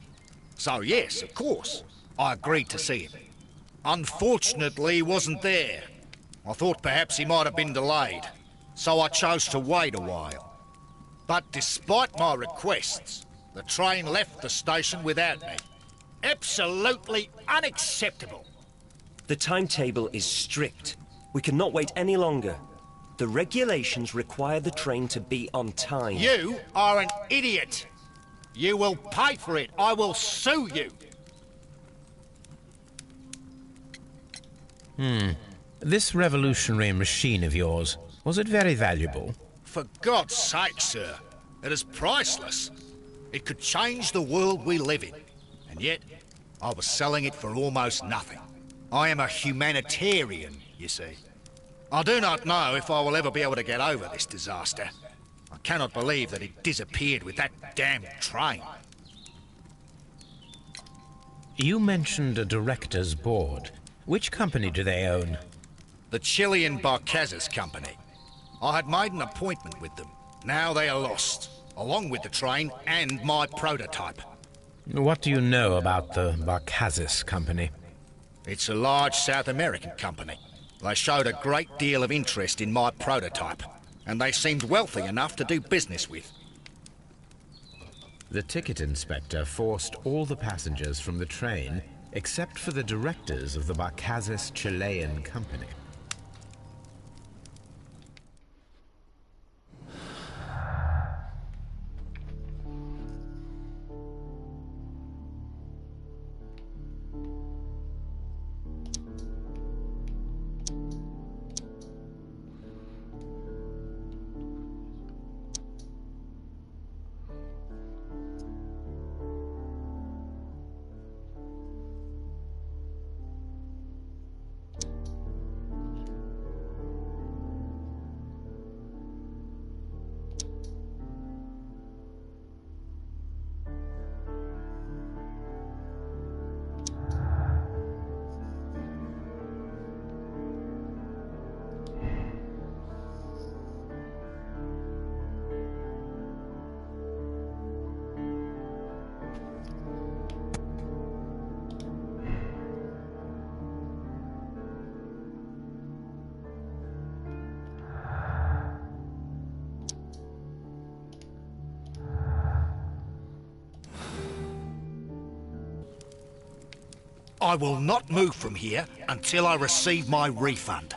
So yes, of course, I agreed to see him. Unfortunately, he wasn't there. I thought perhaps he might have been delayed, so I chose to wait a while. But despite my requests, the train left the station without me. Absolutely unacceptable. The timetable is strict. We cannot wait any longer. The regulations require the train to be on time. You are an idiot. You will pay for it. I will sue you. This revolutionary machine of yours, was it very valuable? For God's sake, sir, it is priceless. It could change the world we live in. And yet, I was selling it for almost nothing. I am a humanitarian, you see. I do not know if I will ever be able to get over this disaster. I cannot believe that it disappeared with that damn train. You mentioned a director's board. Which company do they own? The Chilean Barcazes Company. I had made an appointment with them. Now they are lost, along with the train and my prototype. What do you know about the Barcazes Company? It's a large South American company. They showed a great deal of interest in my prototype, and they seemed wealthy enough to do business with. The ticket inspector forced all the passengers from the train except for the directors of the Barcazes Chilean Company. I will not move from here until I receive my refund.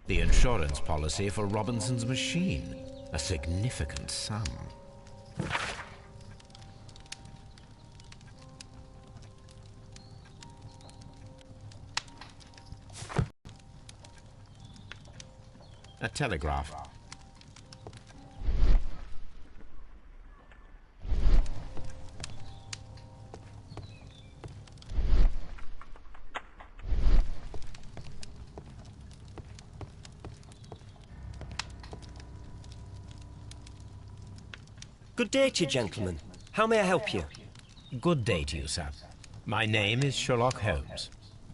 The insurance policy for Robinson's machine. A significant sum. A telegraph. Good day to you, gentlemen. How may I help you? Good day to you, sir. My name is Sherlock Holmes.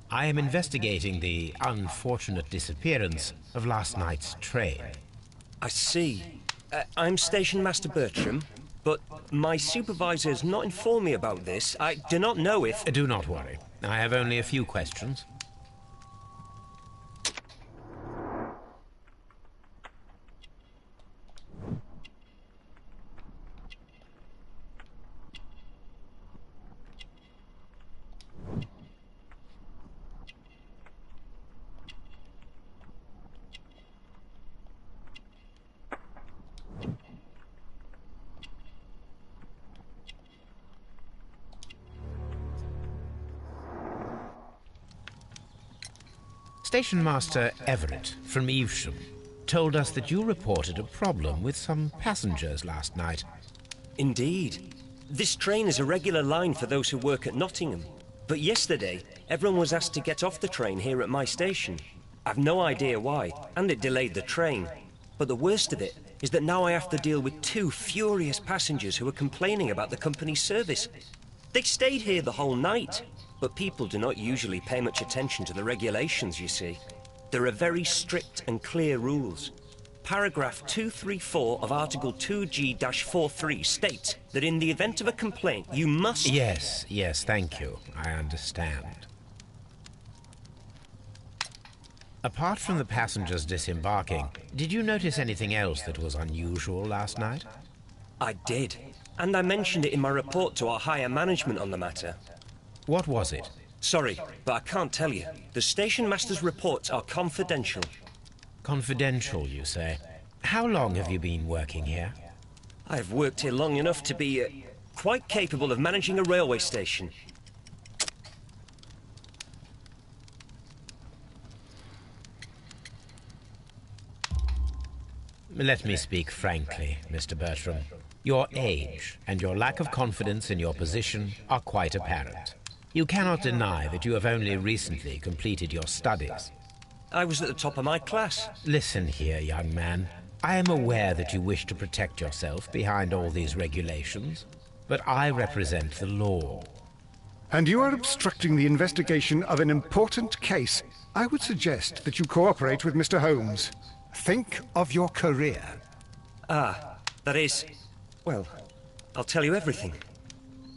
I am investigating the unfortunate disappearance of last night's train. I see. I'm Station Master Bertram, but my supervisor has not informed me about this. I do not know if... Do not worry. I have only a few questions. Station Master Everett from Evesham told us that you reported a problem with some passengers last night. Indeed. This train is a regular line for those who work at Nottingham. But yesterday, everyone was asked to get off the train here at my station. I've no idea why, and it delayed the train. But the worst of it is that now I have to deal with two furious passengers who are complaining about the company's service. They stayed here the whole night. But people do not usually pay much attention to the regulations, you see. There are very strict and clear rules. Paragraph 234 of Article 2G-43 states that in the event of a complaint, you must... Yes, thank you. I understand. Apart from the passengers disembarking, did you notice anything else that was unusual last night? I did. And I mentioned it in my report to our higher management on the matter. What was it? Sorry, but I can't tell you. The station master's reports are confidential. Confidential, you say? How long have you been working here? I've worked here long enough to be quite capable of managing a railway station. Let me speak frankly, Mr. Bertram. Your age and your lack of confidence in your position are quite apparent. You cannot deny that you have only recently completed your studies. I was at the top of my class. Listen here, young man. I am aware that you wish to protect yourself behind all these regulations, but I represent the law. And you are obstructing the investigation of an important case. I would suggest that you cooperate with Mr. Holmes. Think of your career. Ah, that is... Well, I'll tell you everything.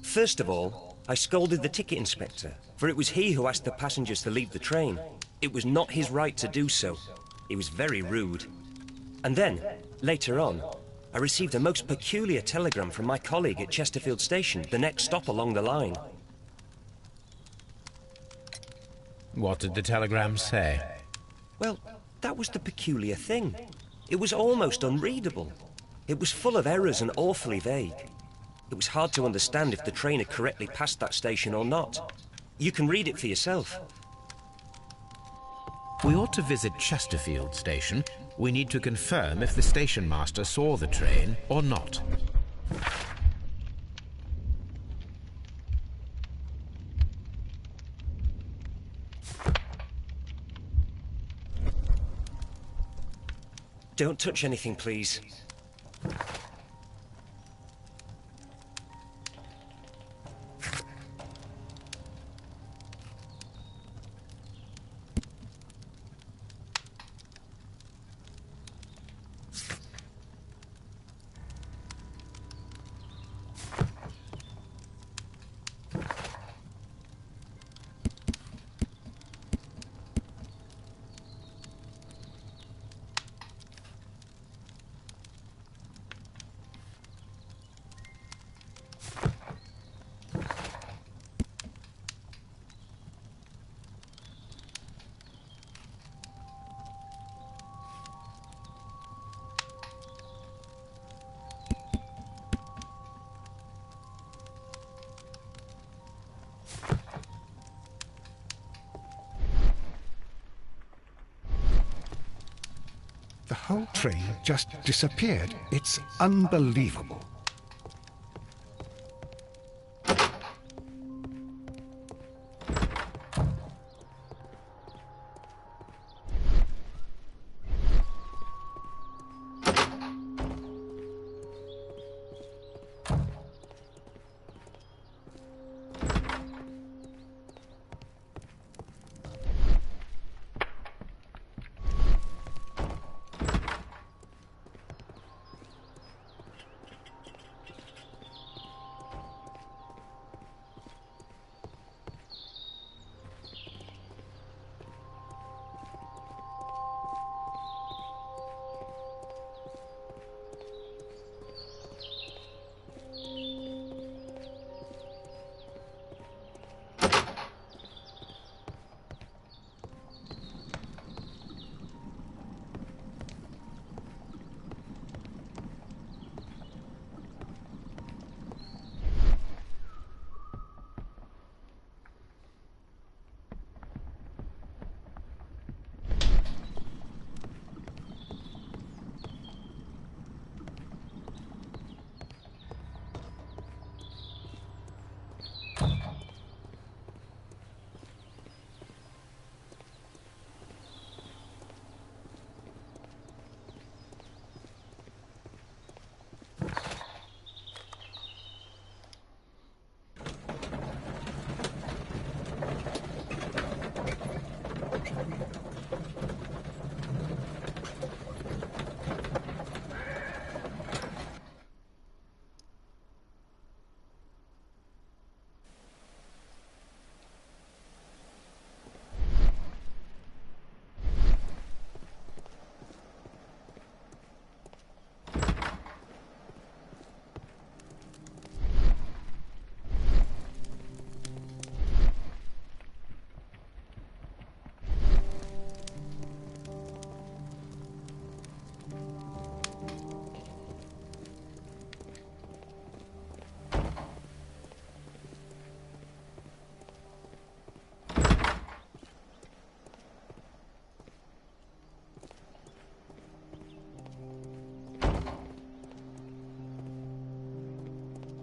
First of all, I scolded the ticket inspector, for it was he who asked the passengers to leave the train. It was not his right to do so. He was very rude. And then, later on, I received a most peculiar telegram from my colleague at Chesterfield Station, the next stop along the line. What did the telegram say? Well, that was the peculiar thing. It was almost unreadable. It was full of errors and awfully vague. It was hard to understand if the train had correctly passed that station or not. You can read it for yourself. We ought to visit Chesterfield Station. We need to confirm if the station master saw the train or not. Don't touch anything, please. whole train just disappeared. It's unbelievable.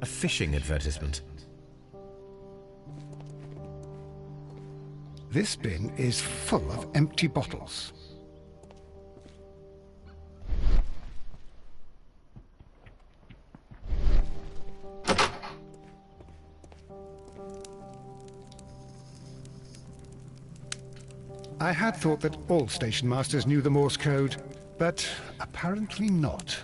A fishing advertisement. This bin is full of empty bottles. I had thought that all station masters knew the Morse code, but apparently not.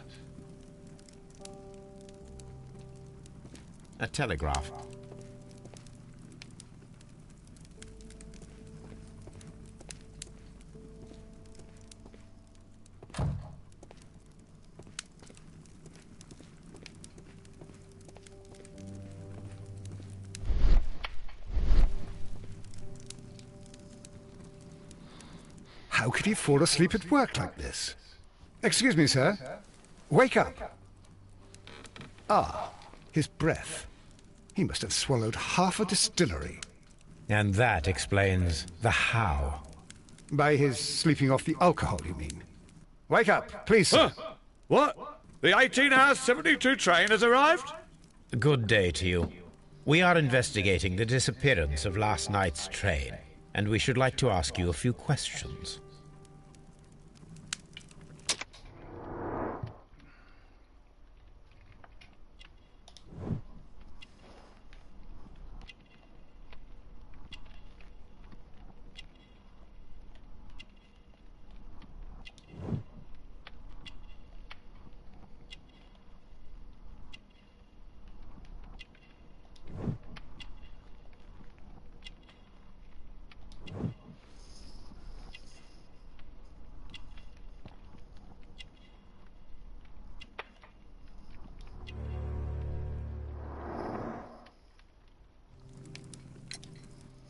A telegraph. How could he fall asleep at work like this? Excuse me, sir. Wake up! Ah, his breath. He must have swallowed half a distillery. And that explains the how. By his sleeping off the alcohol, you mean? Wake up, please, sir. What? The 18 hours 72 train has arrived? Good day to you. We are investigating the disappearance of last night's train, and we should like to ask you a few questions.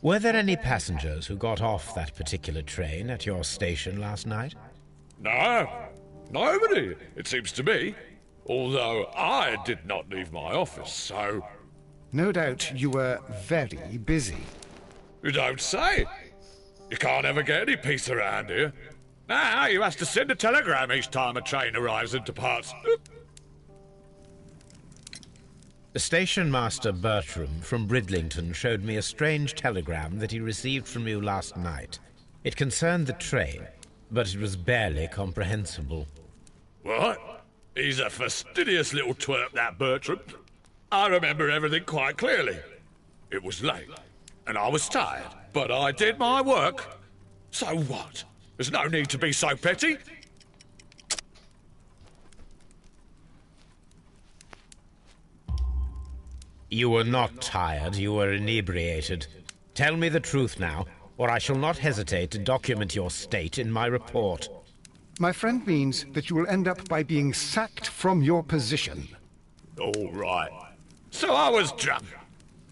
Were there any passengers who got off that particular train at your station last night? No, nobody, it seems to me. Although I did not leave my office, so... No doubt you were very busy. You don't say. You can't ever get any peace around here. Now you have to send a telegram each time a train arrives and departs. The station master Bertram from Bridlington showed me a strange telegram that he received from you last night. It concerned the train, but it was barely comprehensible. What? He's a fastidious little twerp, that Bertram. I remember everything quite clearly. It was late, and I was tired, but I did my work. So what? There's no need to be so petty. You were not tired, you were inebriated. Tell me the truth now, or I shall not hesitate to document your state in my report. My friend means that you will end up by being sacked from your position. All right. So I was drunk.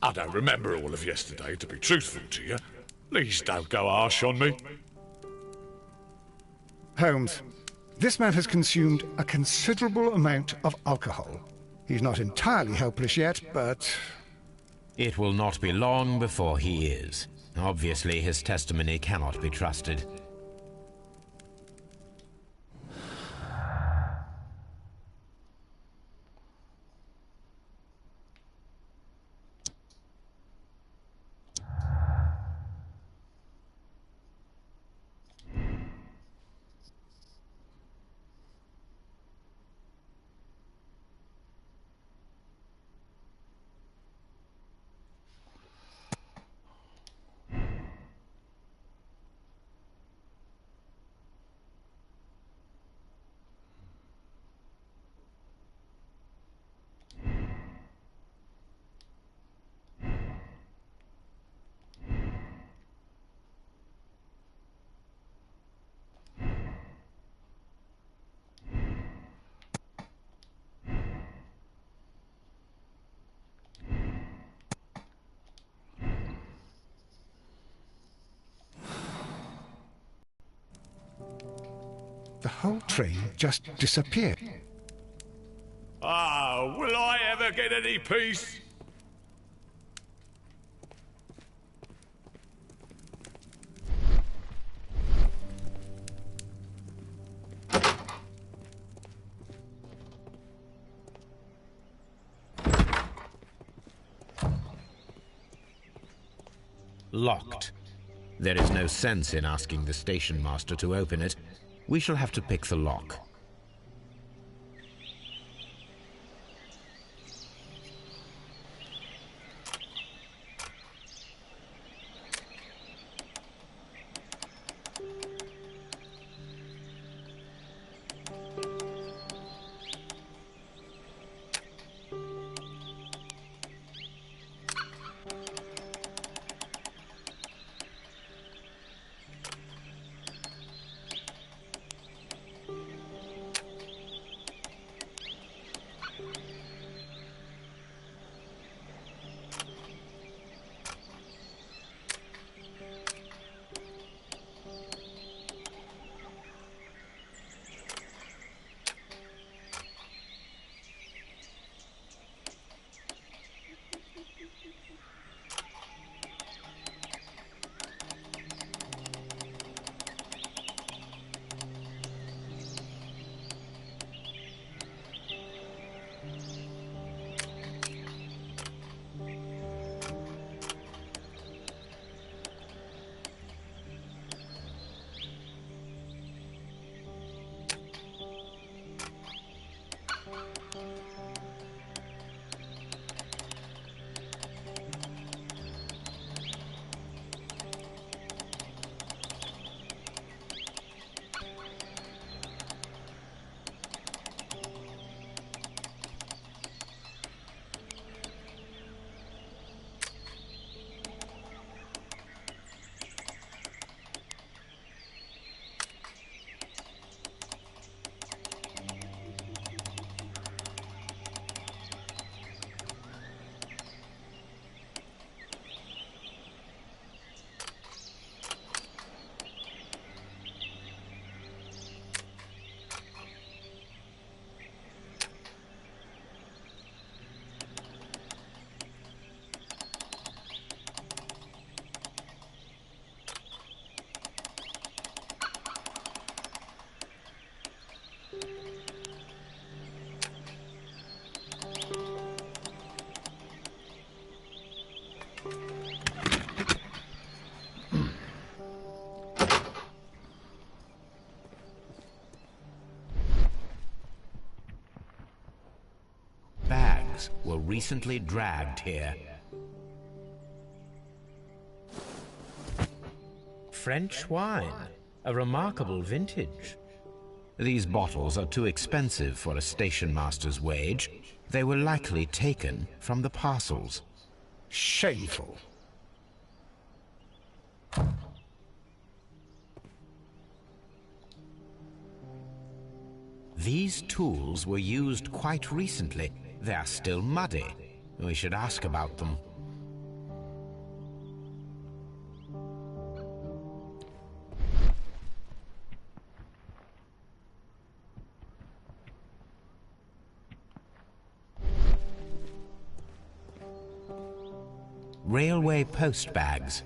I don't remember all of yesterday, to be truthful to you. Please don't go harsh on me. Holmes, this man has consumed a considerable amount of alcohol. He's not entirely helpless yet, but... It will not be long before he is. Obviously, his testimony cannot be trusted. The whole train just disappeared. Ah, will I ever get any peace? Locked. There is no sense in asking the station master to open it. We shall have to pick the lock. recently dragged here. French wine, a remarkable vintage. These bottles are too expensive for a station master's wage. They were likely taken from the parcels. Shameful. These tools were used quite recently. They are still muddy. We should ask about them. Railway post bags.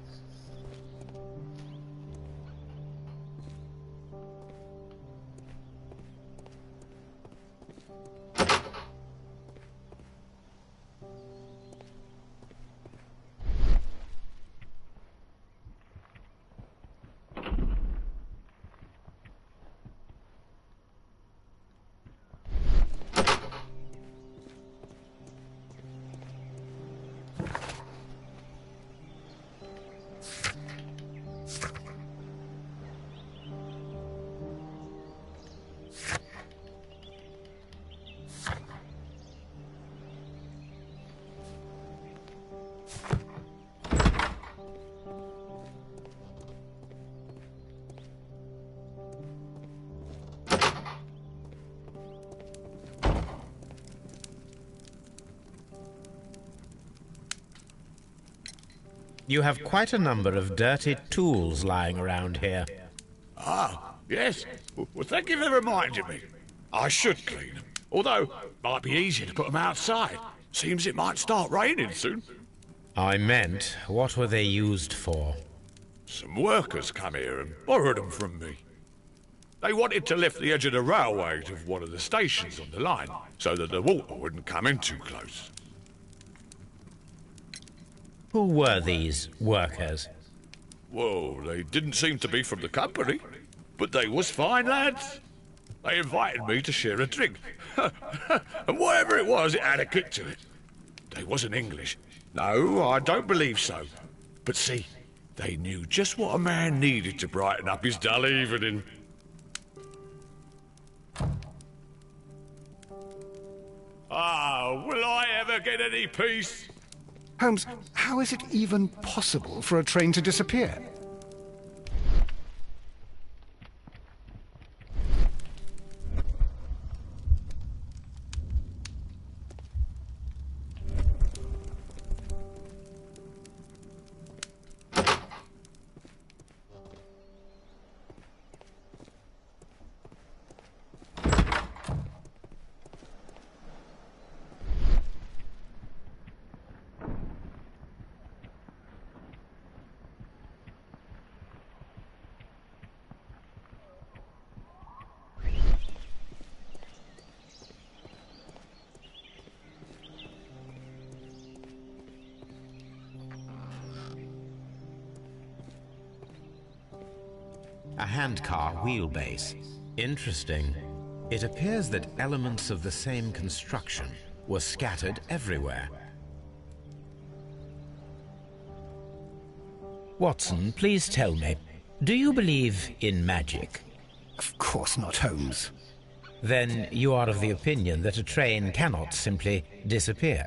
You have quite a number of dirty tools lying around here. Ah, yes. Well, thank you for reminding me. I should clean them. Although, it might be easier to put them outside. Seems it might start raining soon. I meant, what were they used for? Some workers come here and borrowed them from me. They wanted to lift the edge of the railway to one of the stations on the line, so that the water wouldn't come in too close. Who were these workers? Well, they didn't seem to be from the company, but they was fine lads. They invited me to share a drink. And whatever it was, it had a kick to it. They wasn't English. No, I don't believe so. But see, they knew just what a man needed to brighten up his dull evening. Ah, will I ever get any peace? Holmes, how is it even possible for a train to disappear? A handcar wheelbase. Interesting. It appears that elements of the same construction were scattered everywhere. Watson, please tell me, do you believe in magic? Of course not, Holmes. Then you are of the opinion that a train cannot simply disappear?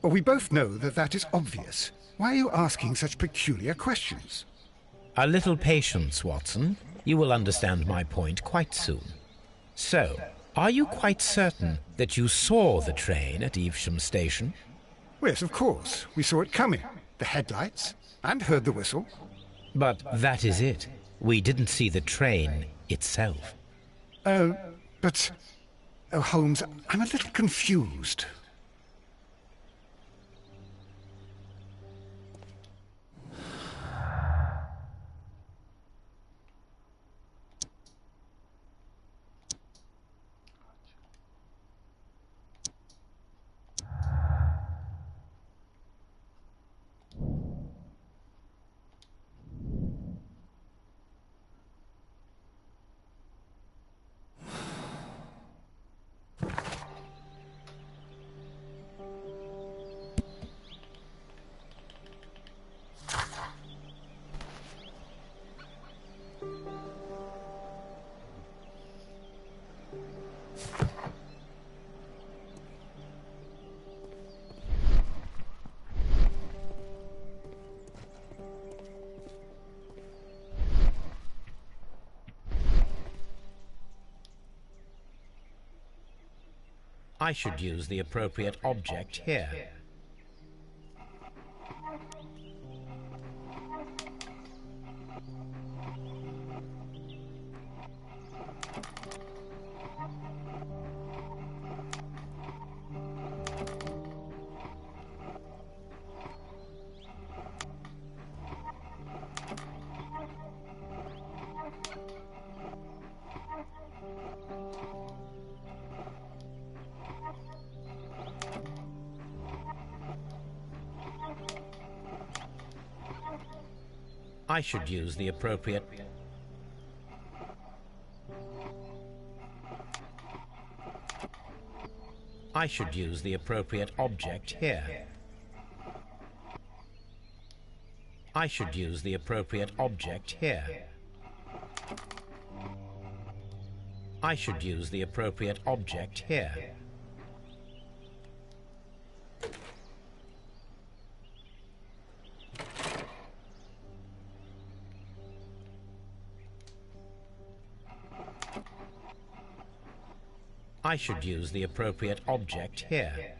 Well, we both know that that is obvious. Why are you asking such peculiar questions? A little patience, Watson. You will understand my point quite soon. So, are you quite certain that you saw the train at Evesham Station? Yes, of course. We saw it coming. The headlights, and heard the whistle. But that is it. We didn't see the train itself. But... Oh, Holmes, I'm a little confused. I should use the appropriate object here. I should use the appropriate... I should use the appropriate object here. I should use the appropriate object here. I should use the appropriate object here. I should use the appropriate object here.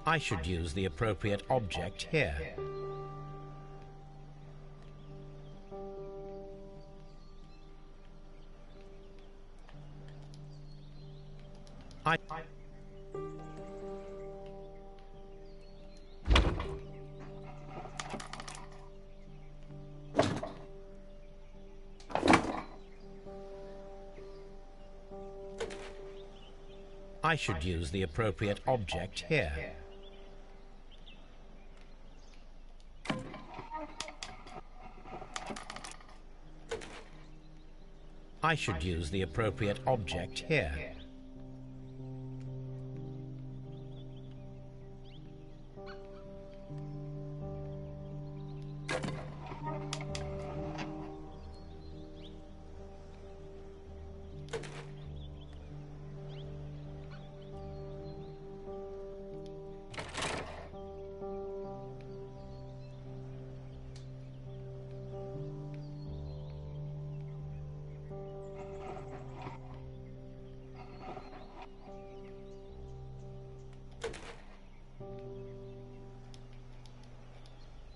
I should use the appropriate object here. I should use the appropriate object here. I should use the appropriate object here.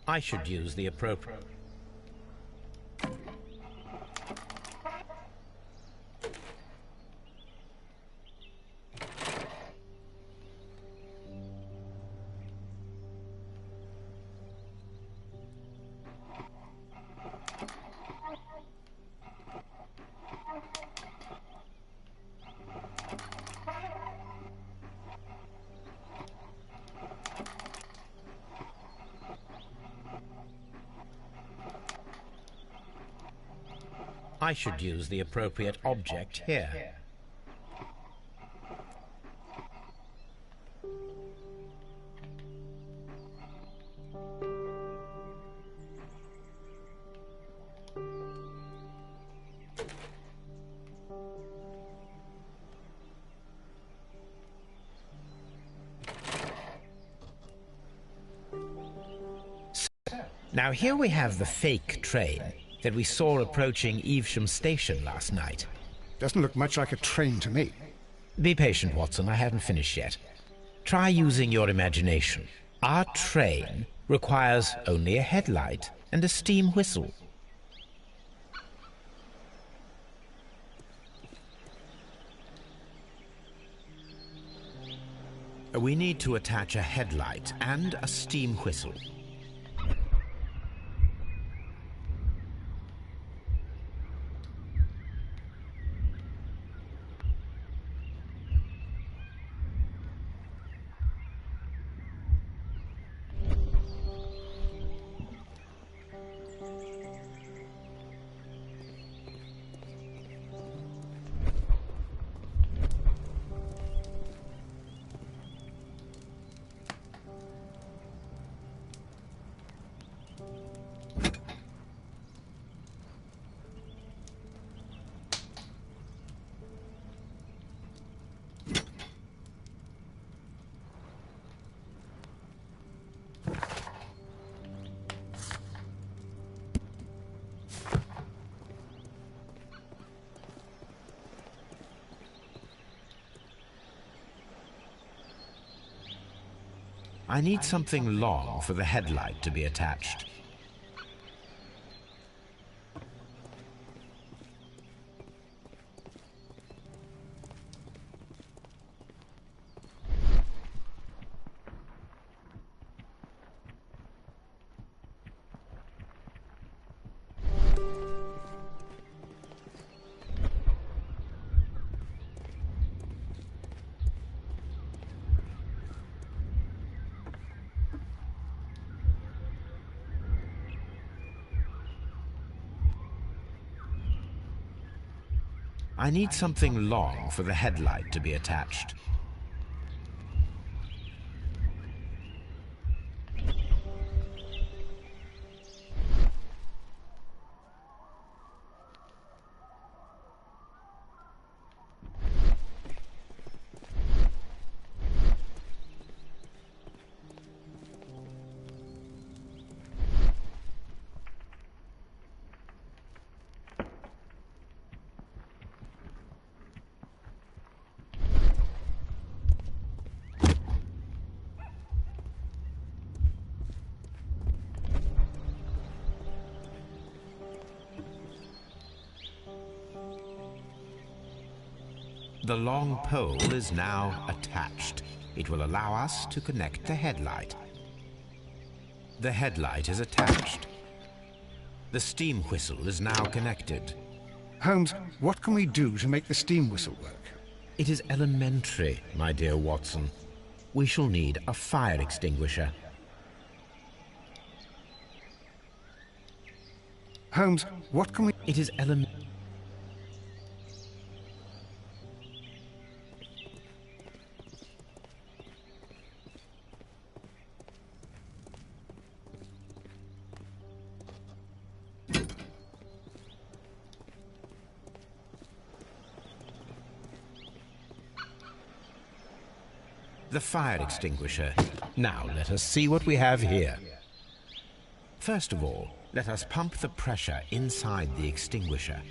I should use the appropriate... I should use the appropriate object here. Now here we have the fake train that we saw approaching Evesham Station last night. Doesn't look much like a train to me. Be patient, Watson, I haven't finished yet. Try using your imagination. Our train requires only a headlight and a steam whistle. We need to attach a headlight and a steam whistle. I need something long for the headlight to be attached. I need something long for the headlight to be attached. The long pole is now attached. It will allow us to connect the headlight. The headlight is attached. The steam whistle is now connected. Holmes, what can we do to make the steam whistle work? It is elementary, my dear Watson. We shall need a fire extinguisher. Holmes, what can we... It is elementary. The fire extinguisher. Now let us see what we have here. First of all, let us pump the pressure inside the extinguisher.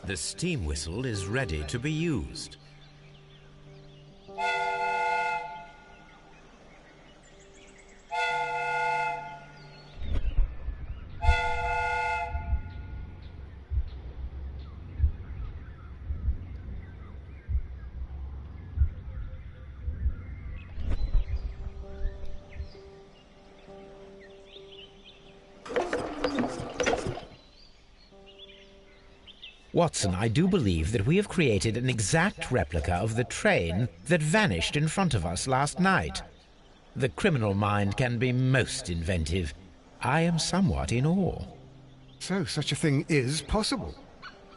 The steam whistle is ready to be used. Watson, I do believe that we have created an exact replica of the train that vanished in front of us last night. The criminal mind can be most inventive. I am somewhat in awe. So such a thing is possible.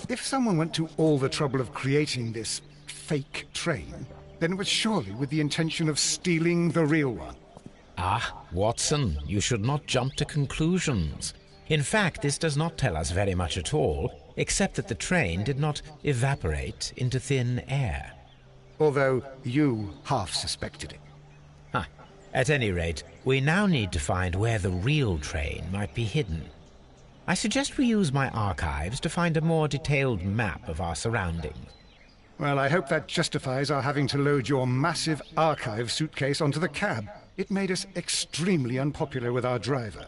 If someone went to all the trouble of creating this fake train, then it was surely with the intention of stealing the real one. Ah, Watson, you should not jump to conclusions. In fact, this does not tell us very much at all, except that the train did not evaporate into thin air. Although you half suspected it. Huh. At any rate, we now need to find where the real train might be hidden. I suggest we use my archives to find a more detailed map of our surroundings. Well, I hope that justifies our having to load your massive archive suitcase onto the cab. It made us extremely unpopular with our driver.